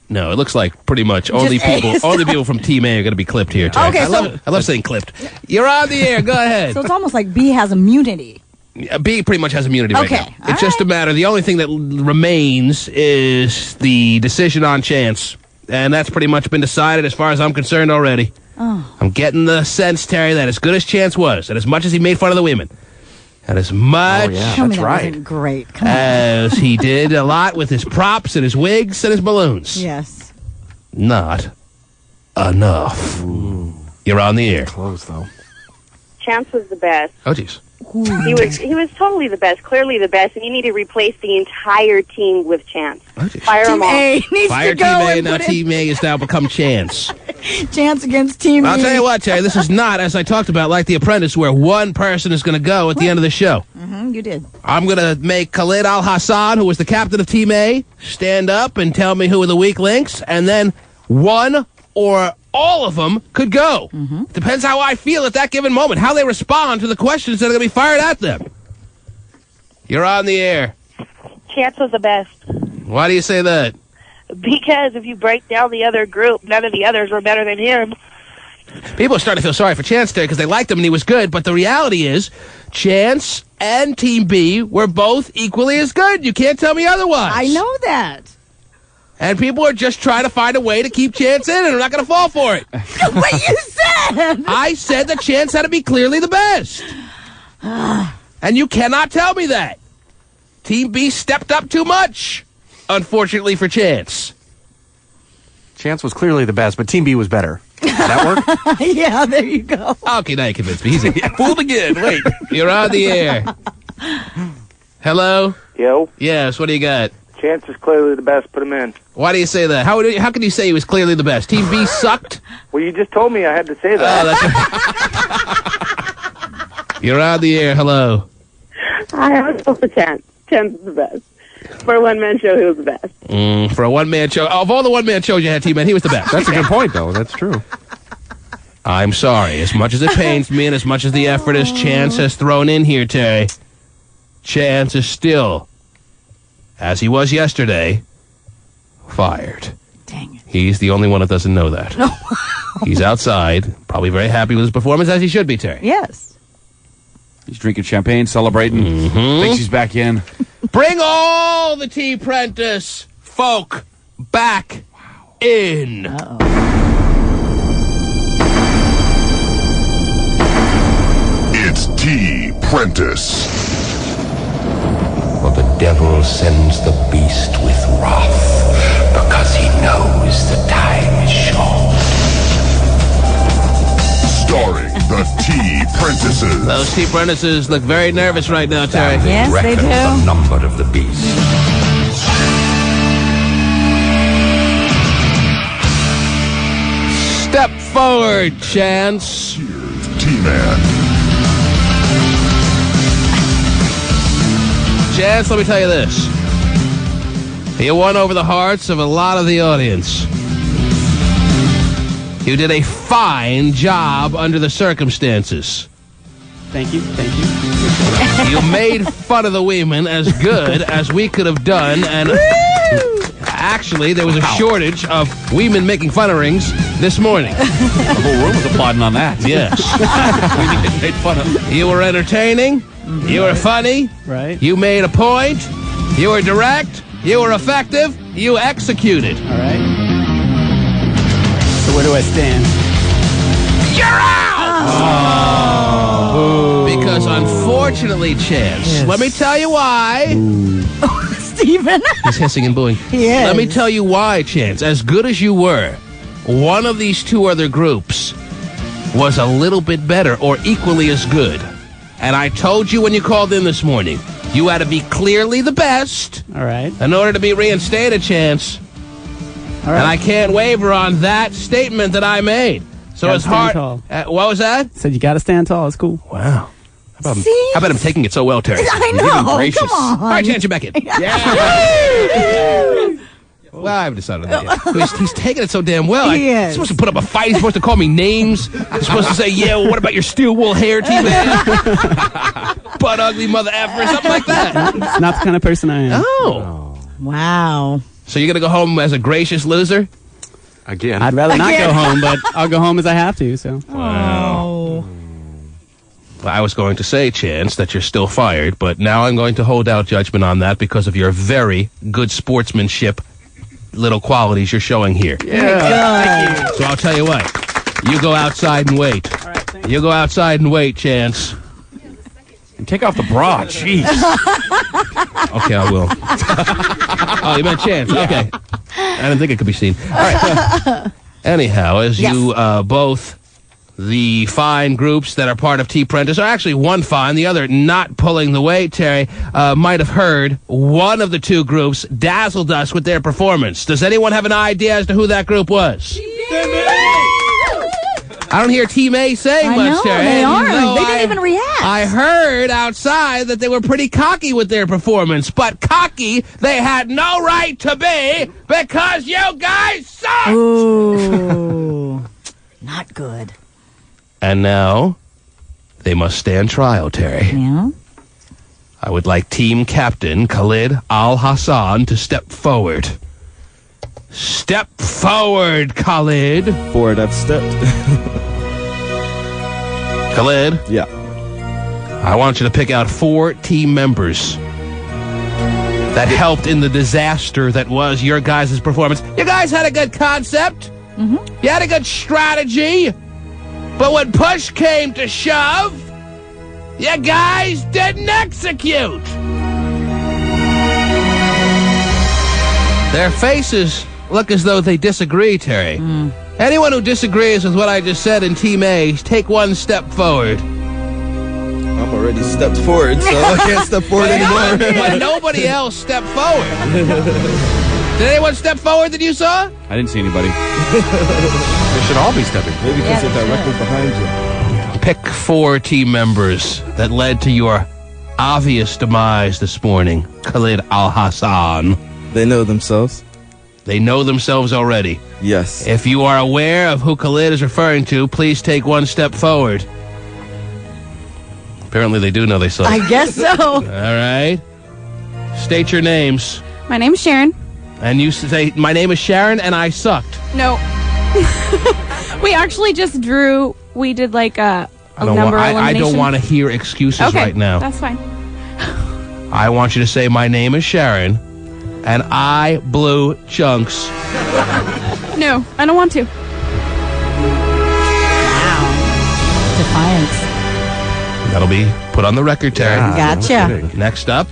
No, it looks like pretty much only people from Team A are going to be clipped here, Terry. Okay, I love saying clipped. You're on the air. Go ahead. So it's almost like B has immunity. B pretty much has immunity right Okay, now. It's just a matter. The only thing that remains is the decision on Chance. And that's pretty much been decided as far as I'm concerned already. Oh. I'm getting the sense, Terry, that as good as Chance was, and as much as he made fun of the women, and as much Tell me that wasn't great. Come on. as he did a lot with his props and his wigs and his balloons. Yes. Not enough. You're on the air. Close, though. Chance was the best. Oh, jeez. He was totally the best, clearly the best, and you need to replace the entire team with Chance. Fire them all. Fire Team A, now Team A has now become Chance. Chance against Team I'll B. tell you what, Terry, this is not, as I talked about, like The Apprentice, where one person is going to go at the end of the show. You did. I'm going to make Khalid Al-Hassan, who was the captain of Team A, stand up and tell me who are the weak links, and then one or all of them could go. Depends how I feel at that given moment, how they respond to the questions that are going to be fired at them. You're on the air. Chance was the best. Why do you say that? Because if you break down the other group, none of the others were better than him. People are starting to feel sorry for Chance there because they liked him and he was good, but the reality is Chance and Team B were both equally as good. You can't tell me otherwise. I know that. And people are just trying to find a way to keep Chance in, and I'm not going to fall for it. What you said! I said that Chance had to be clearly the best. And you cannot tell me that. Team B stepped up too much, unfortunately for Chance. Chance was clearly the best, but Team B was better. Does that work? Yeah, there you go. Okay, now you convinced me. He's fooled again. Wait, you're on the air. Hello? Yo. Yes, what do you got? Chance is clearly the best. Put him in. Why do you say that? How can you say he was clearly the best? Team B sucked? Well, you just told me I had to say that. Oh, that's You're on the air. Hello. Hi, I was for Chance. Chance is the best. For a one-man show, he was the best. For a one-man show. Of all the one-man shows you had, T-Man, he was the best. That's a good point, though. That's true. I'm sorry. As much as it pains me and as much as the effort as Chance has thrown in here, Terry, Chance is still, as he was yesterday, fired. Dang it. He's the only one that doesn't know that. No. He's outside, probably very happy with his performance, as he should be, Terry. Yes. He's drinking champagne, celebrating. Thinks he's back in. Bring all the T-Prentice folk back in. It's T-Prentice. For the devil sends the beast with wrath, because he knows the time is short. Starring the T-Prentices. Those T-Prentices look very nervous right now, Terry. Yes, they do. The number of the beast. Step forward, Chance. Here's T-Man. Chance, let me tell you this. You won over the hearts of a lot of the audience. You did a fine job under the circumstances. Thank you. You made fun of the women as good as we could have done, and actually, there was a shortage of women making fun of rings this morning. The whole room was applauding on that. Yes. We made fun of. You were entertaining. You were funny. Right. You made a point. You were direct. You were effective. You executed. All right. So where do I stand? You're out! Because unfortunately, Chance, let me tell you why. Steven. He's hissing and booing. He is. Let me tell you why, Chance. As good as you were, one of these two other groups was a little bit better or equally as good. And I told you when you called in this morning, you had to be clearly the best. All right. In order to be reinstated, Chance. All right. And I can't waver on that statement that I made. So Gotta it's stand hard. tall. What was that? Said you got to stand tall. It's cool. Wow. How See? about him taking it so well, Terry? I know. Even gracious. Come on. All right, Chance, you're back in. Well, I haven't decided on that yet. He's taking it so damn well. He is. He's supposed to put up a fight. He's supposed to call me names. He's supposed to say, yeah, well, what about your steel wool hair, T-Man? Butt ugly mother effer, something like that. It's not the kind of person I am. Oh. Wow. So you're going to go home as a gracious loser? Again. I'd rather not go home, but I'll go home as I have to. So. Oh. Well, I was going to say, Chance, that you're still fired, but now I'm going to hold out judgment on that because of your very good sportsmanship little qualities you're showing here. Yeah. So I'll tell you what. You go outside and wait. All right, You go outside and wait, Chance. And take off the bra. Jeez. Okay, I will. Oh, you meant Chance. Okay. I didn't think it could be seen. All right. Anyhow, as you both, the fine groups that are part of T-Prentice, are actually one fine, the other not pulling the weight, Terry, might have heard one of the two groups dazzled us with their performance. Does anyone have an idea as to who that group was? I don't hear T-May saying much, Terry. They aren't. No, They didn't even react. I heard outside that they were pretty cocky with their performance, but cocky they had no right to be because you guys suck! Ooh. Not good. And now, they must stand trial, Terry. Yeah? I would like team captain Khalid Al-Hassan to step forward. Step forward, Khalid. Forward, I've stepped. Khalid, Yeah. I want you to pick out 4 team members that helped in the disaster that was your guys' performance. You guys had a good concept. You had a good strategy. But when push came to shove, you guys didn't execute. Their faces look as though they disagree, Terry. Anyone who disagrees with what I just said in Team A, take one step forward. I'm already stepped forward, so I can't step forward anymore. But nobody else stepped forward. Did anyone step forward that you saw? I didn't see anybody. They should all be stepping. Maybe because they're directly behind you. Pick 4 team members that led to your obvious demise this morning. Khalid Al-Hassan. They know themselves. They know themselves already. Yes. If you are aware of who Khalid is referring to, please take one step forward. Apparently they do know they suck. I guess so. All right. State your names. My name's Sharon. And you say, my name is Sharon and I sucked. No. We actually just drew. We did like a number elimination. I don't want to hear excuses right now. That's fine. I want you to say, my name is Sharon and I blew chunks. No, I don't want to. Wow. Defiance. That'll be put on the record, Terry. Gotcha. Next up.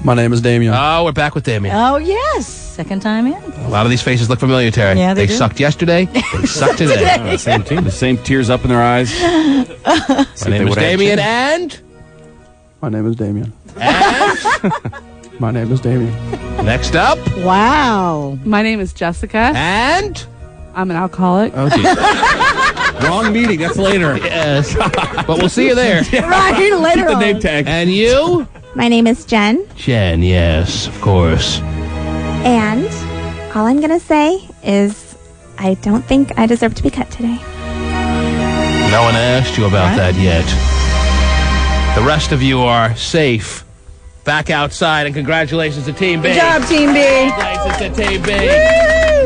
My name is Damien. Oh, we're back with Damien. Oh, yes. Second time in. A lot of these faces look familiar, Terry. Yeah, they do. sucked yesterday. They suck today. Same team. The same tears up in their eyes. My name is Damien and... My name is Damien. And... My name is Damien. Next up. Wow. My name is Jessica. And... I'm an alcoholic. Oh, geez. Wrong meeting. That's later. Yes. But we'll see you there. Right, later Keep the on. name tag. And you? My name is Jen, Jen, yes, of course. and all I'm going to say is I don't think I deserve to be cut today. No one asked you about that yet. The rest of you are safe. Back outside, and congratulations to Team B. Good job, Team B. Congratulations to Team B. Woo!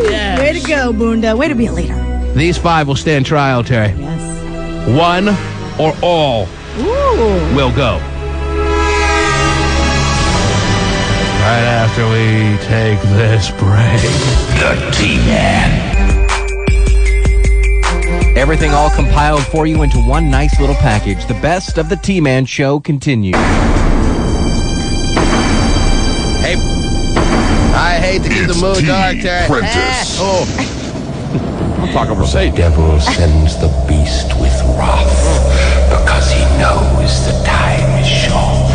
Yes. Way to go, Boonda. Way to be a leader. These 5 will stand trial, Terry. Yes. One or all will go. Right after we take this break. The T-Man. Everything all compiled for you into one nice little package. The best of the T-Man show continues. Hey, I hate to keep the mood dark, Terry. T-Prentice. I'm talking over The devil sends the beast with wrath because he knows the time is short.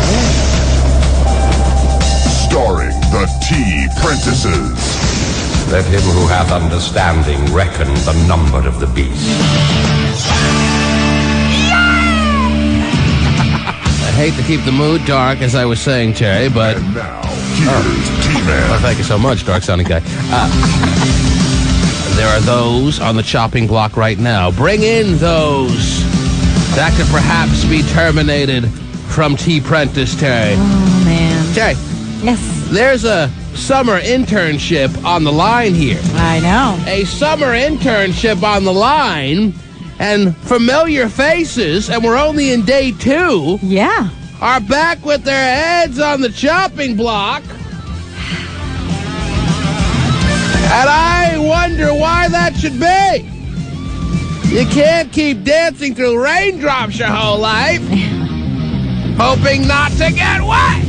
Starring the T-Prentices. Let him who hath understanding reckon the number of the beast. I hate to keep the mood dark, as I was saying, Terry, but... And now, here's T-Man. Well, thank you so much, dark-sounding guy. There are those on the chopping block right now. Bring in those that could perhaps be terminated from T-Prentice, Terry. Oh, man. Terry. Yes. There's a summer internship on the line here. I know. A summer internship on the line, and familiar faces, and we're only in day 2. Yeah. Are back with their heads on the chopping block. And I wonder why that should be. You can't keep dancing through raindrops your whole life, hoping not to get wet.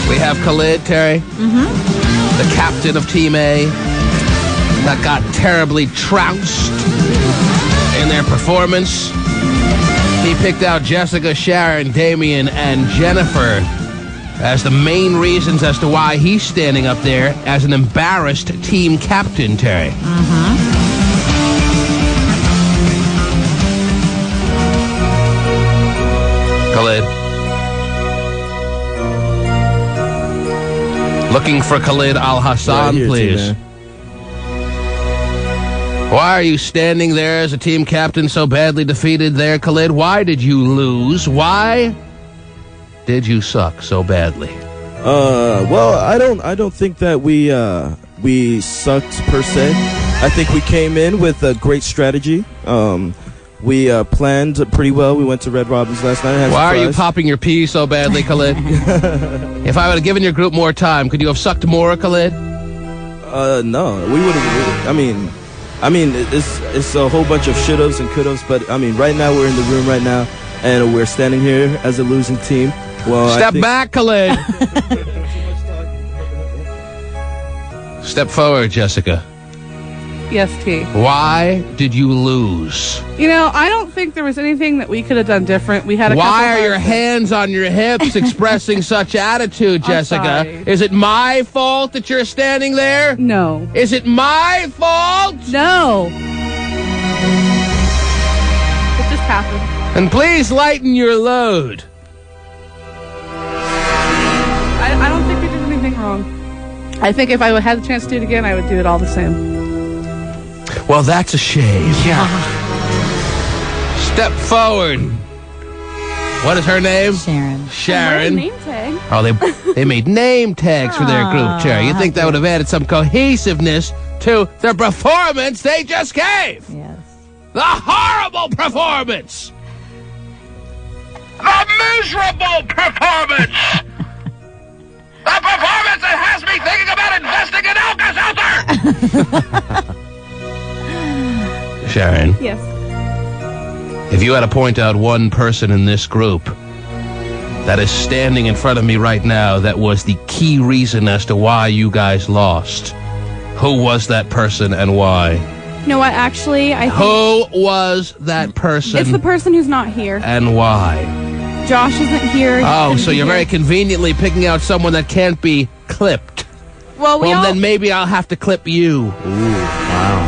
We have Khalid, Terry, the captain of Team A, that got terribly trounced in their performance. He picked out Jessica, Sharon, Damien, and Jennifer as the main reasons as to why he's standing up there as an embarrassed team captain, Terry. Khalid. Looking for Khalid Al-Hassan, Right here, please. T-Man. Why are you standing there as a team captain so badly defeated there, Khalid? Why did you lose? Why did you suck so badly? Well, I don't think that we sucked per se. I think we came in with a great strategy. We planned pretty well. We went to Red Robin's last night. Why are you popping your pee so badly, Khalid? If I would have given your group more time, could you have sucked more, Khalid? No, we would have. I mean, it's a whole bunch of should-haves and could-haves. But I mean, right now we're in the room right now, and we're standing here as a losing team. Well, Step back, Khalid. Step forward, Jessica. Yes, T. Why did you lose? You know, I don't think there was anything that we could have done different. We had a Why couple are your hard- hands on your hips expressing such attitude, Jessica? sorry. Is it my fault that you're standing there? No. Is it my fault? No. It just happened. And please lighten your load. I don't think we did anything wrong. I think if I had the chance to do it again, I would do it all the same. Well, that's a shame. Yeah. Step forward. What is her name? Sharon. Sharon. Name tag. Oh, they made name tags for their group, Terry. You think that would have added some cohesiveness to the performance they just gave? Yes. The horrible performance. The miserable performance. The performance that has me thinking about investing in Alka-Seltzer. Sharon, Yes. if you had to point out one person in this group that is standing in front of me right now that was the key reason as to why you guys lost, who was that person and why? You know what? Actually, I think Who was that person it's the person who's not here. and why? Josh isn't here. He Oh, couldn't so be you're here. very conveniently picking out someone that can't be clipped. Well, Well, then maybe I'll have to clip you. Wow.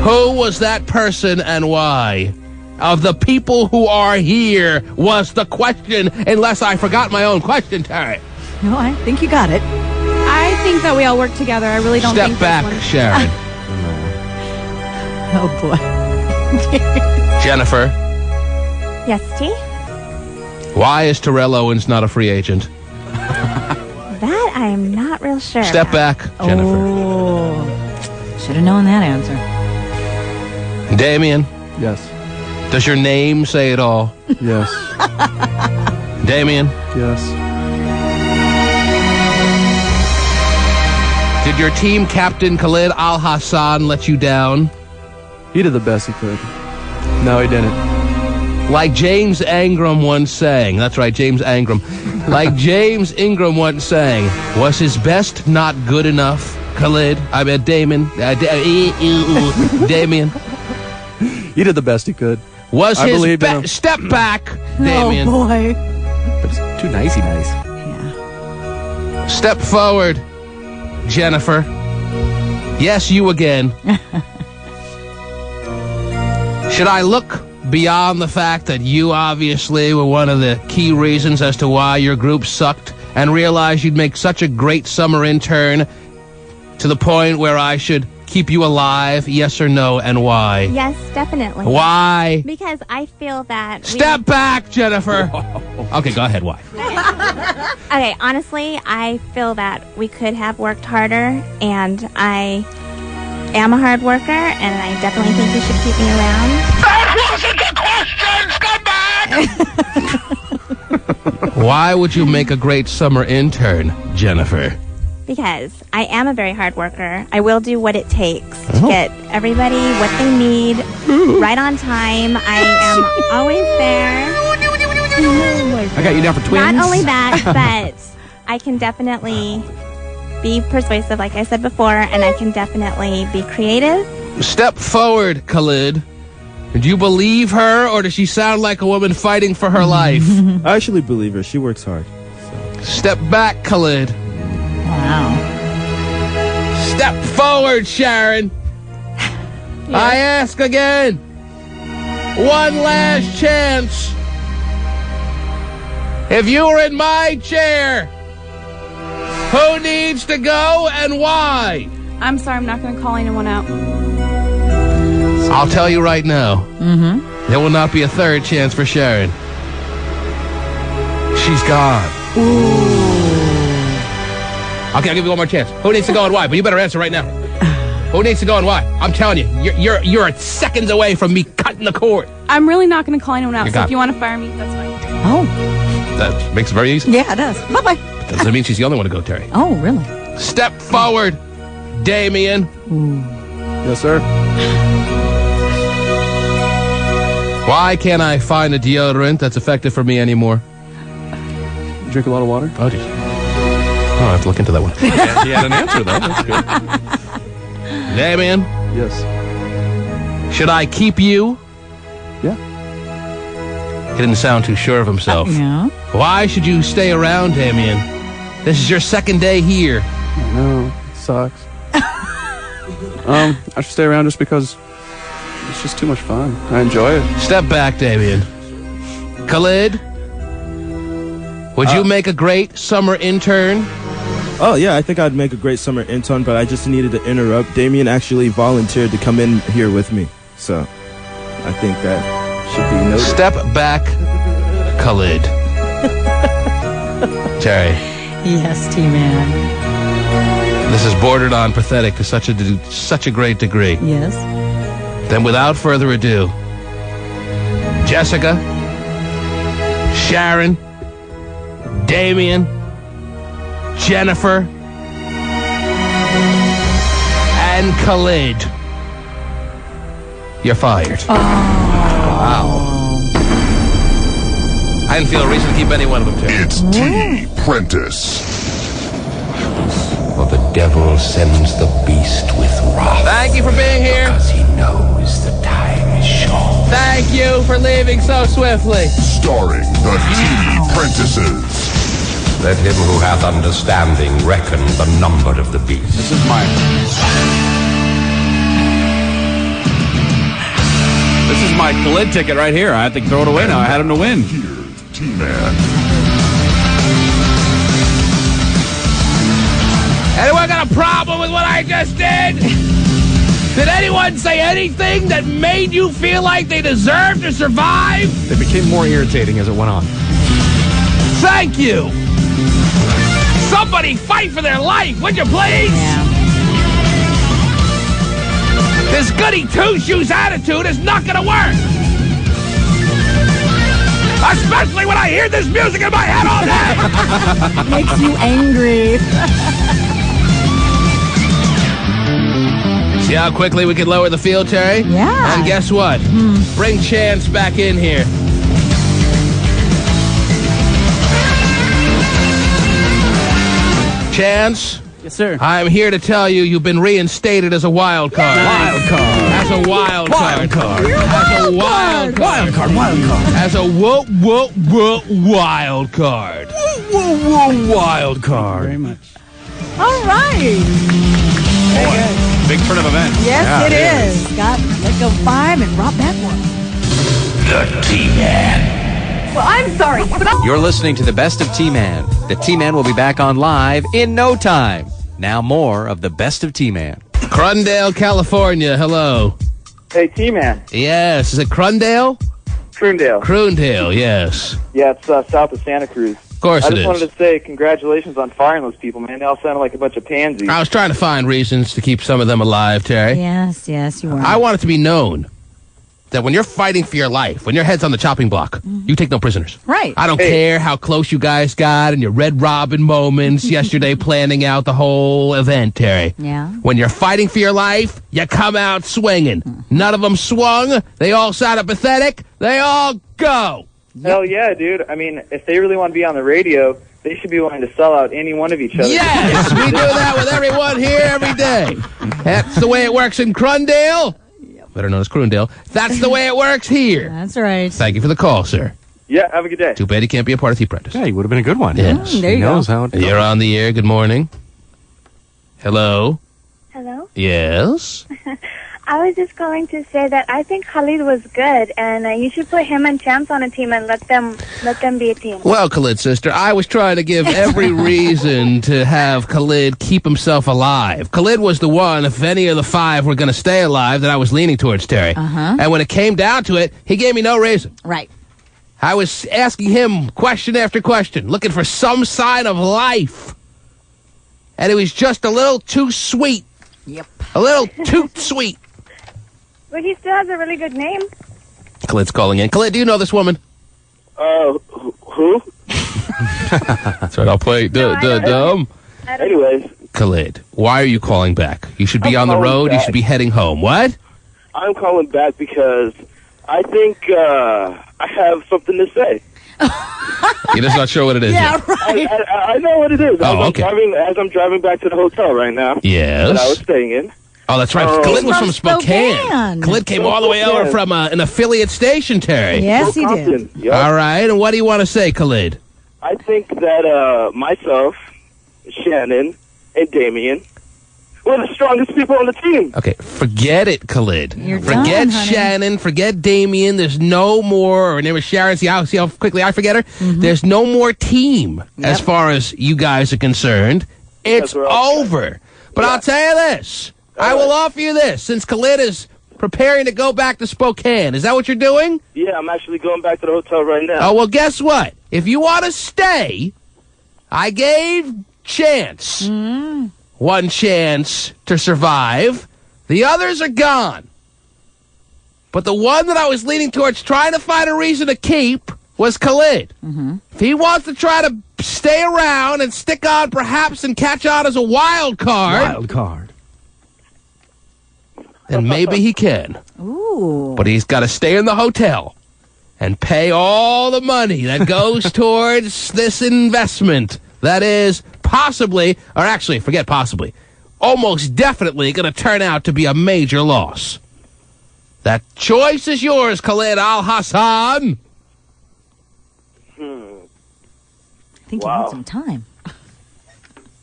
Who was that person and why? Of the people who are here was the question, unless I forgot my own question, Tari. No, I think you got it. I think that we all work together. I really don't Step think back, this one. Sharon. Oh, boy. Jennifer, Yes, T? why is Terrell Owens not a free agent? That I'm not real sure. Step about. back, Jennifer. Oh. Should have known that answer. Damien, Yes. does your name say it all? Yes. Damien, Yes. did your team captain Khalid Al-Hassan let you down? He did the best he could. No, he didn't. Like James Ingram once sang. That's right, James Ingram. Like James Ingram once sang, was his best not good enough? Khalid, I mean Damien. Damien. He did the best he could. Was I his believed in him. step back, Damien. Oh, boy. But it's too nicey nice. Step forward, Jennifer. Yes, you again. Should I look beyond the fact that you obviously were one of the key reasons as to why your group sucked and realize you'd make such a great summer intern to the point where I should keep you alive, yes or no, and why? Yes, definitely. Why? Because I feel that. Step back, Jennifer. Okay, go ahead. Why? Okay, honestly, I feel that we could have worked harder, and I am a hard worker, and I definitely think you should keep me around. Why would you make a great summer intern, Jennifer? Because I am a very hard worker. I will do what it takes to get everybody what they need right on time. I am always there. I got you down for twins. Not only that, but I can definitely be persuasive, like I said before, and I can definitely be creative. Step forward, Khalid. Do you believe her, or does she sound like a woman fighting for her life? I actually believe her. She works hard. Step back, Khalid. Wow. Step forward, Sharon. I ask again. One last chance. If you were in my chair, who needs to go and why? I'm sorry, I'm not going to call anyone out. I'll tell you right now. Mm-hmm. There will not be a third chance for Sharon. She's gone. Okay, I'll give you one more chance. Who needs to go and why? But you better answer right now. Who needs to go and why? I'm telling you, you're seconds away from me cutting the cord. I'm really not going to call anyone out. You So got if it. you want to fire me, that's fine. Oh. That makes it very easy. Yeah, it does. Bye-bye. Doesn't mean she's the only one to go, Terry. Oh, really? Step forward, Damien. Yes, sir. Why can't I find a deodorant that's effective for me anymore? Drink a lot of water. Oh, did you? Oh, I have to look into that one. He had an answer, though. That's good. Damien, Yes. Should I keep you? Yeah. He didn't sound too sure of himself. Yeah. Why should you stay around, Damien? This is your second day here. No, it sucks. I should stay around just because it's just too much fun. I enjoy it. Step back, Damien. Khalid, would you make a great summer intern? Oh, yeah, I think I'd make a great summer intern, but I just needed to interrupt. Damien actually volunteered to come in here with me, so I think that should be noted. Step back, Khalid. Terry. Yes, T-Man. This is bordered on pathetic to such a great degree. Yes. Then without further ado, Jessica, Sharon, Damien, Jennifer, and Khalid. You're fired. Wow. I didn't feel a reason to keep any one of them, Terry. It's T-Prentice. For the devil sends the beast with wrath. Thank you for being here. Because he knows the time is short. Thank you for leaving so swiftly. Starring the T-Prentices. Let him who hath understanding reckon the number of the beast. This is my Khalid ticket right here. I have to throw it away now. I had him to win. Here's T-Man. Anyone got a problem with what I just did? Did anyone say anything that made you feel like they deserved to survive? They became more irritating as it went on. Thank you. Somebody fight for their life, would you please? Yeah. This goody two-shoes attitude is not going to work. Especially when I hear this music in my head all day. Makes you angry. See how quickly we can lower the field, Terry? Yeah. And guess what? Bring Chance back in here. Chance? Yes, sir. I'm here to tell you you've been reinstated as a wild card. Wild card. As a wild card. Wild card. As a wild card. Wild card. Wild card. As a wild card. Wild card. Very much. All right. Big turn of events. Yes, Yeah, it is. Got Let Go 5 and Rob that one. The T-Man. Well, I'm sorry, but You're listening to the best of T-Man. The T-Man will be back on live in no time. Now more of the best of T-Man. Crundale, California. Hello. Hey, T-Man. Yes. Is it Crundale? Croondale. Crundale, yes. Yeah, it's south of Santa Cruz. Of course I it just is. wanted to say congratulations on firing those people, man. They all sounded like a bunch of pansies. I was trying to find reasons to keep some of them alive, Terry. Yes, you were. I want it to be known that when you're fighting for your life, when your head's on the chopping block, you take no prisoners. Right. I don't care how close you guys got and your Red Robin moments yesterday planning out the whole event, Terry. Yeah. When you're fighting for your life, you come out swinging. None of them swung. They all sounded pathetic. They all go. Hell yeah, dude. I mean, if they really want to be on the radio, they should be willing to sell out any one of each other. Yes, we do that with everyone here every day. That's the way it works in Crundale. Better known as Croondale. That's the way it works here. That's right. Thank you for the call, sir. Yeah, have a good day. Too bad he can't be a part of T-Prentice. Yeah, he would have been a good one. Yes. There you He knows how it You're on the air. Good morning. Hello? Hello? Yes? I was just going to say that I think Khalid was good, and you should put him and Chance on a team and let them be a team. Well, Khalid, sister, I was trying to give every reason to have Khalid keep himself alive. Khalid was the one, if any of the five were going to stay alive, that I was leaning towards, Terry. Uh-huh. And when it came down to it, he gave me no reason. Right. I was asking him question after question, looking for some sign of life. And it was just a little too sweet. Yep. A little too sweet. But he still has a really good name. Khalid's calling in. Khalid, do you know this woman? Who? That's right, I'll play dumb. Anyways, Khalid, why are you calling back? You should be I'm on the calling road. You back. should be heading home. What? I'm calling back because I think I have something to say. You're just not sure what it is yet. right. I know what it is. Oh, okay. As I'm driving back to the hotel right now Yes. that I was staying in, Oh, that's right. Khalid was from Spokane. Khalid came all the way over from an affiliate station, Terry. Yes, he did. Yep. All right, and what do you want to say, Khalid? I think that myself, Shannon, and Damien were the strongest people on the team. Okay, forget it, Khalid. Forget done, honey. Shannon. Forget Damien. There's no more. Her name is Sharon. See how quickly I forget her? There's no more team as far as you guys are concerned. It's over. But I'll tell you this. I will offer you this. Since Khalid is preparing to go back to Spokane, is that what you're doing? Yeah, I'm actually going back to the hotel right now. Oh, well, guess what? If you want to stay, I gave Chance one chance to survive. The others are gone. But the one that I was leaning towards trying to find a reason to keep was Khalid. If he wants to try to stay around and stick on perhaps and catch on as a wild card, then maybe he can. Ooh. But he's got to stay in the hotel and pay all the money that goes towards this investment. That is possibly, or actually, forget possibly, almost definitely going to turn out to be a major loss. That choice is yours, Khalid Al-Hassan. I think you need some time.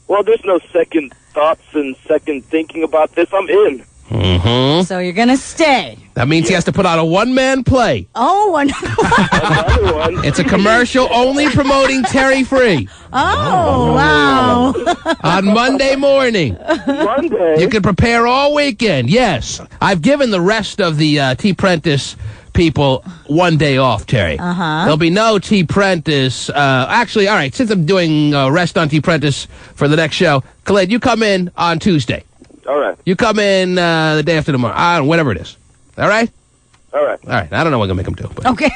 Well, there's no second thoughts and second thinking about this. I'm in. So you're going to stay. That means he has to put on a one-man play. Oh, Another one. It's a commercial only promoting Terry Free. Oh, wow. On Monday morning. Monday? You can prepare all weekend. Yes. I've given the rest of the T-Prentice people one day off, Terry. There'll be no T-Prentice. Actually, all right, since I'm doing rest on T-Prentice for the next show, Khalid, you come in on Tuesday. All right. You come in the day after tomorrow. Whatever it is. All right? All right. All right. I don't know what I'm going to make him do. But okay.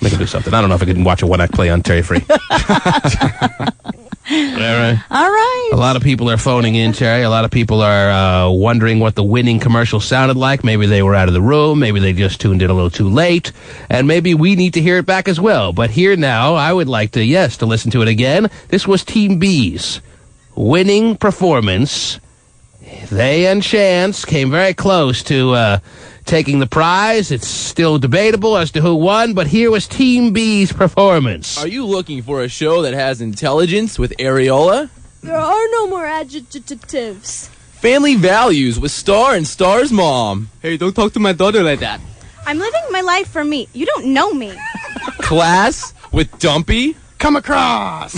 Make him do something. I don't know if I can watch a one-act play on Terry Free. All right. All right. A lot of people are phoning in, Terry. A lot of people are wondering what the winning commercial sounded like. Maybe they were out of the room. Maybe they just tuned in a little too late. And maybe we need to hear it back as well. But here now, I would like to listen to it again. This was Team B's winning performance. They and Chance came very close to taking the prize. It's still debatable as to who won, but here was Team B's performance. Are you looking for a show that has intelligence with areola? There are no more adjectives. Family values with Star and Star's mom. Hey, don't talk to my daughter like that. I'm living my life for me. You don't know me. Class with Dumpy. Come across.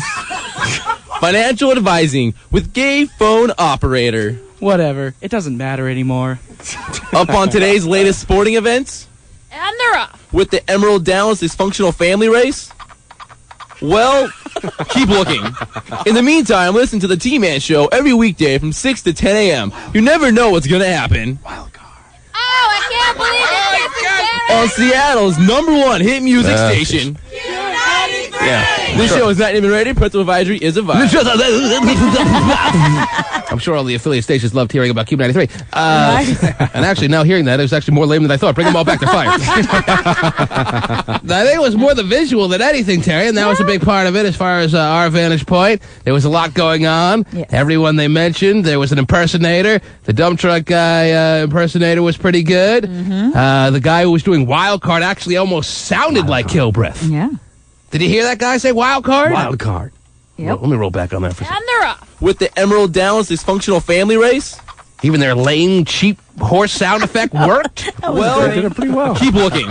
Financial advising with Gay Phone Operator. Whatever. It doesn't matter anymore. Up on today's latest sporting events? And they're off. With the Emerald Downs Dysfunctional Family Race? Well, keep looking. In the meantime, listen to the T-Man Show every weekday from 6 to 10 a.m. You never know what's going to happen. Oh, I can't believe it. On Seattle's #1 hit music station. Yeah. This show is not even ready. Parental advisory is advised. I'm sure all the affiliate stations loved hearing about Cube 93. And actually, now hearing that, it was actually more lame than I thought. Bring them all back. They're fired. I think it was more the visual than anything, Terry, and that was a big part of it as far as our vantage point. There was a lot going on. Yes. Everyone they mentioned, there was an impersonator. The dump truck guy impersonator was pretty good. The guy who was doing Wild Card actually almost sounded like Kilbreath. Yeah. Did you hear that guy say Wild Card? Wild Card. Yep. Let me roll back on that for a second. And they're off. With the Emerald Downs Dysfunctional Family Race? Even their lame, cheap horse sound effect worked? Well, they did it pretty well. Keep looking.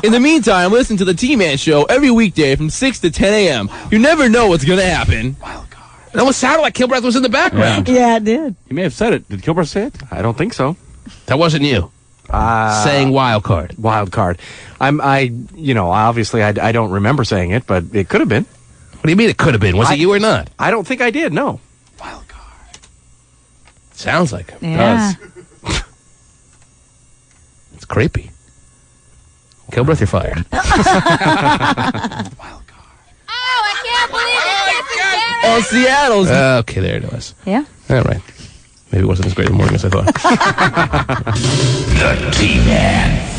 In the meantime, listen to the T-Man Show every weekday from 6 to 10 a.m. You never know what's going to happen. It almost sounded like Kilbreath was in the background. Yeah, it did. He may have said it. Did Kilbreath say it? I don't think so. That wasn't you. Saying Wild Card. Wild Card. Obviously I don't remember saying it, but it could have been. What do you mean it could have been? Was it you or not? I don't think I did, no. Wild Card. Sounds like it. Yeah. Does. It's creepy. Kilbreath, you're fired. Oh, I can't believe it. On Seattle's. Okay, there it was. Yeah. All right. Maybe it wasn't as great in the morning as I thought. The T-Man